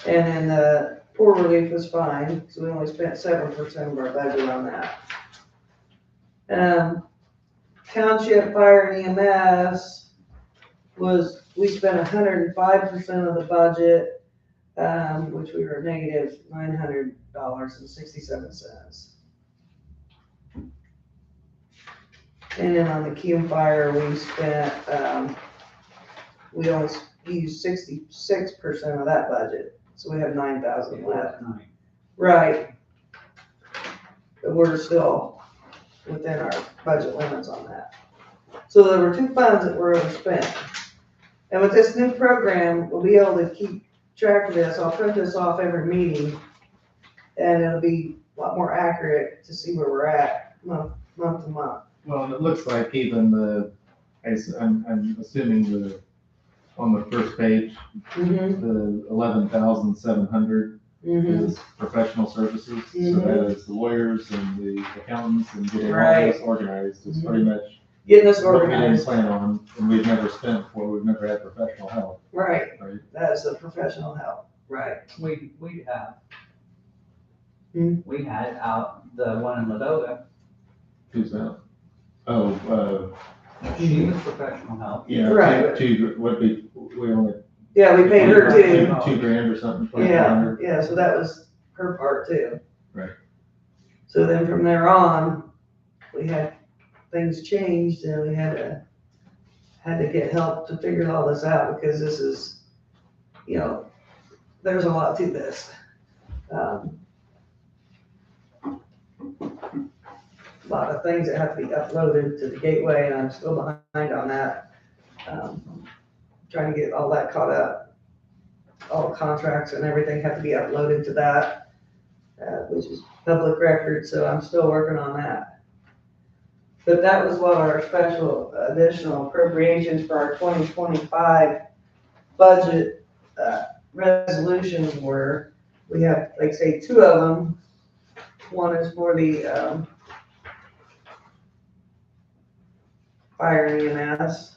And then the poor relief was fine, because we only spent 7% of our budget on that. Township fire and EMS we spent 105% of the budget, which we were negative $900.67. And then on the Cume fire, we spent, we only used 66% of that budget, so we have 9,000 left. Right. But we're still within our budget limits on that. So there were 2 funds that were overspent. And with this new program, we'll be able to keep track of this. I'll print this off every meeting, and it'll be a lot more accurate to see where we're at month to month. Well, it looks like even I'm assuming on the first page, Mm-hmm. the 11,700 Mm-hmm. is professional services. So Mhm. that is the lawyers and the accountants and getting all Right. this organized is pretty much Getting us what we didn't organized. plan on, and we've never spent before. We've never had professional help, Right. right? That's the professional help. Right, we have. Hmm. We had out the one in Ladota, Who's that? Oh, she was professional help. yeah, Right. we only. Yeah, we paid her too. $2,000 or something, Yeah, 2,500. yeah, so that was her part too. Right. So then from there on, we had, things changed and we had to get help to figure all this out, because this is, there's a lot to this. A lot of things that have to be uploaded to the gateway, and I'm still behind on that. Trying to get all that caught up. All contracts and everything have to be uploaded to that, which is public record, so I'm still working on that. But that was what our special additional appropriations for our 2025 budget resolutions were. We have, like say, 2 of them. One is for the fire and EMS.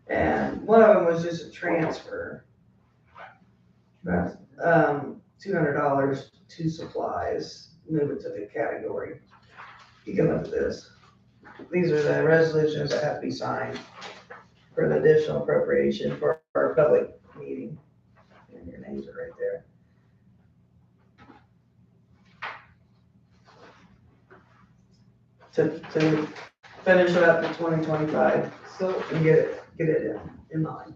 And one of them was just a transfer. $200 to supplies, move it to the category. You can look at this. These are the resolutions that have to be signed for the additional appropriation for our public meeting. And your names are right there. To finish up the 2025, so, and get it in line.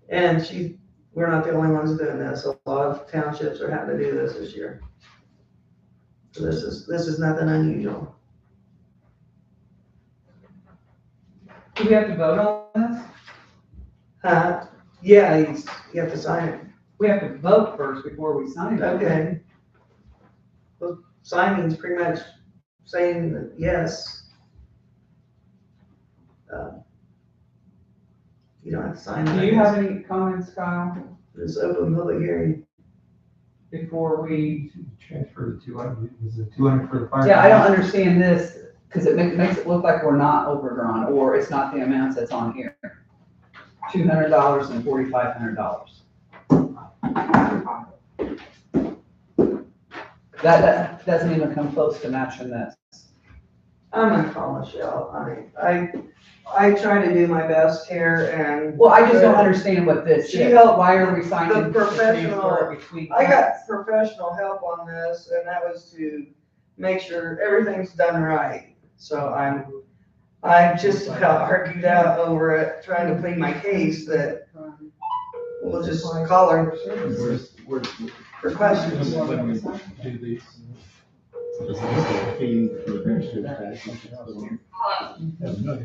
And we're not the only ones doing this. A lot of townships are having to do this year. So this is nothing unusual. Do we have to vote on this? Yeah, you have to sign it. We have to vote first before we sign it. Okay. Well, signing's pretty much saying that yes. You don't have to sign it. Do you have any comments, Kyle, This open public hearing. before we? Transfer the 200, is it 200 for the fire? Yeah, I don't understand this, because it makes it look like we're not overdrawn, or it's not the amounts that's on here. $200 and $4,500. That doesn't even come close to matching this. I'm gonna call Michelle. I try to do my best here, and. Well, I just don't understand what this She is. helped Why are we signing the to professional- transfer it between? I got professional help on this, and that was to make sure everything's done right. So I just about argued out over it, trying to plead my case that we'll just call her Where's for questions. when we do these? Is this a fee for the friendship tax?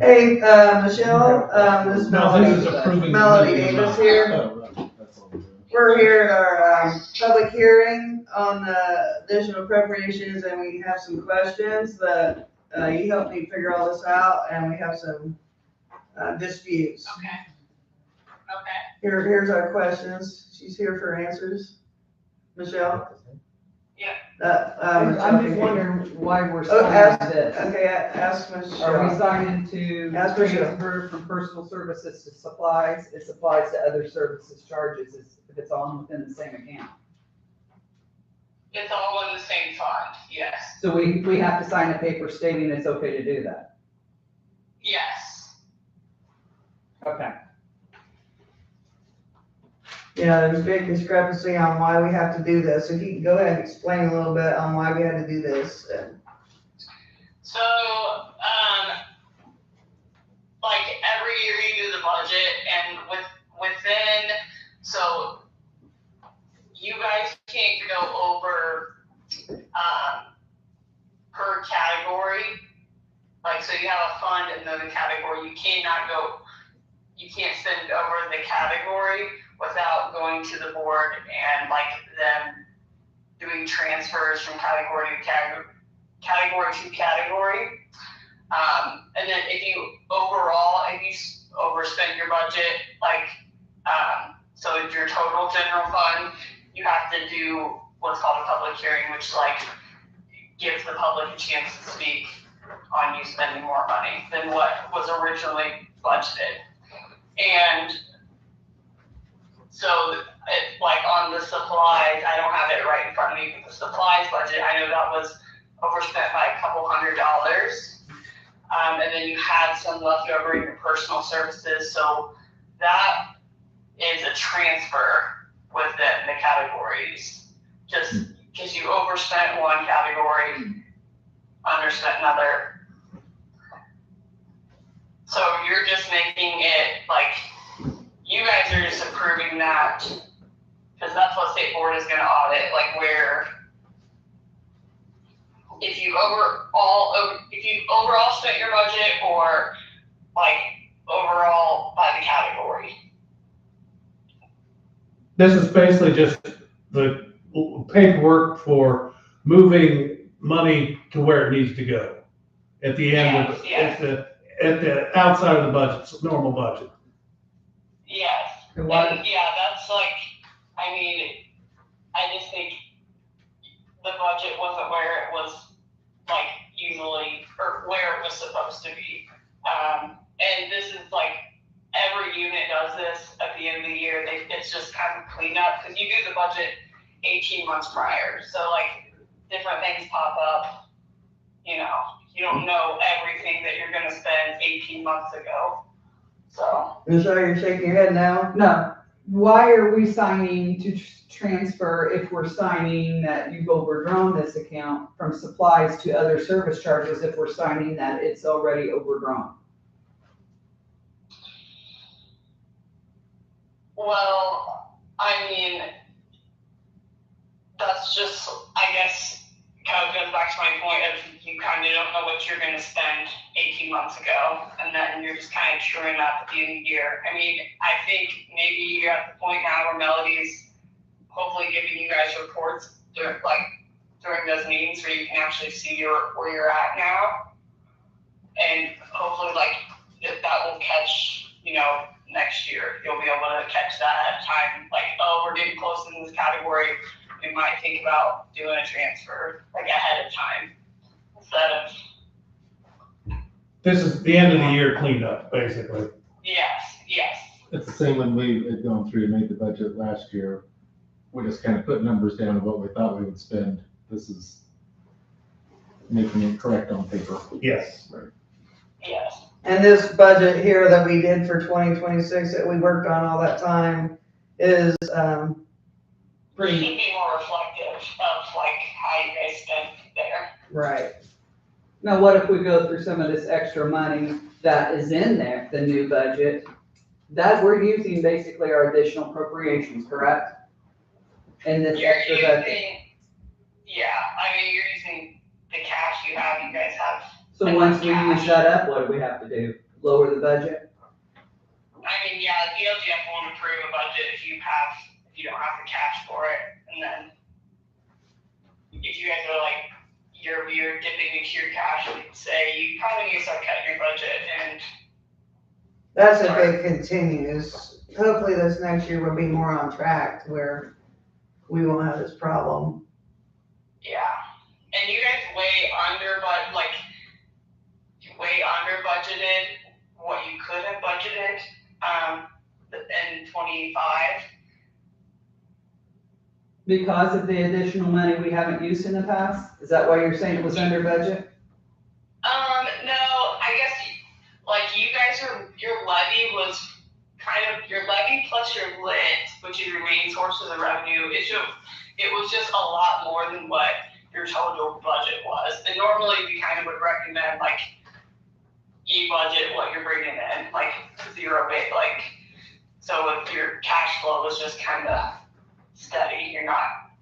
Hey, Michelle, this is No, this is Melody, approving. Melody Davis here. Oh, right, that's all we're doing. We're here at our public hearing on the additional appropriations, and we have some questions that you helped me figure all this out, and we have some disputes. Okay. Okay. Here's our questions. She's here for answers. Michelle? Yeah. I'm just wondering why we're Oh, signing this. Okay, ask Are we Michelle. signing to Ask Michelle. transfer from personal services to supplies? It supplies to other services charges if it's all within the same account. It's all in the same fund, yes. So we have to sign a paper stating it's okay to do that. Yes. Okay. Yeah, there's a big discrepancy on why we have to do this. If you can go ahead and explain a little bit on why we had to do this. So, like every year you do the budget and within, so you guys can't go over, per category. Like, so you have a fund and then a category, you can't spend over the category without going to the board and like them doing transfers from category to category. And then if you overspend your budget, like, so if your total general fund, you have to do what's called a public hearing, which like gives the public a chance to speak on you spending more money than what was originally budgeted. And so, like on the supplies, I don't have it right in front of me, but the supplies budget, I know that was overspent by a couple $100s. And then you had some left over in your personal services, so that is a transfer within the categories. Just because you overspent one category, underspent another. So you're just making it like, you guys are just approving that, because that's what state board is gonna audit, like where, if you overall spent your budget or like overall by the category. This is basically just the paperwork for moving money to where it needs to go at the end of, Yes. at the outside of the budget, normal budget. Yes. And why- And yeah, that's like, I mean, I just think the budget wasn't where it was like usually, or where it was supposed to be. And this is like, every unit does this at the end of the year. It's just kind of cleanup, because you do the budget 18 months prior. So like different things pop up, you know, you don't know everything that you're gonna spend 18 months ago. So. Michelle, you're shaking your head now? No, why are we signing to transfer if we're signing that you've overdrawn this account from supplies to other service charges if we're signing that it's already overdrawn? Well, I mean, that's just, I guess, kind of goes back to my point of you kind of don't know what you're going to spend 18 months ago, and then you're just kind of truing up at the end of the year. I mean, I think maybe you're at the point now where Melody's hopefully giving you guys reports during those meetings where you can actually see where you're at now, and hopefully if that will catch, next year, you'll be able to catch that at a time, like, oh, we're getting close in this category, we might think about doing a transfer, like, ahead of time, instead of. This is the end of the year cleanup, basically. Yes. It's the same when we had gone through and made the budget last year. We just kind of put numbers down of what we thought we would spend. This is making it correct on paper. Yes. Yes. And this budget here that we did for 2026 that we worked on all that time is, pretty. Should be more reflective of, like, how you guys spent there. Right. Now, what if we go through some of this extra money that is in there, the new budget, that we're using basically our additional appropriations, correct? In this extra budget. You're using the cash you guys have. So once we use that up, what do we have to do? Lower the budget? The LGF won't approve a budget if you don't have the cash for it, and then if you guys are like, you're dipping into your cash, and say, you probably need to start cutting your budget, and That's if it continues. Hopefully this next year will be more on track to where we won't have this problem. Yeah, and you guys way under budgeted what you could have budgeted, in 25. Because of the additional money we haven't used in the past? Is that why you're saying it was under budget? No, I guess, like, you guys your levy was your levy plus your lit, which is your main source of the revenue, it was just a lot more than what your total budget was. And normally we kind of would recommend, like, you budget what you're bringing in, like, zero bit, like, so if your cash flow is just kind of steady, you're not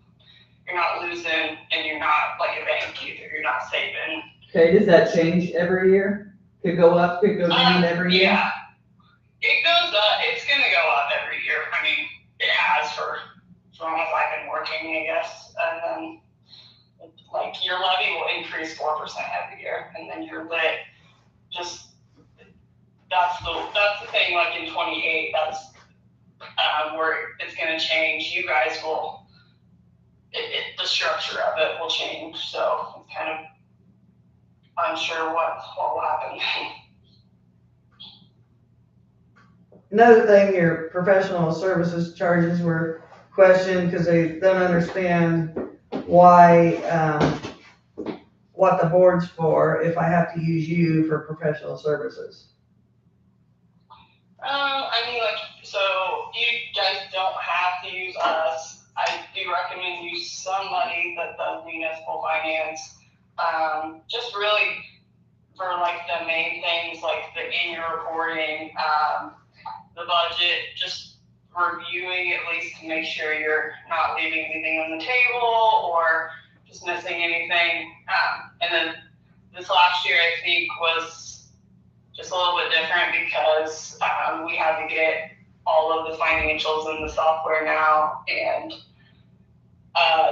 losing, and you're not like a bank either, you're not saving. Okay, does that change every year? Could go up, could go down every year? Yeah, it goes up, it's gonna go up every year. I mean, it has for as long as I've been working, I guess. And then, like, your levy will increase 4% every year, and then your lit, just, that's the thing, like in 28, that's where it's gonna change. You guys will, the structure of it will change, so it's kind of unsure what will happen. Another thing, your professional services charges were questioned because they don't understand why, what the board's for if I have to use you for professional services. I mean, like, so you guys don't have to use us. I do recommend use somebody that does municipal finance. Just really for like the main things, like the annual reporting, the budget, just reviewing at least to make sure you're not leaving anything on the table or just missing anything. And then this last year, I think, was just a little bit different because we had to get all of the financials in the software now, and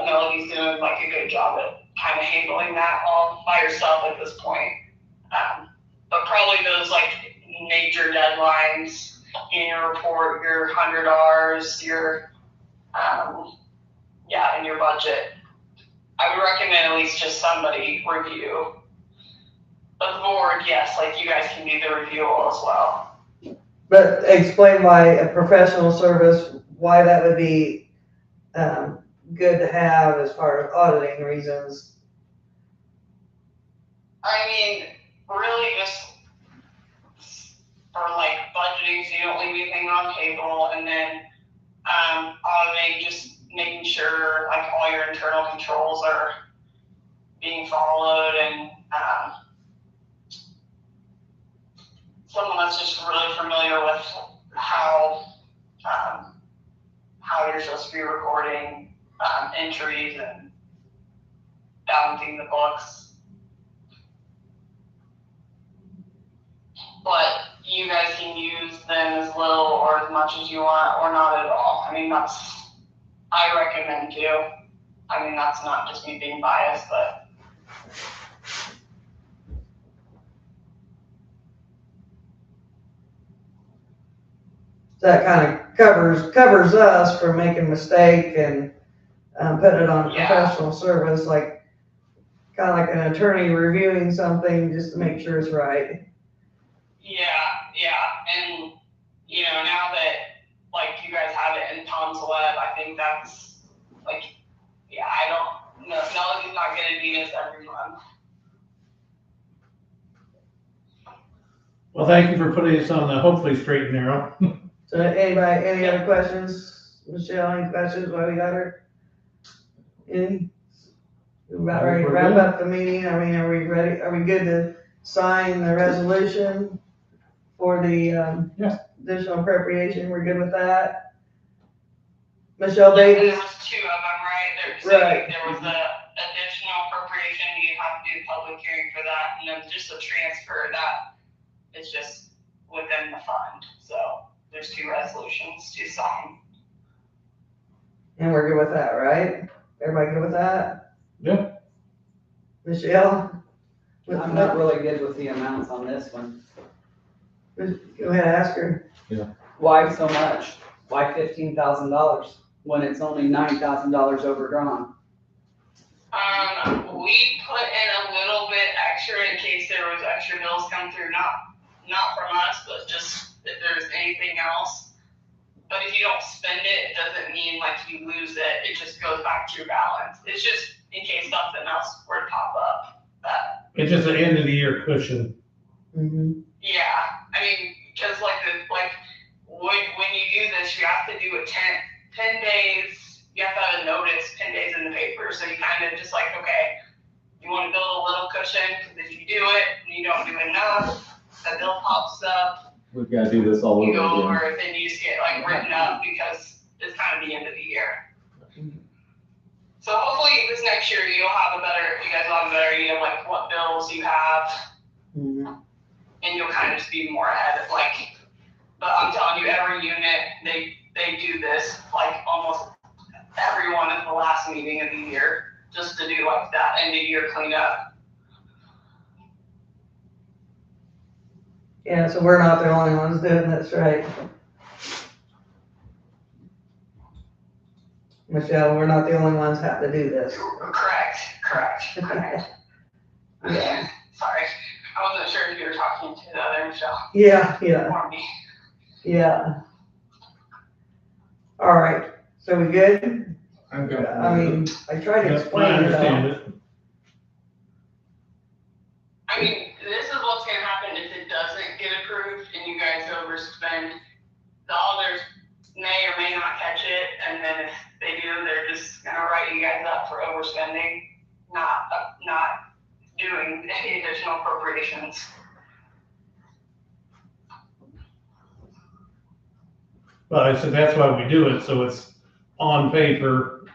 Melody's doing like a good job at kind of handling that all by herself at this point. But probably those like major deadlines in your report, your 100 Rs, your and your budget, I would recommend at least just somebody review. But the board, yes, like you guys can do the review as well. But explain why a professional service, why that would be good to have as far as auditing reasons. I mean, really just for like budgeting, so you don't leave anything on the table, and then auditing, just making sure like all your internal controls are being followed, and someone that's just really familiar with how you're supposed to be recording entries and balancing the books. But you guys can use them as little or as much as you want, or not at all. I mean, I recommend to. I mean, that's not just me being biased, but That kind of covers us from making a mistake and putting it on professional service, like kind of like an attorney reviewing something just to make sure it's right. Yeah, and now that like you guys have it in Tom's Web, I think that's like, I don't know, Melody's not gonna do this every month. Well, thank you for putting us on the hopefully straight and narrow. So anybody, any other questions? Michelle, any questions while we got her? Any? We're about ready to wrap up the meeting. I mean, are we ready? Are we good to sign the resolution for the additional appropriation? We're good with that? Michelle Davis? There was two of them, right? There was the additional appropriation, you have to do a public hearing for that, and then just a transfer that is just within the fund. So there's two resolutions to sign. And we're good with that, right? Everybody good with that? Yeah. Michelle? I'm not really good with the amounts on this one. Go ahead, ask her. Why so much? Why $15,000 when it's only $9,000 overdrawn? We put in a little bit extra in case there was extra bills come through, not from us, but just if there's anything else. But if you don't spend it, it doesn't mean like you lose it. It just goes back to your balance. It's just in case something else were to pop up. It's just an end of the year cushion. Mm-hmm. Yeah, I mean, because when you do this, you have to do it 10 days. You have to have a notice 10 days in the paper. So you kind of just like, okay, you want to build a little cushion because if you do it and you don't do enough, the bill pops up. We've got to do this all over You go again. over, then you just get like written up because it's kind of the end of the year. So hopefully this next year you guys will have a better idea of like what bills you have, Mm-hmm. and you'll kind of just be more ahead of like. But I'm telling you, every unit they do this like almost everyone in the last meeting of the year just to do like that end of year cleanup. Yeah, so we're not the only ones doing this, right? Michelle, we're not the only ones that have to do this. Correct. Yeah. Sorry, I wasn't sure if you were talking to the other Michelle Yeah, or me. yeah. All right, so we good? I'm good. I mean, I tried to I explain it understand all. it. I mean, this is what's gonna happen if it doesn't get approved and you guys overspend. The auditors may or may not catch it, and then if they do, they're just gonna write you guys up for overspending, not doing any additional appropriations. Well, I said, that's why we do it, so it's on paper,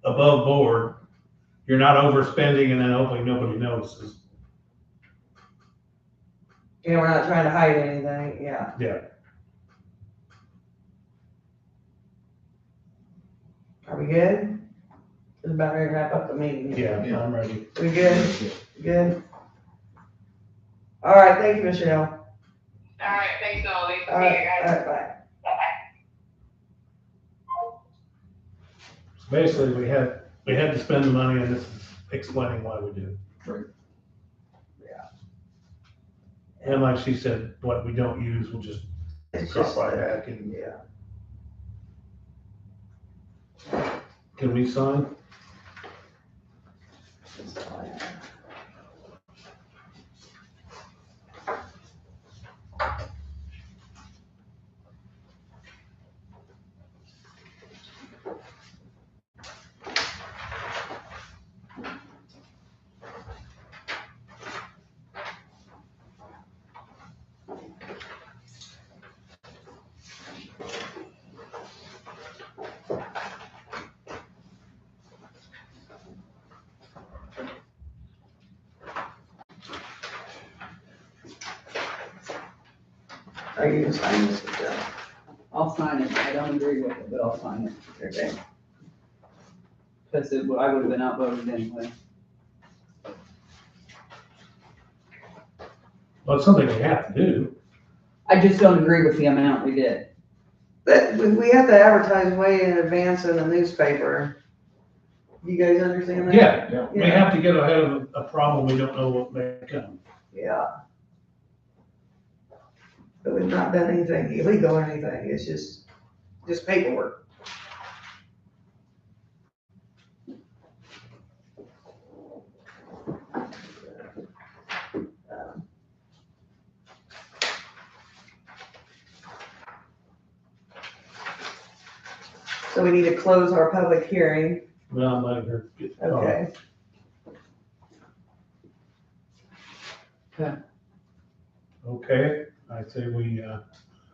above board. You're not overspending and then hoping nobody notices. Yeah, we're not trying to hide anything, yeah. Yeah. Are we good? Just about ready to wrap up the meeting. Yeah, I'm ready. We good? Good? All right, thank you, Michelle. All right, thanks, Melody. See you All right, guys. all right, bye. Bye-bye. Basically, we had to spend the money, and this is explaining why we do. Right. Yeah. And like she said, what we don't use, we'll just It's drop just, right back and, yeah. can we sign? Are you gonna sign this, Michelle? I'll sign it. I don't agree with it, but I'll sign it. Okay. Because I would have been outvoted anyway. Well, it's something we have to do. I just don't agree with the amount we did. But we have to advertise way in advance in the newspaper. You guys understand that? Yeah, we have to get ahead of a problem we don't know what may come. Yeah. But we've not done anything illegal or anything, it's just paperwork. So we need to close our public hearing, Well, I'm letting her get. okay? Okay, I say we,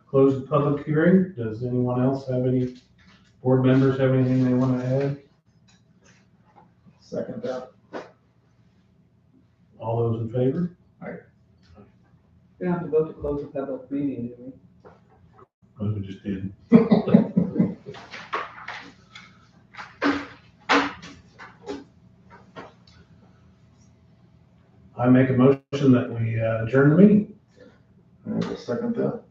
close the public hearing. Does anyone else have any, board members have anything they want to add? Second that. All those in favor? We don't have to vote to close the public meeting, do we? Well, we just did. I make a motion that we adjourn the meeting. I will second that.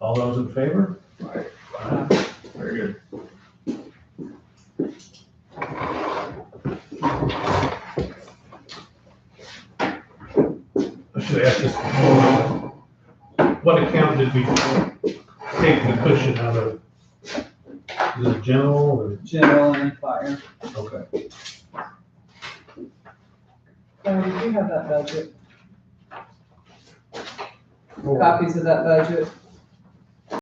All those in favor? Aye. Very good. I should ask this before. What account did we take the cushion out of? Is it general or? General and fire. Okay. Claire, did you have that budget? Copies of that budget?